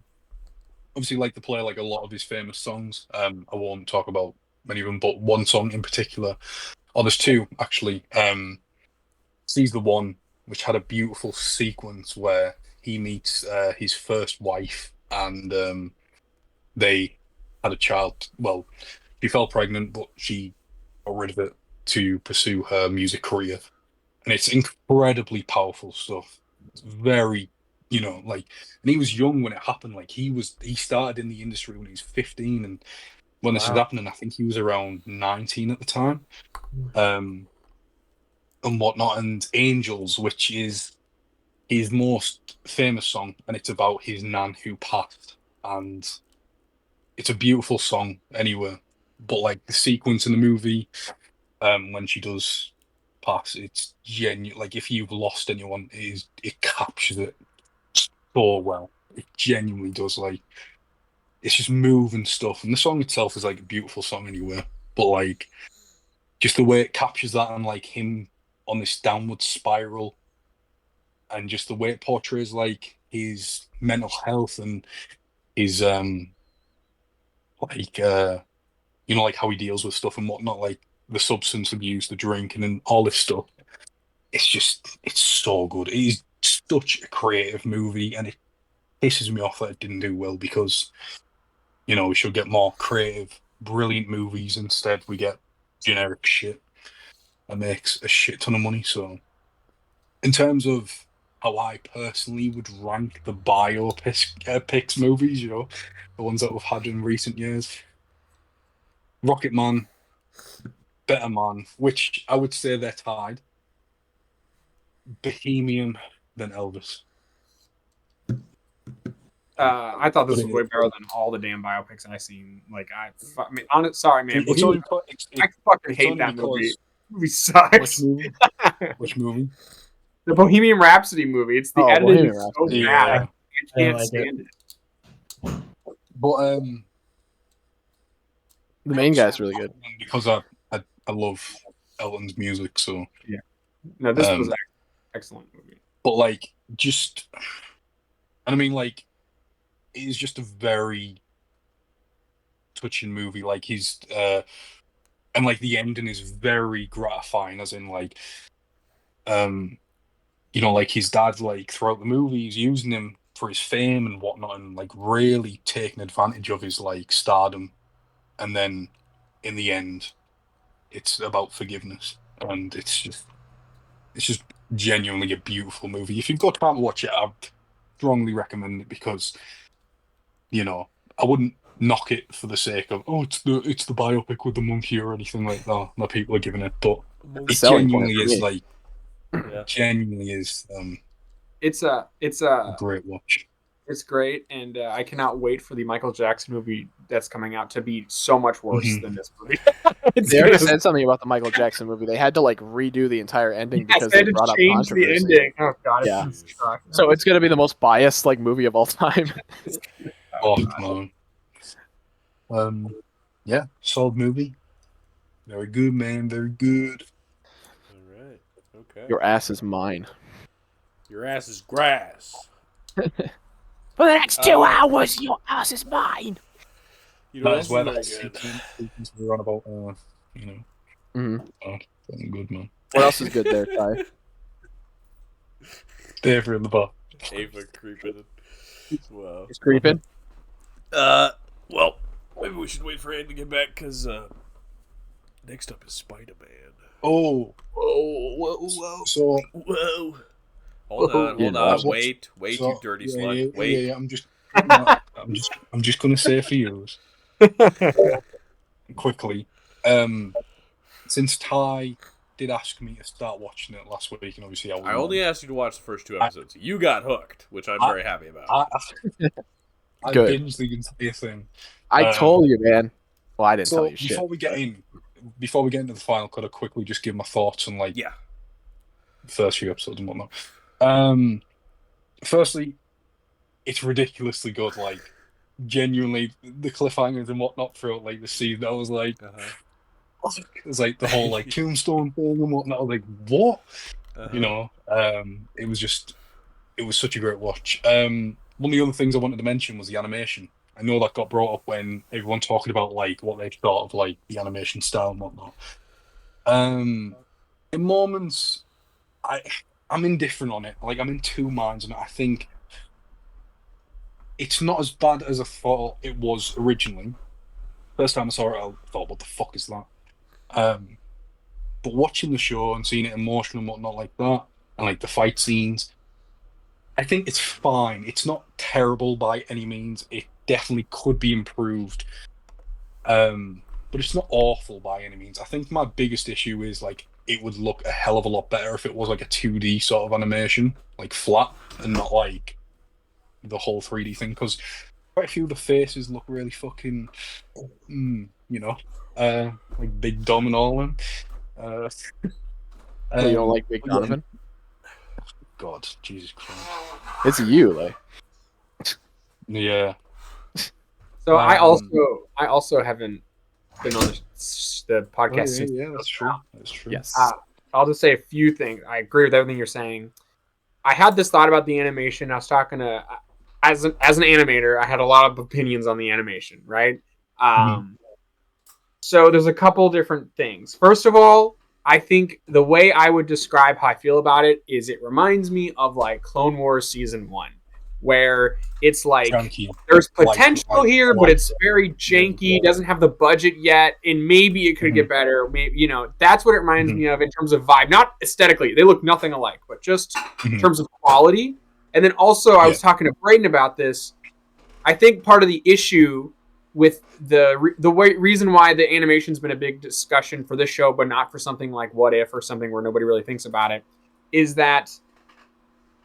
obviously, like to play like a lot of his famous songs. I won't talk about many of them, but one song in particular. Oh, there's two actually. Sees the one which had a beautiful sequence where he meets his first wife, and they had a child. Well, she fell pregnant, but she got rid of it to pursue her music career, and it's incredibly powerful stuff. It's very, like, and he was young when it happened. Like he started in the industry when he was 15, and when this was Wow. happening, I think he was around 19 at the time. And whatnot, and Angels, which is his most famous song, and it's about his nan who passed, and it's a beautiful song anyway. But like the sequence in the movie, when she does pass, it's genuine. Like if you've lost anyone, it captures it so well. It genuinely does. Like it's just moving stuff, and the song itself is like a beautiful song anyway. But like just the way it captures that, and like him on this downward spiral, and just the way it portrays like his mental health and his like like how he deals with stuff and whatnot, like the substance abuse, the drinking, and all this stuff. It's so good. It is such a creative movie, and it pisses me off that it didn't do well because we should get more creative, brilliant movies. Instead, we get generic shit that makes a shit ton of money. So, in terms of how I personally would rank the biopics movies, the ones that we've had in recent years, Rocket Man, Better Man, which I would say they're tied, Bohemian, then Elvis. I thought But this was way better than all the damn biopics I seen. Like I mean, sorry, man. it's only I fucking it's hate only that movie. because The movie which sucks. movie? Which movie? The Bohemian Rhapsody movie. It's the Oh, editing Bohemian is so Rhapsody. bad. Yeah, I can't like stand it. but The main guy's really good. because I love Elton's music, so Yeah. No, this was um an excellent movie. But like, just, and I mean, like, it is just a very touching movie. Like he's and like the ending is very gratifying, as in like you know, like his dad, like throughout the movie, he's using him for his fame and whatnot, and like really taking advantage of his like stardom. And then in the end, it's about forgiveness, and it's just genuinely a beautiful movie. If you've got time to watch it, I'd strongly recommend it because, you know, I wouldn't knock it for the sake of it's the biopic with the monkey or anything like that. That people are giving it, but it Selling point genuinely for is me. like Yeah. genuinely is It's a great watch. It's great, and I cannot wait for the Michael Jackson movie that's coming out to be so much worse than this movie. They already said something about the Michael Jackson movie. They had to like redo the entire ending because they they had to brought up change the controversy. ending. Oh god, Yeah. it's suck. So it's gonna be the most biased like movie of all time. Oh no. Yeah, solid movie. Very good, man. Very good. All right. Okay. Your ass is mine. Your ass is grass. For the next 2 hours, your ass is mine. You know That what is where else that is very good? sequence we were on about. You know. Mm-hmm. Oh, good man. What else is good there, Ty? David in the bar. Ava creeping as well. He's creeping. Well, maybe we should wait for Andy to get back because next up is Spider-Man. Oh, Whoa. so Whoa. Hold on. Wait, you dirty slut. Wait. Yeah, I'm just gonna say for you quickly. Since Ty did ask me to start watching it last week, and obviously I only asked you to watch the first 2 episodes. You got hooked, which I'm very happy about. I Good. binged the entire thing. I told you, man. Well, I didn't tell you shit. Before we get into the final cut, I'll quickly just give my thoughts on like Yeah. the first few episodes and whatnot. Firstly, it's ridiculously good. Like, genuinely, the cliffhangers and whatnot throughout like the season. I was like, it was like the whole like tombstone thing and whatnot. I was like, what? You know, it was such a great watch. One of the other things I wanted to mention was the animation. I know that got brought up when everyone talking about like what they thought of like the animation style and whatnot. In moments, I'm indifferent on it. Like I'm in two minds on it. I think it's not as bad as I thought it was originally. First time I saw it, I thought, "What the fuck is that?" But watching the show and seeing it emotional and whatnot like that, and like the fight scenes, I think it's fine. It's not terrible by any means. It definitely could be improved. But it's not awful by any means. I think my biggest issue is like it would look a hell of a lot better if it was like a 2D sort of animation, like flat, and not like the whole 3D thing. Because quite a few of the faces look really fucking, you know, like Big Dom and all of them. You don't like Big Donovan? God, Jesus Christ! It's you, like. Yeah. So I also haven't been on the podcast since. Yeah, that's true. That's true. Yes. I'll just say a few things. I agree with everything you're saying. I had this thought about the animation. I was talking to as an animator. I had a lot of opinions on the animation, right? So there's a couple different things. First of all, I think the way I would describe how I feel about it is it reminds me of like Clone Wars Season 1, where it's like there's potential here, but it's very janky, doesn't have the budget yet, and maybe it could get better. Maybe, you know, that's what it reminds me of in terms of vibe. Not aesthetically, they look nothing alike, but just in terms of quality. And then also, I was talking to Brayden about this. I think part of the issue with the reason why the animation's been a big discussion for this show, but not for something like What If or something where nobody really thinks about it, is that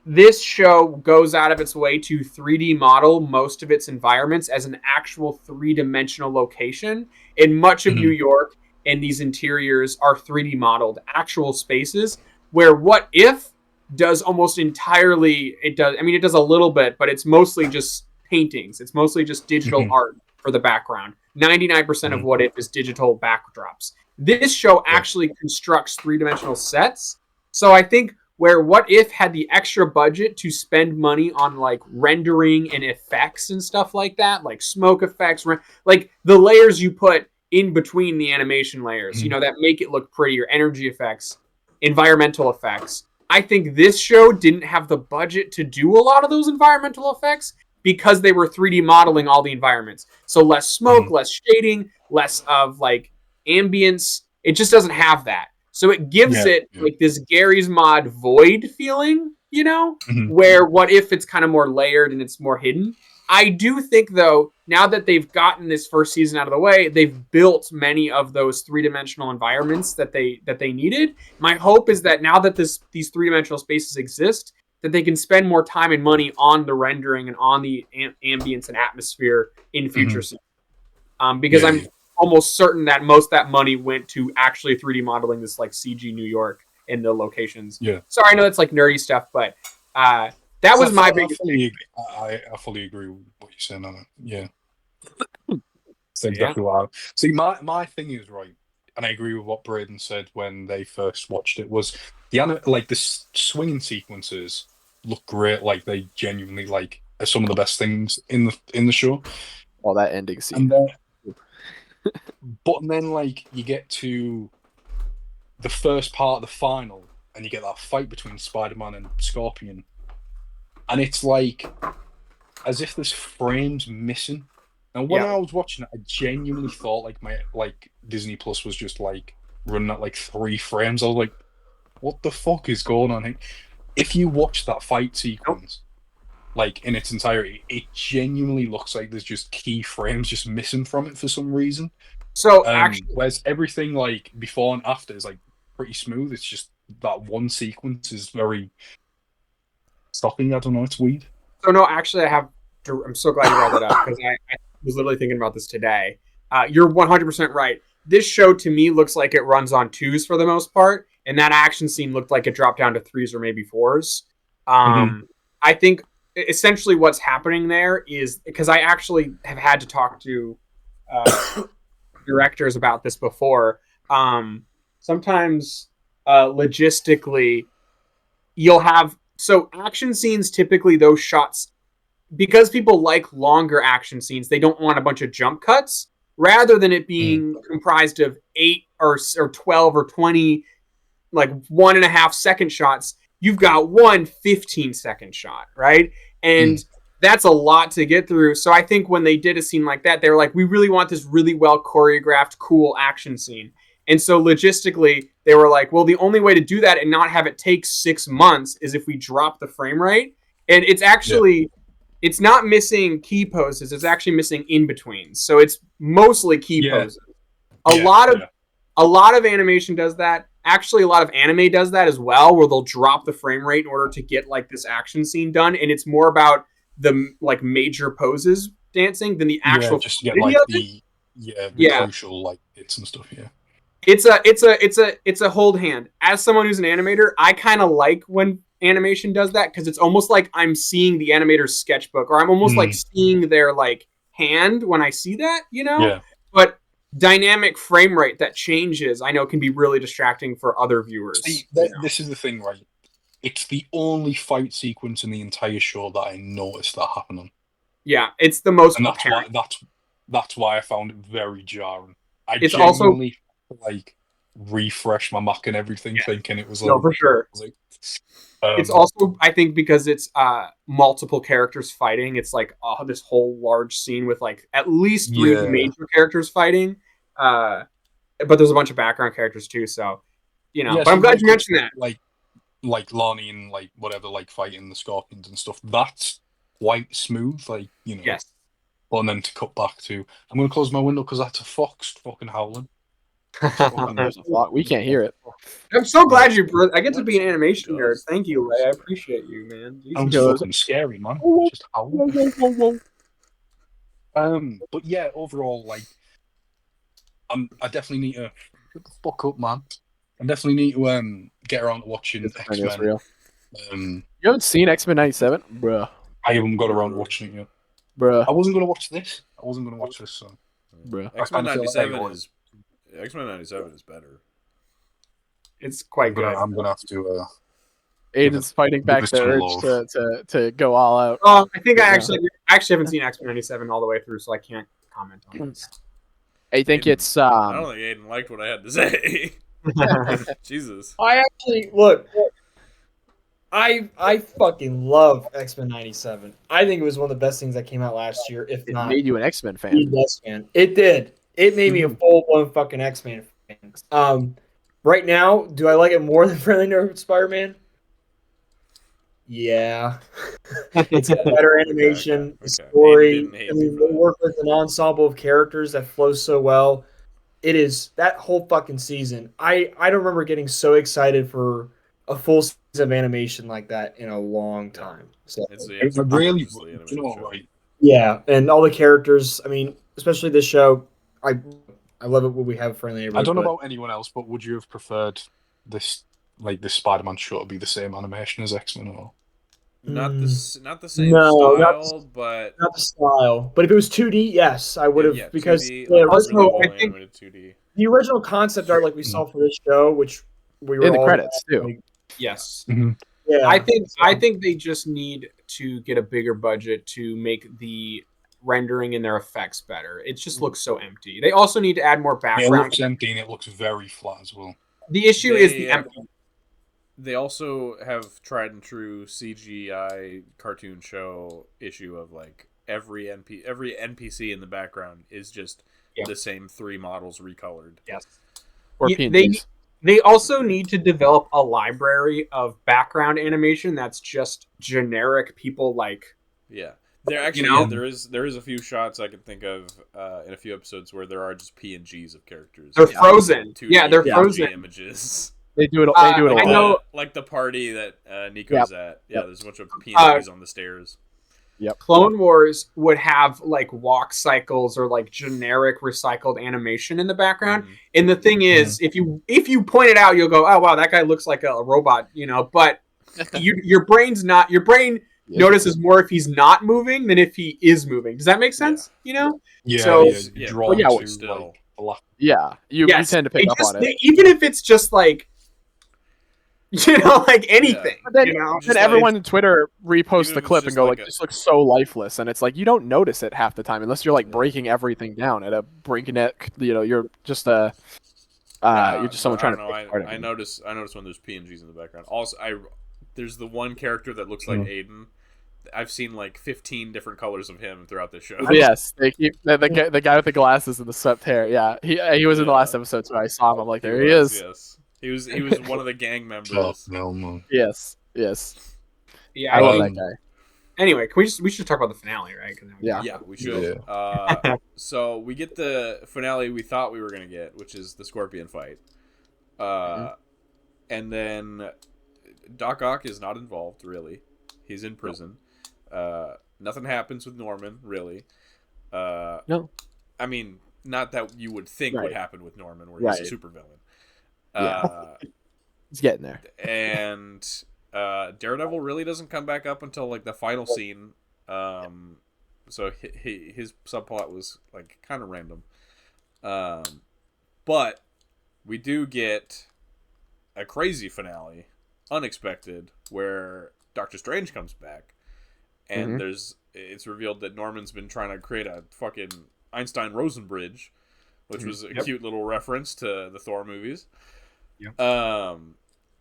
this show goes out of its way to 3D model most of its environments as an actual three-dimensional location. And much of New York and these interiors are 3D modeled actual spaces, where What If does almost entirely, it does a little bit, but it's mostly just paintings. It's mostly just digital art for the background. 99% of What If is digital backdrops. This show actually constructs three-dimensional sets. So I think where What If had the extra budget to spend money on like rendering and effects and stuff like that, like smoke effects, like the layers you put in between the animation layers, that make it look prettier, energy effects, environmental effects. I think this show didn't have the budget to do a lot of those environmental effects because they were 3D modeling all the environments. So less smoke, less shading, less of like ambience. It just doesn't have that. So it gives it like this Gary's Mod void feeling, where What If it's kind of more layered and it's more hidden. I do think, though, now that they've gotten this first season out of the way, they've built many of those three-dimensional environments that they needed. My hope is that now that these three-dimensional spaces exist, that they can spend more time and money on the rendering and on the ambience and atmosphere in future seasons. Because I'm almost certain that most of that money went to actually 3D modeling this like CG New York and the locations. Yeah. Sorry, I know it's like nerdy stuff, but that was my biggest. I fully agree with what you're saying on it. Yeah. That's exactly what I... See, my thing is, right, and I agree with what Braden said when they first watched it, was the swinging sequences look great, like they genuinely like are some of the best things in the show. Oh, that ending scene. But then like you get to the first part of the final and you get that fight between Spider-Man and Scorpion, and it's like as if there's frames missing. And when I was watching it, I genuinely thought like my Disney Plus was just like running at like 3 frames. I was like, what the fuck is going on here? If you watch that fight sequence like in its entirety, it genuinely looks like there's just key frames just missing from it for some reason. So actually, whereas everything like before and after is like pretty smooth. It's just that one sequence is very stopping. I don't know. It's weird. So no, actually, I'm so glad you brought that up because I was literally thinking about this today. You're 100% right. This show to me looks like it runs on 2s for the most part, and that action scene looked like it dropped down to 3s or maybe 4s. I think essentially what's happening there is because I actually have had to talk to directors about this before. Sometimes logistically, you'll have action scenes. Typically, those shots, because people like longer action scenes, they don't want a bunch of jump cuts. Rather than it being comprised of 8 or 12 or 20, like 1.5 second shots, you've got one 15-second shot, right? And that's a lot to get through. So I think when they did a scene like that, they were like, we really want this really well choreographed, cool action scene. And so logistically, they were like, well, the only way to do that and not have it take 6 months is if we drop the frame rate. And it's actually, it's not missing key poses. It's actually missing in-betweens. So it's mostly key poses. A lot of animation does that. Actually, a lot of anime does that as well, where they'll drop the frame rate in order to get like this action scene done. And it's more about the like major poses dancing than the actual just to get like the crucial like hits and stuff. It's a hold hand. As someone who's an animator, I kind of like when animation does that because it's almost like I'm seeing the animator's sketchbook, or I'm almost like seeing their like hand when I see that, But dynamic frame rate that changes, I know, can be really distracting for other viewers. See, this is the thing, right? It's the only fight sequence in the entire show that I noticed that happening. Yeah, it's the most. And that's why I found it very jarring. It's genuinely like refresh my Mac and everything, thinking it was like, no, for sure. It's also, I think, because it's multiple characters fighting. It's like this whole large scene with like at least 3 major characters fighting. But there's a bunch of background characters too. So, but I'm glad you mentioned that. Like Lonnie and like whatever, like fighting the Scorpions and stuff. That's quite smooth, Yes. But then to cut back to, I'm going to close my window because that's a fox fucking howling. We can't hear it. I'm so glad I get to be an animation nerd. Thank you, Ray. I appreciate you, man. I'm fucking scary, man. Just howling. But yeah, overall, like, I definitely need to shut the fuck up, man. I definitely need to get around to watching X-Men. You haven't seen X-Men 97? Bruh. I haven't got around to watching it yet. Bruh. I wasn't going to watch this. So. Bruh. X-Men 97 X-Men 97 is better. It's quite good. I'm gonna have to Aiden's fighting back us the some urge love. to go all out. I think I Yeah. actually haven't seen X-Men 97 all the way through, so I can't comment on this. I think Aiden- it's I don't think Aiden liked what I had to say. Jesus. I actually look. I fucking love X-Men '97. I think it was one of the best things that came out last year, if it not made you an X-Men fan. the best fan. It did. It made me a full blown fucking X-Men fan. Right now, do I like it more than Friendly Neighborhood Spider-Man? Yeah. It's got better animation, the story. Aiden didn't hate I me mean, for they that. work with an ensemble of characters that flows so well. It is that whole fucking season. I don't remember getting so excited for a full season of animation like that in a long time. So It's It a really, gorgeously you animated know, show. right? yeah, and all the characters. I mean, especially this show. I love it when we have Friendly I Neighborhood. don't know but about anyone else, but would you have preferred this, like this Spider-Man show, to be the same animation as X-Men? Or Not the same No, style, but not the style. But if it was 2D, yes, I would have yeah, because 2D, the like Also, really original, well I think- animated 2D. the original concept art like we saw for this show, which we were In the all credits too. like, Yes. yeah, I think they just need to get a bigger budget to make the rendering and their effects better. It just looks so empty. They also need to add more it background. looks empty and it looks very flat as well. The issue is the empty. They also have tried and true CGI cartoon show issue of like every NPC in the background is just the same 3 models recolored. Yes. Or They PNGs. they also need to develop a library of background animation that's just generic people like. Yeah. There actually You know? there is a few shots I can think of in a few episodes where there are just PNGs of characters. They're frozen. 2D Yeah, they're PNG frozen. images. They do it. They do it a I lot. know- Like the party that Nico's at. Yeah, Yep. there's a bunch of PNGs on the stairs. Clone Wars would have like walk cycles or like generic recycled animation in the background. Mhm. And the thing is, if you point it out, you'll go, "Oh wow, that guy looks like a robot," you know. But your brain notices more if he's not moving than if he is moving. Does that make sense? You know? Yeah, So- you're drawn yeah, to still. like black. Yeah, you tend to pick up on it. Even if it's just like, like anything. But then, You know? then everyone on Twitter reposts Even the if it's clip and just go like like, a- "This looks so lifeless," and it's like you don't notice it half the time unless you're like breaking everything down at a breakneck. You're just you're just someone trying to. I pick apart I everything. notice when there's PNGs in the background. Also, there's the one character that looks like Aiden. I've seen like 15 different colors of him throughout the show. Yes, they keep the guy with the glasses and the swept hair. Yeah, he was in the last episode, so I saw him. I'm like, there he is. Yes, he was one of the gang members. No, man. Yes. Yeah. I love Um, that guy. Anyway, we should talk about the finale, right? 'Cause Yeah. Yeah, we should. So we get the finale we thought we were gonna get, which is the Scorpion fight. And then Doc Ock is not involved really. He's in prison. Nothing happens with Norman really. No. I mean, not that you would think would Right. happen with Norman, where he's a supervillain. He's getting there. And Daredevil really doesn't come back up until like the final scene. So his subplot was like kind of random. But we do get a crazy finale, unexpected, where Doctor Strange comes back, and it's revealed that Norman's been trying to create a fucking Einstein-Rosen bridge, which was a cute little reference to the Thor movies.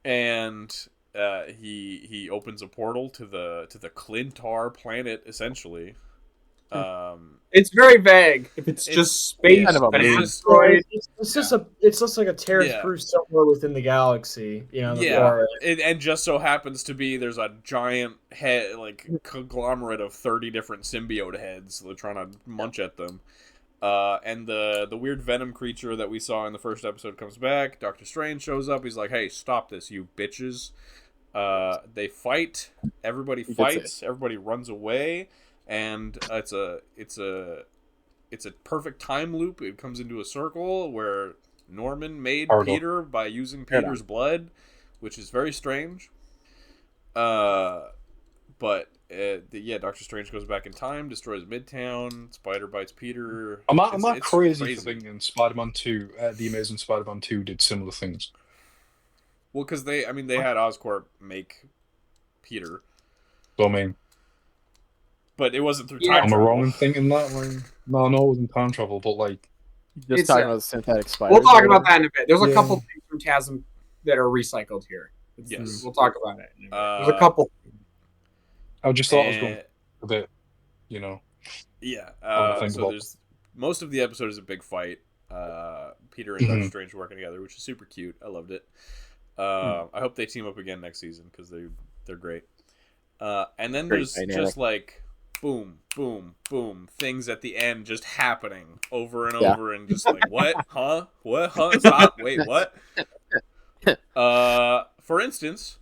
And he opens a portal to the Clintar planet, essentially. It's very vague. If it's just space, kind of a and moon. asteroid. It's just like a terrace through somewhere within the galaxy. And just so happens to be there's a giant head, like conglomerate of 30 different symbiote heads. They're trying to munch at them. And the weird venom creature that we saw in the first episode comes back. Doctor Strange shows up. He's like, "Hey, stop this, you bitches!" They fight. Everybody fights. Everybody runs away, and it's a perfect time loop. It comes into a circle where Norman made Peter by using Peter's blood, which is very strange. But Doctor Strange goes back in time, destroys Midtown. Spider bites Peter. Am I crazy for thinking Spider-Man 2, The Amazing Spider-Man 2 did similar things? Well, because they had Oscorp make Peter. So I mean, But it wasn't through Yeah. time am I travel. wrong in thinking that? Like, no, it wasn't time travel, but like, Just It's talking a- about the synthetic spiders. We'll talk or about whatever. that in a bit. There's a Yeah. couple things from Chasm that are recycled here. Yes. We'll talk about it in a bit. There's a couple. I just thought I was going And- a bit, you know. Yeah. think So about- there's most of the episode is a big fight. Peter and Doctor Mhm. Strange working together, which is super cute. I loved it. Hmm. I hope they team up again next season because they're great. And then Great there's dynamic. just like boom, boom, boom, things at the end just happening over and Yeah. over, and just like what, huh, what, huh, stop, wait, what? For instance,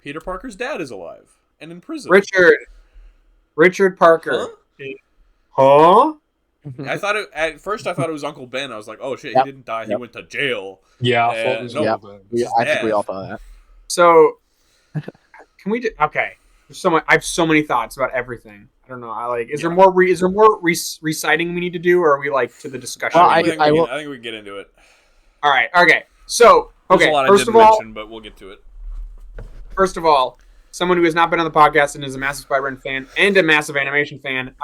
Peter Parker's dad is alive and in prison. Richard Parker. Huh? Huh? I thought at first it was Uncle Ben. I was like, oh shit, Yep. he didn't die. He Yep. went to jail. Yeah, I thought it was no. a Yep. little bit. I think we all thought that. So, can we do? Okay. There's so much. I have so many thoughts about everything. I don't know. Is there more? Is there more reciting we need to do, or are we like to the discussion? Well, I think I will- we can get into it. All right. Okay. So, There's okay. a lot I First didn't of all, mention, but we'll get to it. First of all, someone who has not been on the podcast and is a massive Spider-Man fan and a massive animation fan,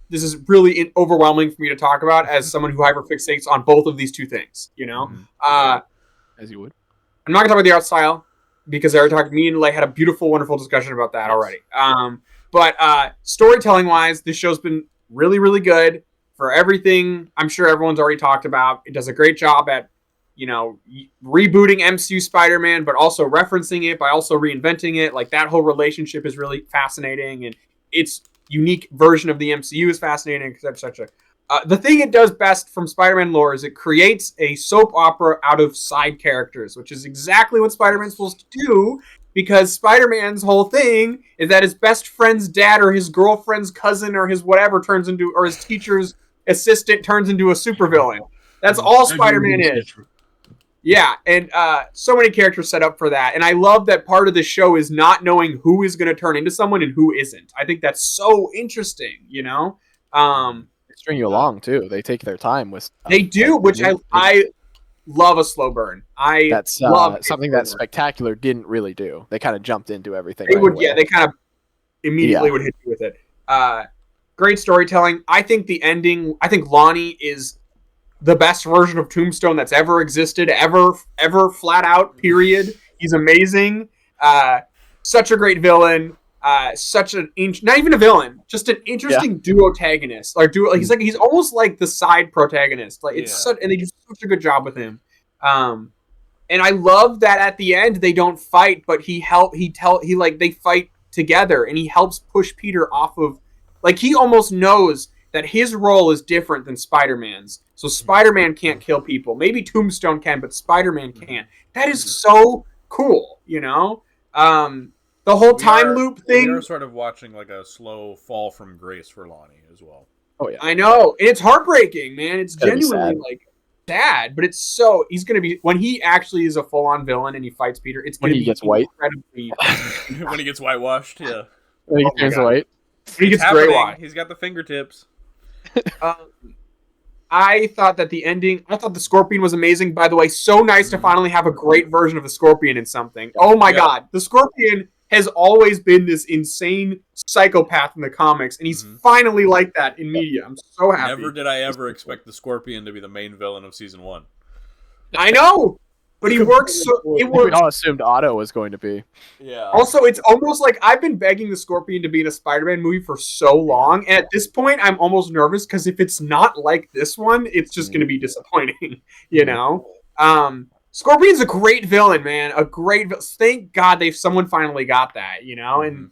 this is really overwhelming for me to talk about as someone who hyperfixates on both of these two things. You know, As you would. I'm not gonna talk about the art style because I already talked. Me and Lay had a beautiful, wonderful discussion about that already. But storytelling wise, this show's been really, really good for everything. I'm sure everyone's already talked about. It does a great job at rebooting MCU Spider-Man, but also referencing it by also reinventing it. Like that whole relationship is really fascinating, and its unique version of the MCU is fascinating, etc. The thing it does best from Spider-Man lore is it creates a soap opera out of side characters, which is exactly what Spider-Man's supposed to do, because Spider-Man's whole thing is that his best friend's dad or his girlfriend's cousin or his whatever or his teacher's assistant turns into a supervillain. That's all Spider-Man is. Yeah, and so many characters set up for that. And I love that part of the show is not knowing who is going to turn into someone and who isn't. I think that's so interesting, you know? They string you along, too. They take their time with stuff. They do, Like, which I love a slow burn. That's love something that Spectacular didn't really do. They kind of jumped into everything. They right would, away. yeah, they kind of immediately would hit you with it. Great storytelling. I think the ending, Lonnie is the best version of Tombstone that's ever existed, ever flat out, period. He's amazing. Such a great villain. Not even a villain, just an interesting duotagonist. He's almost like the side protagonist. Like and they do such a good job with him. And I love that at the end they don't fight, but they fight together, and he helps push Peter off of, like, he almost knows that his role is different than Spider-Man's. So Spider-Man can't kill people. Maybe Tombstone can, but Spider-Man can't. That is so cool, you know? The whole time loop thing. We are sort of watching like a slow fall from grace for Lonnie as well. Oh, yeah. I know. And it's heartbreaking, man. It's genuinely sad. sad, but he's going to be, when he actually is a full-on villain and he fights Peter, it's going to be gets white. incredibly... When he gets whitewashed, yeah. When he Oh my turns God. white. He gets Happening. gray washed. He's got the fingertips. I thought that the Scorpion was amazing. By the way, so nice to finally have a great version of the Scorpion in something. Oh my God. The Scorpion has always been this insane psychopath in the comics, and he's finally like that in media. I'm so happy. Never did I ever expect the Scorpion to be the main villain of season 1. I know, but he works so... It We works. all assumed Otto was going to be. Yeah. Also, it's almost like I've been begging the Scorpion to be in a Spider-Man movie for so long, and at this point, I'm almost nervous because if it's not like this one, it's just going to be disappointing, you know? Scorpion's a great villain, man. Thank God someone finally got that, you know? And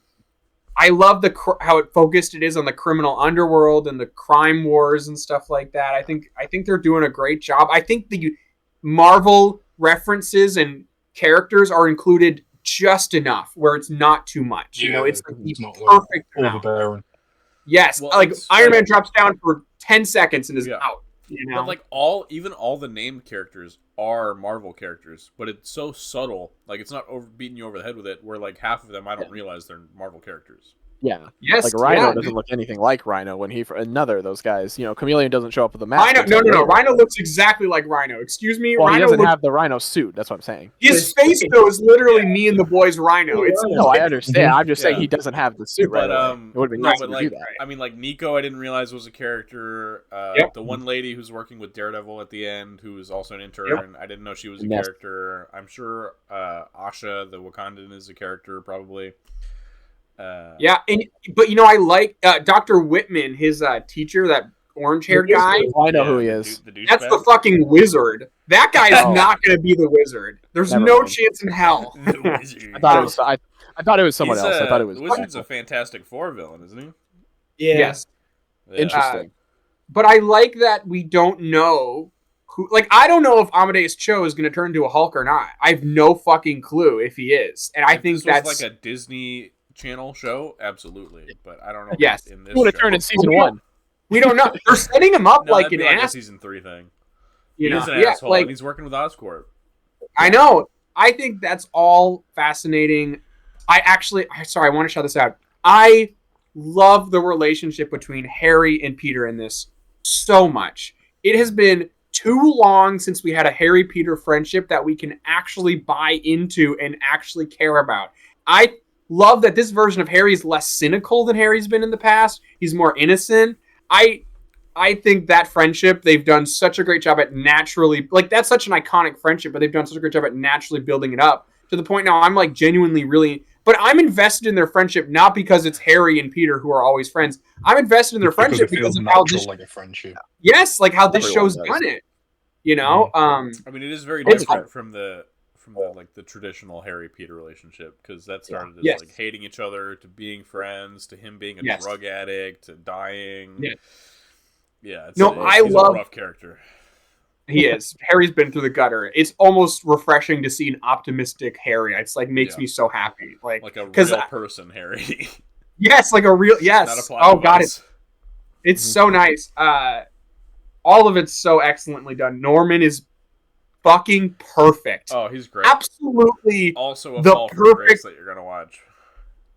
I love how it focused it is on the criminal underworld and the crime wars and stuff like that. I think they're doing a great job. I think the Marvel references and characters are included just enough where it's not too much. You know, it's the not perfect amount. overbearing. Yes, Well, like it's Iron like- Man drops down for 10 seconds and is out. You know, But like all the named characters are Marvel characters, but it's so subtle. Like it's not beating you over the head with it. Where like half of them I don't realize they're Marvel characters. Yeah. Yes, Like Rhino yeah. doesn't look anything like Rhino when another of those guys. Chameleon doesn't show up with the mask. Rhino, no. Rhino looks exactly like Rhino. Excuse me. Well, Rhino he doesn't looks, have the Rhino suit. That's what I'm saying. his face though is literally me and the boys Rhino. It's No, I understand. I'm just saying Yeah. he doesn't have the suit right But away. It would have been no, easy but to like, do that. I mean, like Nico, I didn't realize was a character. Yep. The one lady who's working with Daredevil at the end, who is also an intern, I didn't know she was a character. I'm sure Asha, the Wakandan, is a character probably. Yeah, but I like Dr. Whitman, his teacher, that orange-haired guy. I know who he is. That's the fucking wizard. That guy is not going to be the wizard. There's Never no mind. chance in hell. The wizard. I thought it was. I thought it was someone else. I thought it was. The Wizard's a Fantastic Four villain, isn't he? Yeah. Yes. Yeah. Interesting. But I like that we don't know who. Like, I don't know if Amadeus Cho is going to turn into a Hulk or not. I have no fucking clue if he is, and I If think this that's was like a Disney Channel show, absolutely. But I don't know. Yes. In this He would have show. turned in season 1. we don't know. They're setting him up No, like that'd an be like a ass. season 3 thing. You know, He's an yeah, asshole, like and he's working with Oscorp. I know. I think that's all fascinating. Sorry, I want to shout this out. I love the relationship between Harry and Peter in this so much. It has been too long since we had a Harry Peter friendship that we can actually buy into and actually care about. I love that this version of Harry is less cynical than Harry's been in the past. He's more innocent. I think that friendship, they've done such a great job at naturally, like, that's such an iconic friendship, but they've done such a great job at naturally building it up to the point now I'm like genuinely really, but I'm invested in their friendship not because it's Harry and Peter who are always friends. I'm invested in their friendship because of how this, like a friendship. yes, like how this Everyone show's does. done it. You know, I mean, it is very It's- different from the like the traditional Harry Peter relationship, because that started as Yes. like hating each other to being friends to him being a Yes. drug addict to dying. Yes. Yeah. No, I he's love- a rough character. he is. Harry's been through the gutter. It's almost refreshing to see an optimistic Harry. It's like makes Yeah. me so happy. Like Like a 'cause real I- person, Harry. yes, like a real yes. Not a plot Oh god, device. it's so nice. All of it's so excellently done. Norman is fucking perfect. Oh, he's great. Absolutely. Also a the fall from grace perfect- that you're gonna watch.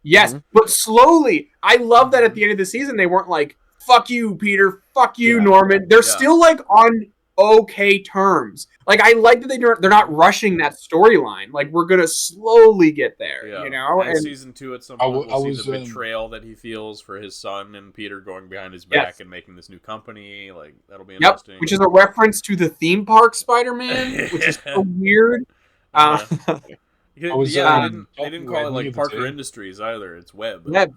Yes, but slowly. I love that at the end of the season they weren't like, fuck you, Peter, fuck you, Yeah. Norman. They're Yeah. still like on okay terms. Like, I like that they're not rushing that storyline. Like, we're gonna slowly get there, Yeah. you know? And season 2 at some point I we'll see the was, betrayal that he feels for his son and Peter going behind his Yes. back and making this new company. Like, that'll be Yep, interesting. which is a reference to the theme park Spider-Man, which is so weird. Uh-huh. I was, yeah, um, they didn't call it talking like with Parker the- Industries either. It's Web. Web.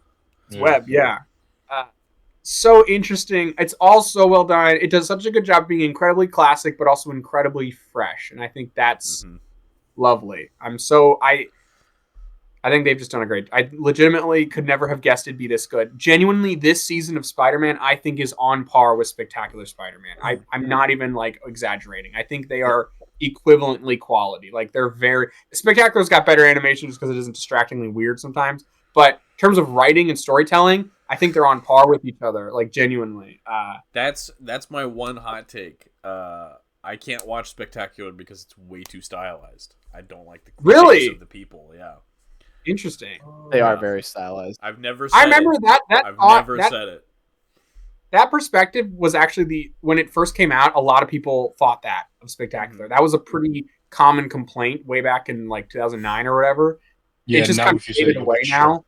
It's Web, yeah. So interesting. It's all so well done. It does such a good job being incredibly classic, but also incredibly fresh. And I think that's Mhm. lovely. I think they've just done a great. I legitimately could never have guessed it'd be this good. Genuinely, this season of Spider-Man, I think, is on par with Spectacular Spider-Man. I'm not even like exaggerating. I think they are equivalently quality. Like, they're very Spectacular's got better animation just because it isn't distractingly weird sometimes. But in terms of writing and storytelling, I think they're on par with each other. Like, genuinely. That's my one hot take. I can't watch Spectacular because it's way too stylized. I don't like the Really? face of the people. Yeah, Interesting. They are Yeah. very stylized. I've never. Said I remember it. that I've thought- never that, said it. that perspective was actually when it first came out, a lot of people thought that of Spectacular. That was a pretty common complaint way back in like 2009 or whatever. Yeah, it just now kind of if you say faded it, away it's now.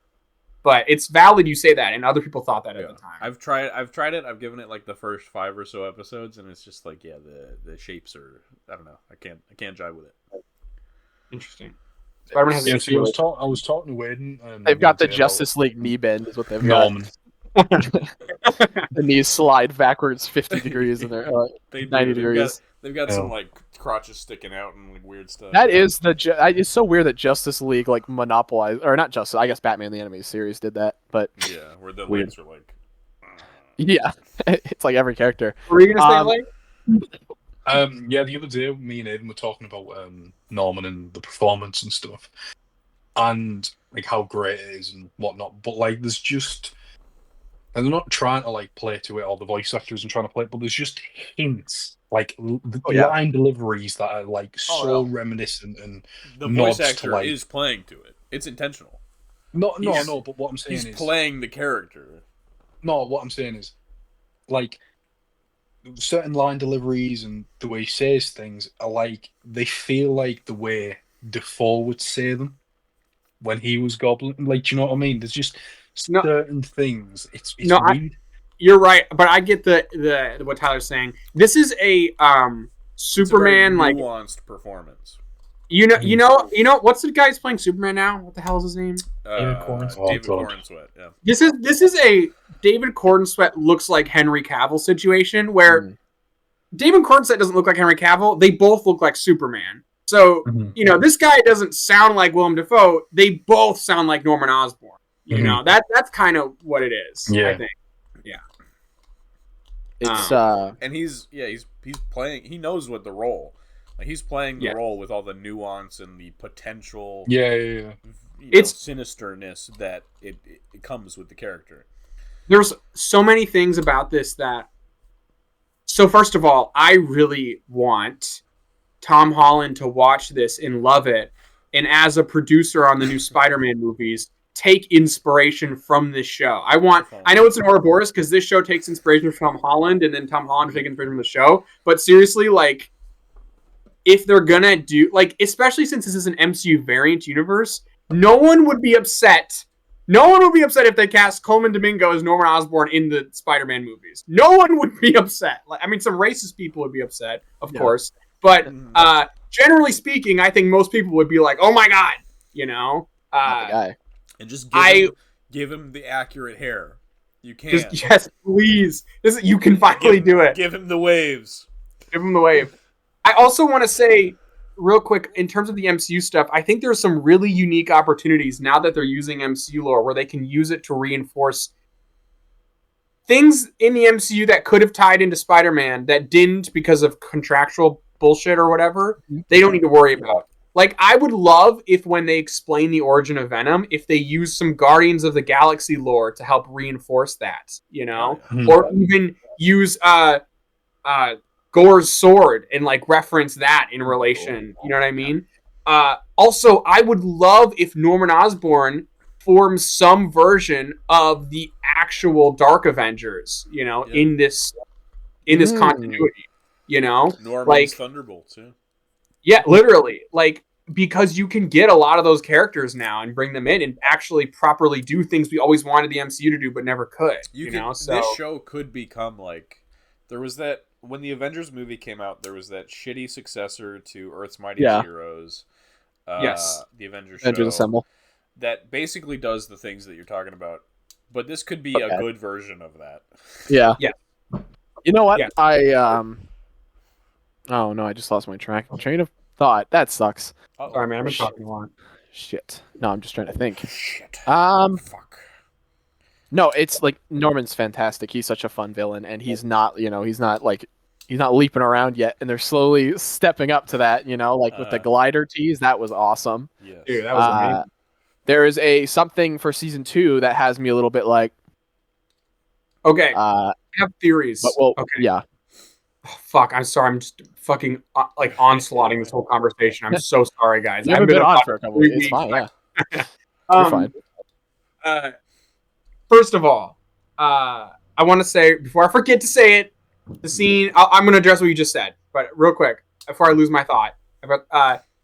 But it's valid you say that, and other people thought that at Yeah. the time. I've tried it. I've given it like the first 5 or so episodes, and it's just like, yeah, the shapes are. I don't know. I can't jive with it. Interesting. Spider-Man has Yeah, a see, I was talking to Waden. They've got the about Justice League knee bend, is what they've got. Norman. The knees slide backwards 50 degrees in there, They do. 90 They've degrees. They've got Yeah. some like crotches sticking out and like weird stuff. That is it's so weird that Justice League like monopolized, or not Justice. I guess Batman the Animated Series did that, but Yeah, where the Weird. legs are like. yeah, it's like every character. Were you gonna say Um, like? Yeah, the other day, me and Aiden were talking about Norman and the performance and stuff, and like how great it is and whatnot. But like, there's just, and they're not trying to like play to it, or the voice actors and trying to play it, but there's just hints, like the Oh, yeah. line deliveries that are like so Oh, yeah. reminiscent and The nods voice to, actor like- is playing to it. It's intentional. No. But what I'm saying He's is, playing the character. no. What I'm saying is, like, certain line deliveries and the way he says things are like they feel like the way Defoe would say them when he was Goblin. Like, do you know what I mean? There's just No, certain things. It's no, weird. you're right, but I get the what Tyler's saying. This is a Superman, it's a very like, nuanced performance. you know what's the guy who's playing Superman now? What the hell is his name? David Cornswet. David God. Cornswet. Yeah. This is a David Cornswet looks like Henry Cavill situation where David Cornswet doesn't look like Henry Cavill. They both look like Superman. So, this guy doesn't sound like Willem Dafoe. They both sound like Norman Osborn. You know, that's kind of what it is, Yeah. I think. Yeah. It's And he's playing. He knows what the role. Like, he's playing the role with all the nuance and the potential. Yeah. It's sinisterness that it comes with the character. There's so many things about this that. So first of all, I really want Tom Holland to watch this and love it, and as a producer on the new Spider-Man movies, take inspiration from this show. I know it's an Ouroboros because this show takes inspiration from Tom Holland, and then Tom Holland takes inspiration from the show. But seriously, like, if they're gonna do, like, especially since this is an MCU variant universe, no one would be upset. No one would be upset if they cast Coleman Domingo as Norman Osborn in the Spider-Man movies. No one would be upset. Like, I mean, some racist people would be upset, of course. But generally speaking, I think most people would be like, "Oh my god," not the guy. And just give him the accurate hair. You can. Yes, please. You can finally do it. Give him the waves. Give him the wave. I also want to say, real quick, in terms of the MCU stuff, I think there's some really unique opportunities now that they're using MCU lore where they can use it to reinforce things in the MCU that could have tied into Spider-Man that didn't because of contractual bullshit or whatever. They don't need to worry about. Like, I would love if when they explain the origin of Venom, if they use some Guardians of the Galaxy lore to help reinforce that, or even use Gore's sword and, like, reference that in relation. You know what I mean? Also, I would love if Norman Osborn forms some version of the actual Dark Avengers, in this continuity. Norman's like Thunderbolts, yeah. Yeah, literally. Like, because you can get a lot of those characters now and bring them in and actually properly do things we always wanted the MCU to do but never could. So this show could become like, there was that when the Avengers movie came out, there was that shitty successor to Earth's Mightiest Heroes. Yes, the Avengers Assemble. That basically does the things that you're talking about. But this could be a good version of that. Yeah. Yeah. You know what? Yeah. Oh no, I just lost my train of thought. That sucks. Sorry, man. I've been talking a lot. Shit. No, I'm just trying to think. Shit. Fuck. No, it's like Norman's fantastic. He's such a fun villain, and he's not leaping around yet, and they're slowly stepping up to that. With the glider tease, that was awesome. Yes. Dude, that was amazing. There is something for season 2 that has me a little bit like. Okay. I have theories. But okay. Yeah. Oh, fuck, I'm sorry. I'm just fucking onslaughting this whole conversation. I'm so sorry, guys. You haven't been on for a couple weeks. It's fine, yeah. You're fine. First of all, I want to say, before I forget to say it, the scene, I'm going to address what you just said, but real quick, before I lose my thought, about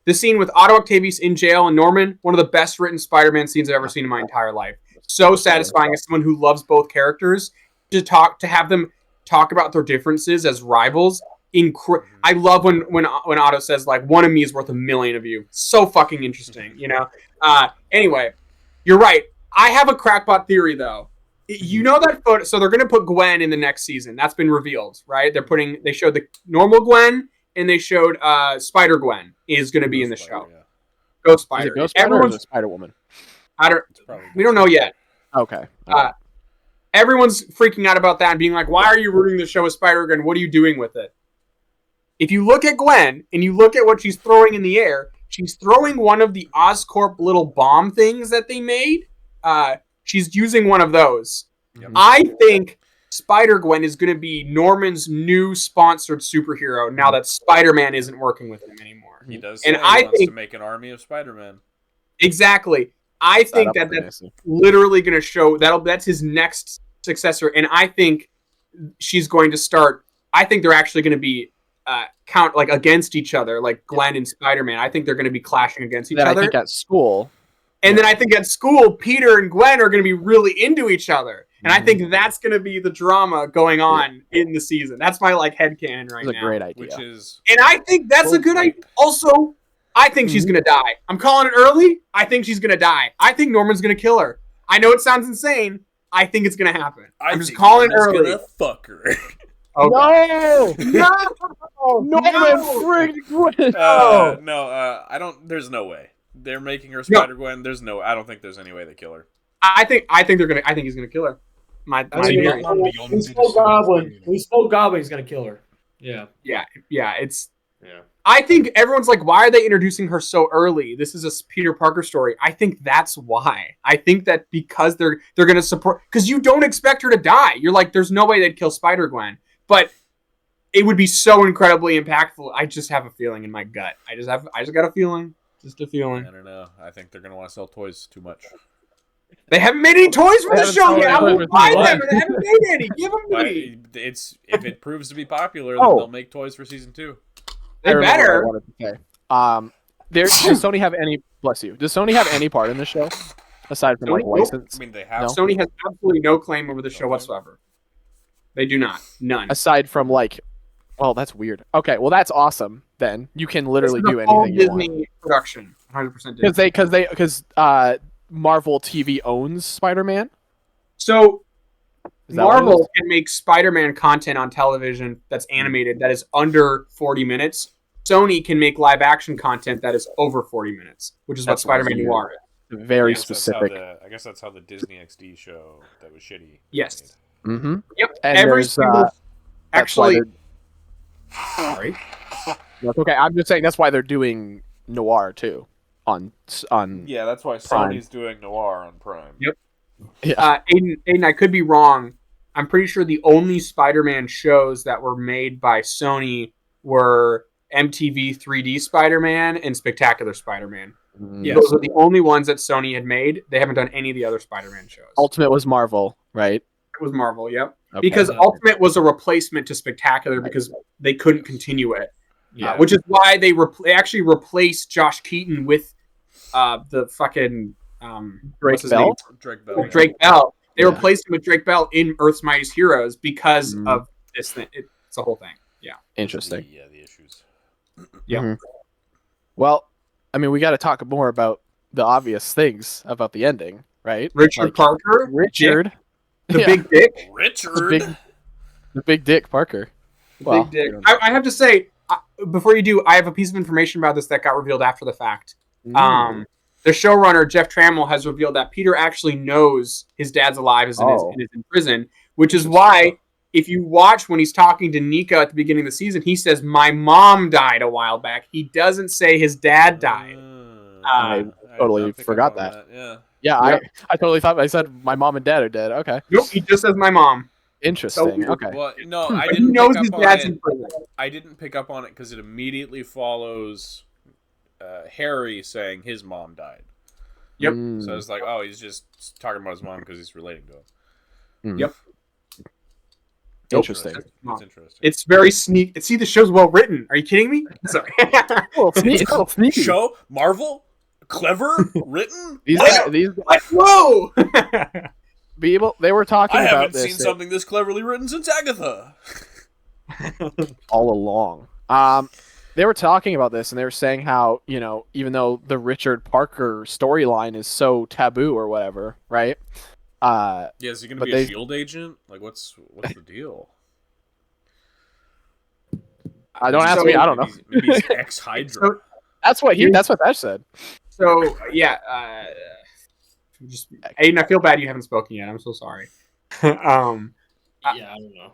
the scene with Otto Octavius in jail and Norman, one of the best written Spider-Man scenes I've ever seen in my entire life. So satisfying as someone who loves both characters to have them talk about their differences as rivals. I love when Otto says, like, one of me is worth a million of you. So fucking interesting, Anyway, you're right. I have a crackpot theory, though. You know that photo? So they're going to put Gwen in the next season. That's been revealed, right? They showed the normal Gwen, and they showed Spider Gwen is going to be in the show. Yeah. Ghost Spider. Is it Ghost Spider or is it Spider Woman? We don't know yet. Okay. Everyone's freaking out about that and being like, why are you rooting the show with Spider-Gwen? What are you doing with it? If you look at Gwen and you look at what she's throwing in the air, she's throwing one of the Oscorp little bomb things that they made. She's using one of those. Yep. I think Spider-Gwen is going to be Norman's new sponsored superhero now that Spider-Man isn't working with him anymore. He does say he wants to make an army of Spider-Man. Exactly. I think Setup that's fantasy. literally going to show that's his next successor, and I think she's going to start. I think they're actually going to be count like against each other, like Glenn and Spider-Man. I think they're going to be clashing against each Then I other. think at school, And then I think at school, Peter and Gwen are going to be really into each other. And I Mm-hmm. think that's going to be the drama going on in the season. That's my like headcanon right it's a now. great idea. Which is And I think that's a good idea. Also, I think she's going to die. I'm calling it early. I think she's going to die. I think Norman's going to kill her. I know it sounds insane. I think it's going to happen. I'm just calling it early. Gonna fuck her. Okay. No, Norman, friggin' Gwen. No, I don't. There's no way they're making her Spider Gwen. There's no. I don't think there's any way they kill her. I think they're gonna. I think he's gonna kill her. My theory. We spoke Goblin's gonna kill her. Yeah. It's. I think everyone's like, why are they introducing her so early? This is a Peter Parker story. I think that's why. I think that because they're gonna support, because you don't expect her to die. You're like, there's no way they'd kill Spider Gwen, but it would be so incredibly impactful. I just have a feeling in my gut. I just got a feeling. Just a feeling. I don't know. I think they're gonna want to sell toys too much. They haven't made any toys for the show yet. I will buy them, and they haven't made any. Give them to me. It's if it proves to be popular, then they'll make toys for season 2. They better. Does Sony have any? Bless you. Does Sony have any part in the show aside from like Nope. license? I mean, they have. No? Sony has absolutely no claim over the show whatsoever. They do not. None. Aside from like, well, that's weird. Okay, well that's awesome. Then you can literally This is do a full anything you want. Disney production. 100% Disney. Because Marvel TV owns Spider-Man. So Is that what it Marvel is? can make Spider-Man content on television that's animated that is under 40 minutes. Sony can make live-action content that is over 40 minutes, which is That's what Spider-Man weird. Noir is. Very That's how specific. I guess that's how the Disney XD show that was shitty. Yes. Mm-hmm. Yep. And Every there's, single. that's why Actually, they're- sorry. That's okay. I'm just saying that's why they're doing Noir too on Yeah, that's why Prime. Sony's doing Noir on Prime. Yep. Yeah. Aiden, I could be wrong. I'm pretty sure the only Spider-Man shows that were made by Sony were MTV 3D Spider-Man and Spectacular Spider-Man. Yes. Those are the only ones that Sony had made. They haven't done any of the other Spider-Man shows. Ultimate was Marvel, right? It was Marvel, yep. Okay. Because Ultimate was a replacement to Spectacular because they couldn't continue it. Which is why they actually replaced Josh Keaton with the fucking Drake what's his Bell? name? Drake Bell. Drake Bell. They Yeah. replaced him with Drake Bell in Earth's Mightiest Heroes because of this thing. It's a whole thing. Yeah. Interesting. Yeah, the issues. Yeah. Mhm. Well, I mean, we got to talk more about the obvious things about the ending, right? Richard Like, Parker. Richard, The Yeah. big dick. Richard. the big dick Parker. The Well, big dick. I have to say, before you do, I have a piece of information about this that got revealed after the fact. The showrunner, Jeff Trammell, has revealed that Peter actually knows his dad's alive and is in prison, which is why, if you watch when he's talking to Nika at the beginning of the season, he says, "My mom died a while back." He doesn't say his dad died. I totally did not pick forgot up on that. Yeah. Yeah, Yep. I totally thought I said my mom and dad are dead. Okay, Nope, he just says, "My mom." interesting. weird. Okay, Well, no, I But he didn't knows pick his up on dad's it. in prison. I didn't pick up on it because it immediately follows Harry saying his mom died. Yep. So I was like, oh, he's just talking about his mom because he's relating to him. Yep. Interesting. That's interesting. It's very sneak. See, the show's well written. Are you kidding me? Sorry. Sneaky. Show Marvel, clever, written. These What? guys, Whoa! people, they were talking I about haven't this seen something this cleverly written since Agatha. all along. They were talking about this, and they were saying how, you know, even though the Richard Parker storyline is so taboo or whatever, right? Yeah, is he going to But be they- a Shield agent? Like, what's the deal? Don't ask me. I don't know. Maybe he's ex Hydra. That's what Ash said. So yeah, just Aiden, I feel bad you haven't spoken yet. I'm so sorry. Yeah, I don't know.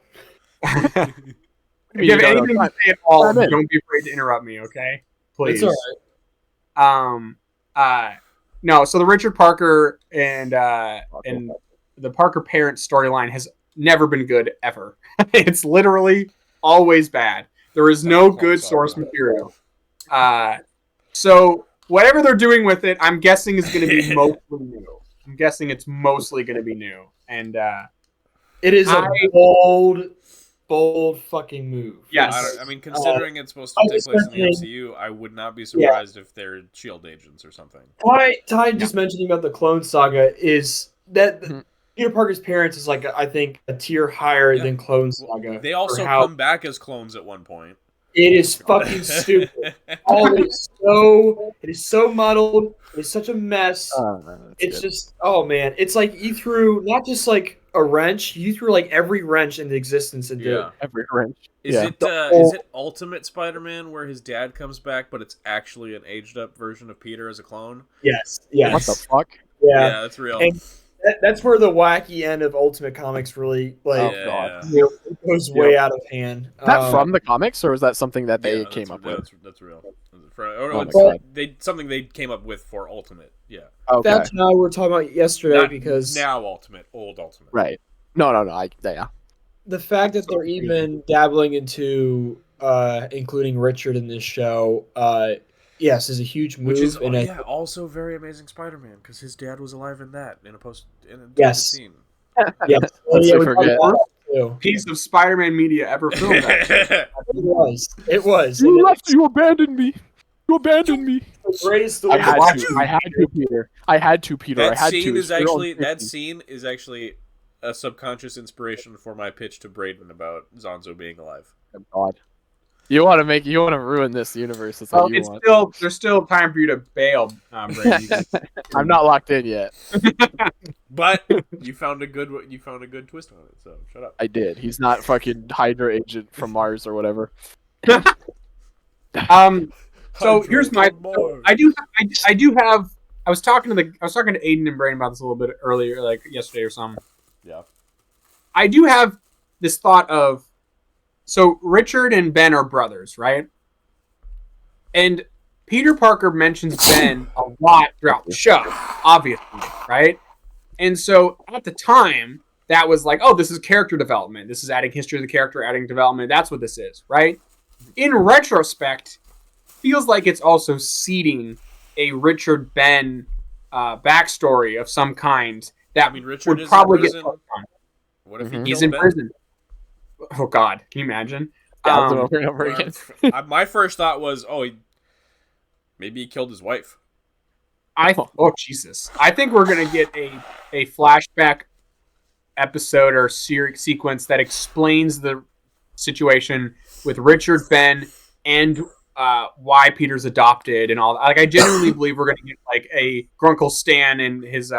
If you have don't know. anything to say at all, I'm in. don't be afraid to interrupt me, okay? Please. It's all right. No. So the Richard Parker and the Parker parent storyline has never been good ever. It's literally always bad. There is no good source material. So whatever they're doing with it, I'm guessing is going to be mostly new. I'm guessing it's mostly going to be new, and it is a bold fucking move. Yes. I mean, considering it's supposed to take place in the MCU, I would not be surprised if they're Shield agents or something. Ty just mentioning about the Clone Saga is that Peter Parker's parents is like, I think, a tier higher than Clone Saga. They also come back as clones at one point. It is fucking stupid. It is so muddled. It's such a mess. It's just, oh man, it's like you threw not just like a wrench, you threw like every wrench into existence into every wrench. Is it Ultimate Spider-Man where his dad comes back, but it's actually an aged up version of Peter as a clone? Yes. What the fuck? Yeah, that's real. And that's where the wacky end of Ultimate Comics really it goes way out of hand. Is that from the comics, or was that something that they came up with? That's real. Something they came up with for Ultimate. Yeah. Okay. That's what we were talking about yesterday because now Ultimate, old Ultimate. Right. No. The fact that they're even dabbling into including Richard in this show, yes, is a huge move. Which is also very Amazing Spider-Man because his dad was alive in that in a scene. Yes. Piece of Spider-Man media ever filmed. It was. You left. You abandoned me. You abandoned me. The greatest I had to, Peter. That scene is actually a subconscious inspiration for my pitch to Braden about Zonzo being alive. Oh, God. You want to ruin this universe. That's what you want. There's still time for you to bail, Braden. I'm not locked in yet. But you found a good twist on it. So shut up. I did. He's not fucking Hydra agent from Mars or whatever. So here's my. I do have. I was talking to Aiden and Braden about this a little bit earlier, like yesterday or something. Yeah. I do have this thought of. So Richard and Ben are brothers, right? And Peter Parker mentions Ben a lot throughout the show, obviously, right? And so at the time, that was like, oh, this is character development. This is adding history to the character, adding development. That's what this is, right? In retrospect, feels like it's also seeding a Richard Ben backstory of some kind that Richard would probably get. What if he's in prison? Oh God, can you imagine? Over and over again. My first thought was, maybe he killed his wife. Oh Jesus! I think we're gonna get a flashback episode or sequence that explains the situation with Richard, Ben, and why Peter's adopted and all that. Like, I genuinely believe we're gonna get like a Grunkle Stan and his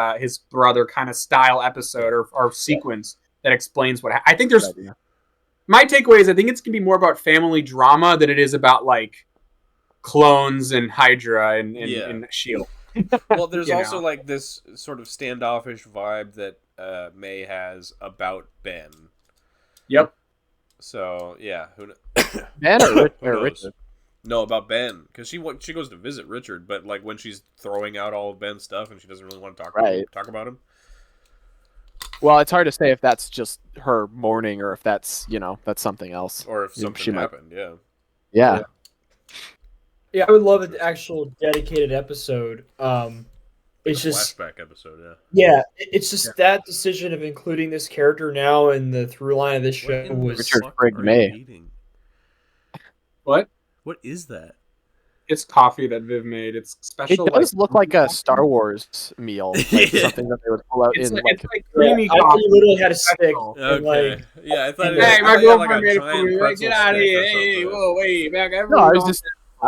brother kind of style episode or sequence that explains what I think there's. My takeaway is I think it's going to be more about family drama than it is about, like, clones and Hydra and S.H.I.E.L.D. Well, there's also, like, this sort of standoffish vibe that May has about Ben. Yep. So, yeah. Ben or Richard? No, about Ben. Because she goes to visit Richard, but, like, when she's throwing out all of Ben's stuff and she doesn't really want to talk about him. Well, it's hard to say if that's just her mourning or if that's, that's something else. Or if something happened, Yeah, I would love an actual dedicated episode. It's just flashback episode, Yeah, it's just that decision of including this character now in the through line of this show was Richard Frigg May. What? What is that? It's coffee that Viv made. It's special. It does look like a Star Wars meal, like something that they would pull out it's in. It's like creamy coffee. I literally had a stick. Okay. I thought. Hey, my girlfriend made it for me. Like, get out of here! Hey, whoa, wait, back. No, I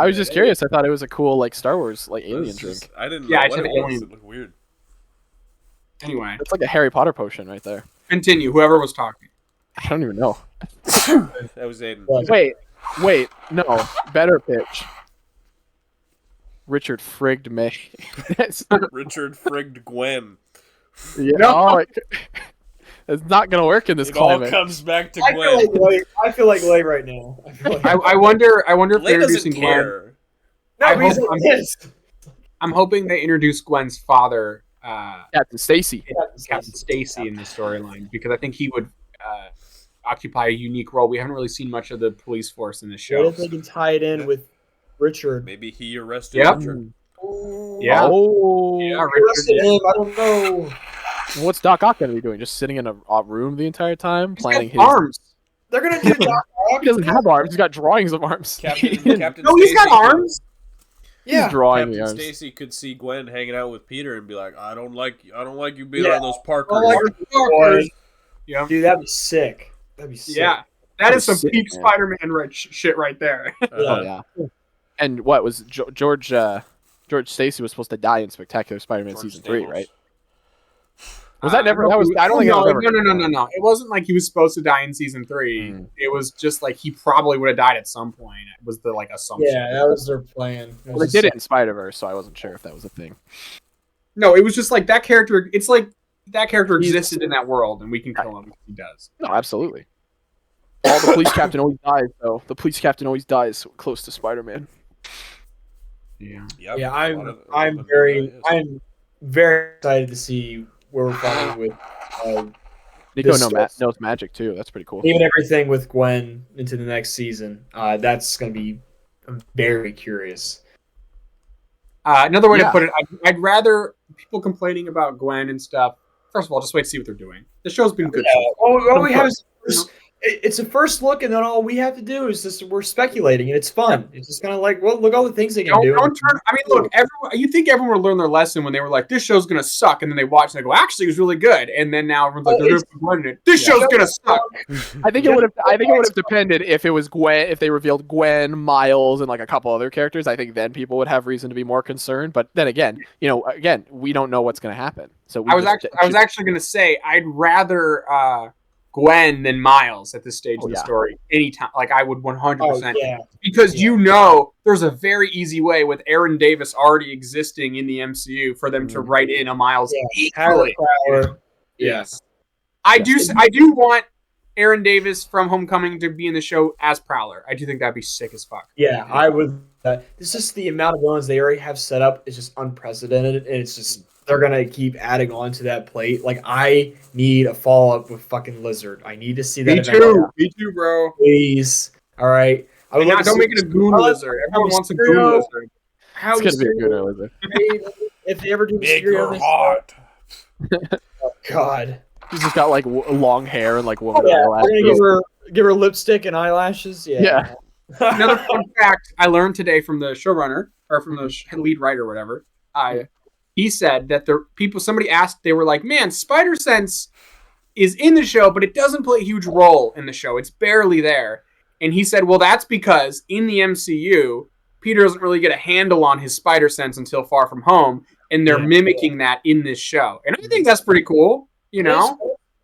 was just curious. I thought it was a cool, like, Star Wars, like, alien drink. I didn't know what it was. It looked weird. Anyway, it's like a Harry Potter potion right there. Continue. Whoever was talking. I don't even know. That was Aiden. Wait, no, better pitch. Richard Frigged May. Richard Frigged Gwen. Yeah, no. It's not gonna work in this climate. It all comes back to Gwen. I feel like Lay right now. I wonder if they're introducing Gwen. I'm hoping they introduce Gwen's father, Captain Stacy. Captain Stacy in the storyline, because I think he would occupy a unique role. We haven't really seen much of the police force in the show. What if they can tie it in with Richard? Maybe he arrested Richard. Yeah. Oh. Yeah, Arrested him. I don't know. What's Doc Ock gonna be doing? Just sitting in a room the entire time, He's planning got his arms. They're gonna do Doc Ock. He doesn't have arms. He's got drawings of arms. Captain No, he's got Stacy could- arms. He's Yeah. drawing the Captain arms. Stacy could see Gwen hanging out with Peter and be like, "I don't like you being Yeah. on those Parkers." I like the Parkers. Yeah. Dude, that'd be sick. That'd be sick. Yeah. That is some Sick, peak man. Spider-Man shit right there. Oh yeah. And what was George Stacy was supposed to die in Spectacular Spider-Man George season 3, Stamos. right? Was that never? That was. I don't think that was ever. No. It wasn't like he was supposed to die in season 3. It was just like he probably would have died at some point. It was the assumption. Yeah, that was their plan. Well, they did it in Spider-Verse, so I wasn't sure if that was a thing. No, it was just like that character. It's like that character existed in that world, and we can kill him if he does. No, absolutely. All the police captain always dies, though. The police captain always dies close to Spider-Man. Yeah. Yep. Yeah, A lot of I'm very excited to see where we're going with Nico This knows magic too. That's pretty cool. even everything with Gwen into the next season. That's gonna be. I'm very curious. Another way Yeah. to put it, I'd rather people complaining about Gwen and stuff. First of all, just wait to see what they're doing. The show's been good. Yeah, all we have is it's a first look, and then all we have to do is just we're speculating, and it's fun. It's just kind of like, well, look all the things they can do. Don't turn. I mean, look, you think everyone would learn their lesson when they were like, "This show's gonna suck," and then they watch and they go, "Actually, it was really good." And then now everyone's like, "They're gonna put Gwen in it. This show's gonna suck." I think it would have. I think it would have depended if it was Gwen. If they revealed Gwen, Miles, and like a couple other characters, I think then people would have reason to be more concerned. But then again, we don't know what's going to happen. So I was actually gonna say I'd rather Gwen than Miles at this stage of the story. Anytime, like I would 100%. Yeah. Because there's a very easy way with Aaron Davis already existing in the MCU for them to write in a Miles equally. Yes. I do want Aaron Davis from Homecoming to be in the show as Prowler. I do think that'd be sick as fuck. Yeah, I would. This is the amount of villains they already have set up is just unprecedented, and it's just they're gonna keep adding on to that plate. Like I need a follow up with fucking Lizard. I need to see that. Me too, bro. Please. All right. Don't make it a goon lizard. Everyone wants a goon lizard. How It's gonna be a good lizard. if they ever do Make Mysterio her this- hot. Oh, God. He's just got like long hair and like woman Yeah, eyelashes. we're gonna give her lipstick and eyelashes. Yeah. Another fun fact I learned today from the showrunner or from the lead writer or whatever. He said that somebody asked, they were like, "Man, Spider Sense is in the show, but it doesn't play a huge role in the show. It's barely there." And he said, "Well, that's because in the MCU, Peter doesn't really get a handle on his Spider Sense until Far From Home, and they're mimicking that in this show." And I think that's pretty cool. Yeah.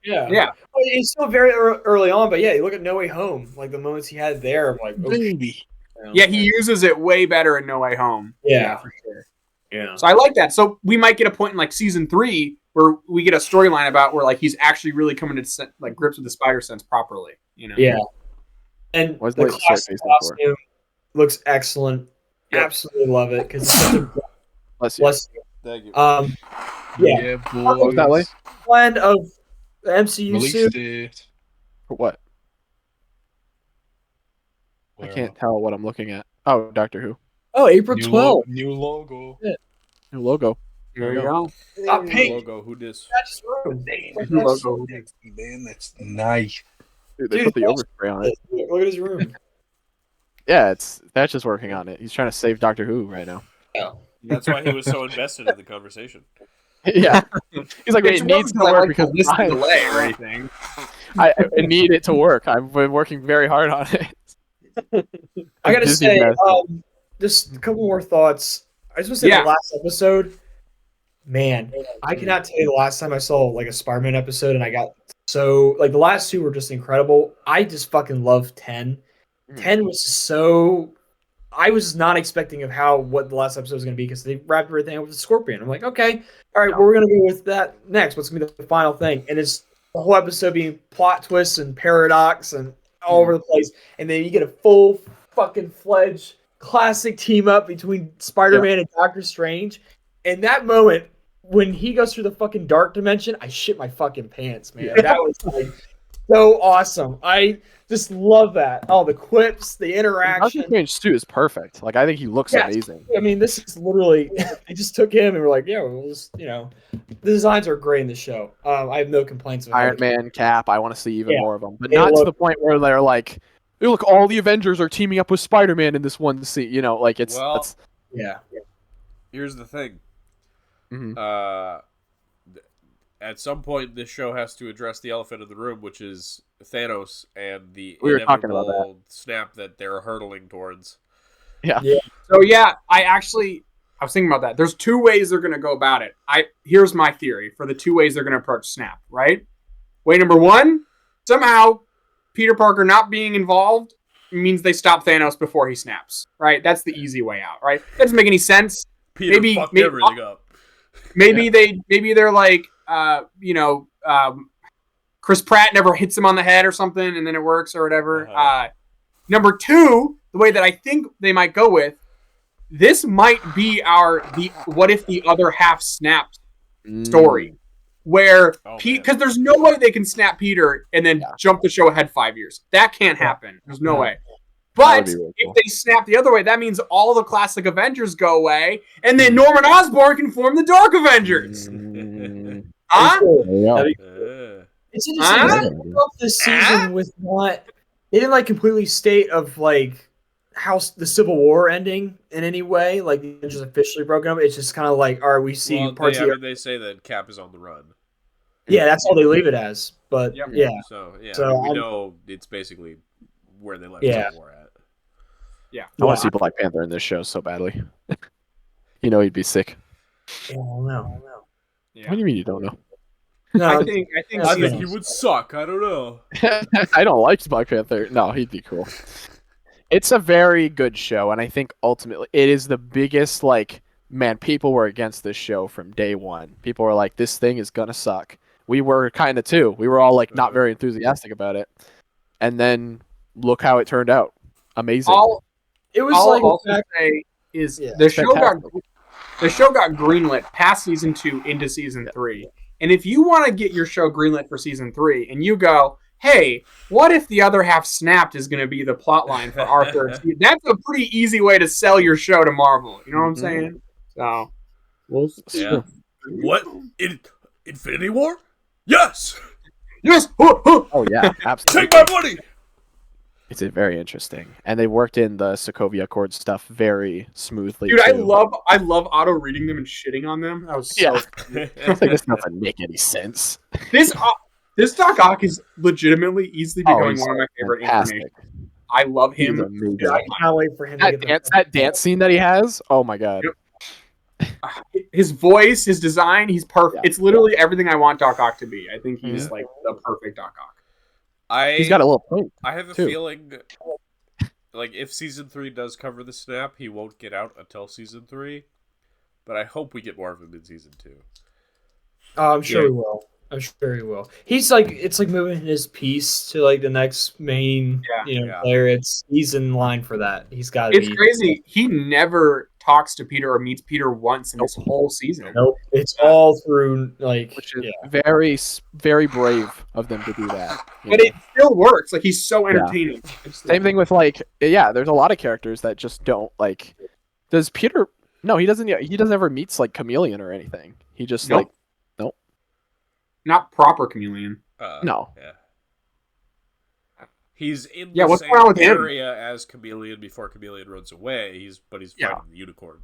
Yeah. Well, it's still very early on, but yeah, you look at No Way Home, like the moments he had there, I'm like, oh, Baby. Yeah, he uses it way better in No Way Home. Yeah. For sure. Yeah. So I like that. So we might get a point in like season 3 where we get a storyline about where like he's actually really coming to like grips with the Spider Sense properly. Yeah. And What's the the costume looks excellent. Yep. Absolutely love it because it's such a Bless you. bless you. Thank you. Yeah. What was that way? Blend of the MCU Release suit. date. For what? I can't tell what I'm looking at. Oh, Doctor Who. Oh, April New 12th. New logo. New logo. There you go. Not pink. Logo. Who dis? That's room. New logo. Man, that's nice. Dude, they Dude, put the overspray on it. Look at his room. Yeah, that's just working on it. He's trying to save Doctor Who right now. That's why he was so invested in the conversation. Yeah. He's like, it needs to work because this delay or anything. I need it to work. I've been working very hard on it. I gotta Disney say, master. just a couple more thoughts. I just want to say Yeah. the last episode, man, I cannot tell you the last time I saw like a Spider-Man episode and I got so like the last two were just incredible. I just fucking love 10. 10 was so I was not expecting of what the last episode was going to be because they wrapped everything up with the Scorpion. I'm like, okay, all right, well, we're going to go with that next. What's going to be the final thing? And it's the whole episode being plot twists and paradox and all over the place. And then you get a full fucking fledged classic team up between Spider-Man and Doctor Strange. And that moment when he goes through the fucking dark dimension, I shit my fucking pants, man. That was like so awesome. I just love that. Oh, the quips, the Doctor interaction. Strange 2 is perfect. Like I think he looks Yes. amazing. I mean, this is literally they just took him and were like, yeah, we'll just, the designs are great in the show. I have no complaints with Iron Man, Cap, I want to see even Yeah. more of them, but They not to look- the point where they're like, "Hey, look, all the Avengers are teaming up with Spider-Man in this one scene." You know, like it's Well, that's. Yeah. Here's the thing. Mhm. At some point, this show has to address the elephant in the room, which is Thanos and the We were talking about inevitable snap that they're hurtling towards. Yeah. So yeah, I was thinking about that. There's two ways they're going to go about it. Here's my theory for the two ways they're going to approach Snap. Right? Way number one, somehow Peter Parker not being involved means they stop Thanos before he snaps. Right? That's the easy way out. Right? That doesn't make any sense. Peter fucked everything up. Maybe they're like, Chris Pratt never hits him on the head or something, and then it works or whatever. Number two, the way that I think they might go with, this might be the what if the other half snaps story, where because there's no way they can snap Peter and then jump the show ahead 5 years. That can't happen. There's no way. But really if cool. they snap the other way, that means all the classic Avengers go away, and then Norman Osborn can form the Dark Avengers. Huh? Yeah. It's interesting. I love this season with not. They didn't completely state of how the Civil War ending in any way. Like they're just officially broken up. It's just kind of like, all right, we see parts of they say that Cap is on the run. Yeah, that's all they leave it as. But yeah. So we know it's basically where they left Civil War at. Yeah. I want to see Black Panther in this show so badly. He'd be sick. Yeah, I don't know. What do you mean you don't know? No, I think he would suck. I don't know. I don't like Black Panther. No, he'd be cool. It's a very good show, and I think ultimately it is the biggest, people were against this show from day one. People were like, this thing is gonna suck. We were kind of too. We were all not very enthusiastic about it. And then look how it turned out. Amazing. It was all I'll also say is the show got greenlit past season 2 into season 3. And if you want to get your show greenlit for season 3 and you go, hey, what if the other half snapped is going to be the plot line for our third season? That's a pretty easy way to sell your show to Marvel. You know what I'm saying? So, yeah. What? Infinity War? Yes! Yes! Oh, yeah, absolutely. Take my money! It's very interesting, and they worked in the Sokovia Accord stuff very smoothly. Dude, too. I love auto reading them and shitting on them. That was so. It's like this doesn't make any sense. This Doc Ock is legitimately easily becoming he's one of my favorite fantastic. incarnations. I love him. He's amazing. Dude, I cannot wait for him to get That dance scene that he has. Oh my god. His voice, his design, he's perfect. Yeah. It's literally everything I want Doc Ock to be. I think he's the perfect Doc Ock. He's got a little point. I have a feeling, if season 3 does cover the snap, he won't get out until season 3. But I hope we get more of him in season 2. I'm sure he will. I'm sure he will. He's it's like moving his piece to the next main player. He's in line for that. He's got to be. It's crazy. He never talks to Peter or meets Peter once in this whole season. Nope. It's all through which is very, very brave of them to do that. But it still works. He's so entertaining. Yeah. Same thing with there's a lot of characters that just don't Does Peter? No, he doesn't. He doesn't ever meets Chameleon or anything. He just Nope. Nope. Not proper Chameleon. No. Yeah. He's in the what's same going on with him? area as Chameleon before Chameleon runs away. He's fighting the unicorn.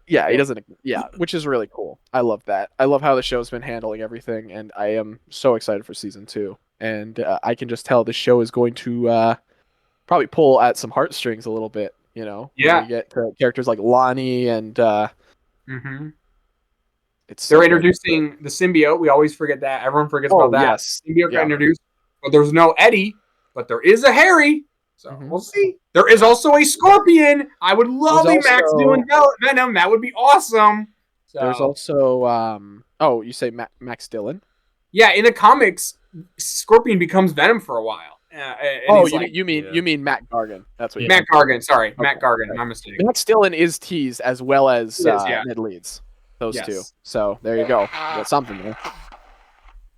Yeah, he doesn't. Yeah, which is really cool. I love that. I love how the show's been handling everything, and I am so excited for season 2. And I can just tell the show is going to probably pull at some heartstrings a little bit. Yeah. You get characters like Lonnie and. They're introducing the symbiote. We always forget that. Everyone forgets about that. Yes. Symbiote got introduced, but there's no Eddie. But there is a Harry. So we'll see. There is also a Scorpion. I would love a Max doing Venom. That would be awesome. So, there's also you say Max Dillon? Yeah, in the comics, Scorpion becomes Venom for a while. You mean Matt Gargan? That's what Matt Gargan. Sorry, Matt Gargan. My mistake. Max Dillon is teased as well as Ned Leeds. Those two. So there you go. You got something there.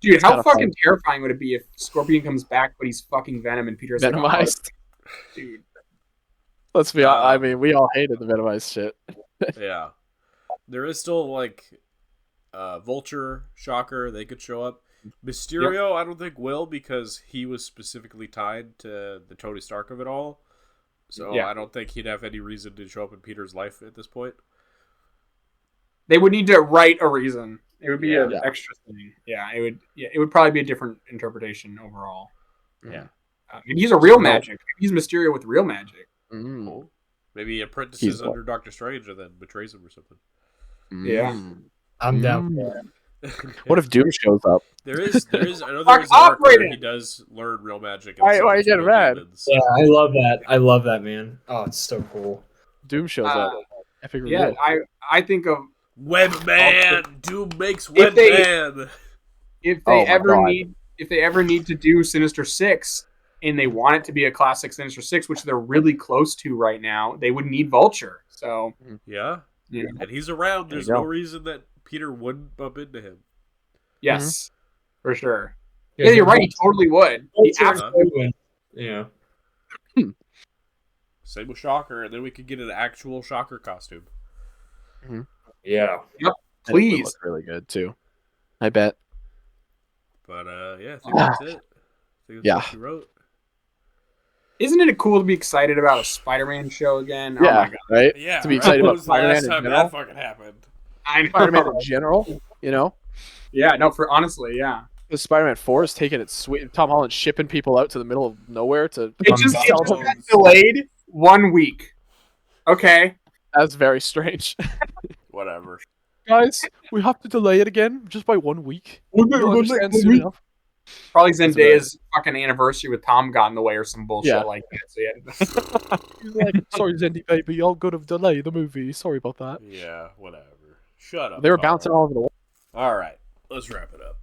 Dude, It's how kinda fucking fun. terrifying would it be if Scorpion comes back, but he's fucking Venom and Peter's like, Venomized. oh, dude. Let's be honest. I mean, we all hated the Venomized shit. Yeah. There is still like Vulture, Shocker, they could show up. Mysterio, I don't think will because he was specifically tied to the Tony Stark of it all. So Yeah. I don't think he'd have any reason to show up in Peter's life at this point. They would need to write a reason. It would be an Yeah. extra thing. Yeah, it would. Yeah, it would probably be a different interpretation overall. Yeah. Maybe he's a real magic. Maybe he's Mysterio with real magic. Mm. Cool. Maybe he apprentices He's under Doctor Strange and then betrays him or something. Yeah. I'm down for that. What if Doom shows up? There is I know Fuck there's an arc where operating! he does learn real magic. Why summons you getting real mad? demons. Yeah, I love that. I love that, man. Oh, it's so cool. Doom shows up. Epic Yeah, reveal. I think of Webman! Doom makes If they- Webman! if Oh they my ever God. need to do Sinister Six and they want it to be a classic Sinister Six, which they're really close to right now, they would need Vulture. So Yeah. yeah. And he's around. There you There's no go. reason that Peter wouldn't bump into him. Yes, for sure. Yeah, you're right. He totally would. He absolutely. Yeah. Same with Shocker, and then we could get an actual Shocker costume. Yeah. And it would Please. look really good too. I bet. But yeah, I think that's it. I think that's Yeah. what she wrote. Isn't it cool to be excited about a Spider-Man show again? Oh Yeah, my god. right. Yeah. To be right? excited When about was the last Spider-Man in time general. that fucking happened? I know. Spider-Man in general, you know, Yeah, no, for honestly, yeah. the Spider-Man 4 is taking it sweet. Tom Holland shipping people out to the middle of nowhere to. It just sell got them. delayed 1 week. Okay. That's very strange. Whatever. Guys, we have to delay it again just by 1 week. You'll understand soon enough. Probably That's Zendaya's fucking anniversary with Tom got in the way or some bullshit Yeah. like that. So yeah. He's like, sorry, Zendy baby, y'all could have delayed the movie. Sorry about that. Yeah, whatever. Shut up. They were Carl. bouncing all over the wall. All right, let's wrap it up.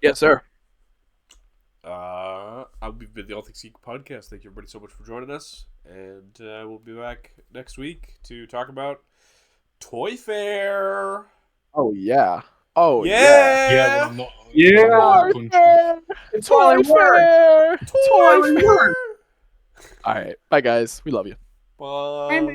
Yes, sir. I'll be the All Things Geek podcast. Thank you everybody so much for joining us, and we'll be back next week to talk about Toy Fair. Oh yeah. Oh Yeah. Yeah, when I'm not. Yeah. when I'm not Toy in the country. Fair. It's Toy all Fair. Toy Toy Fair. All right, bye guys. We love you. Bye.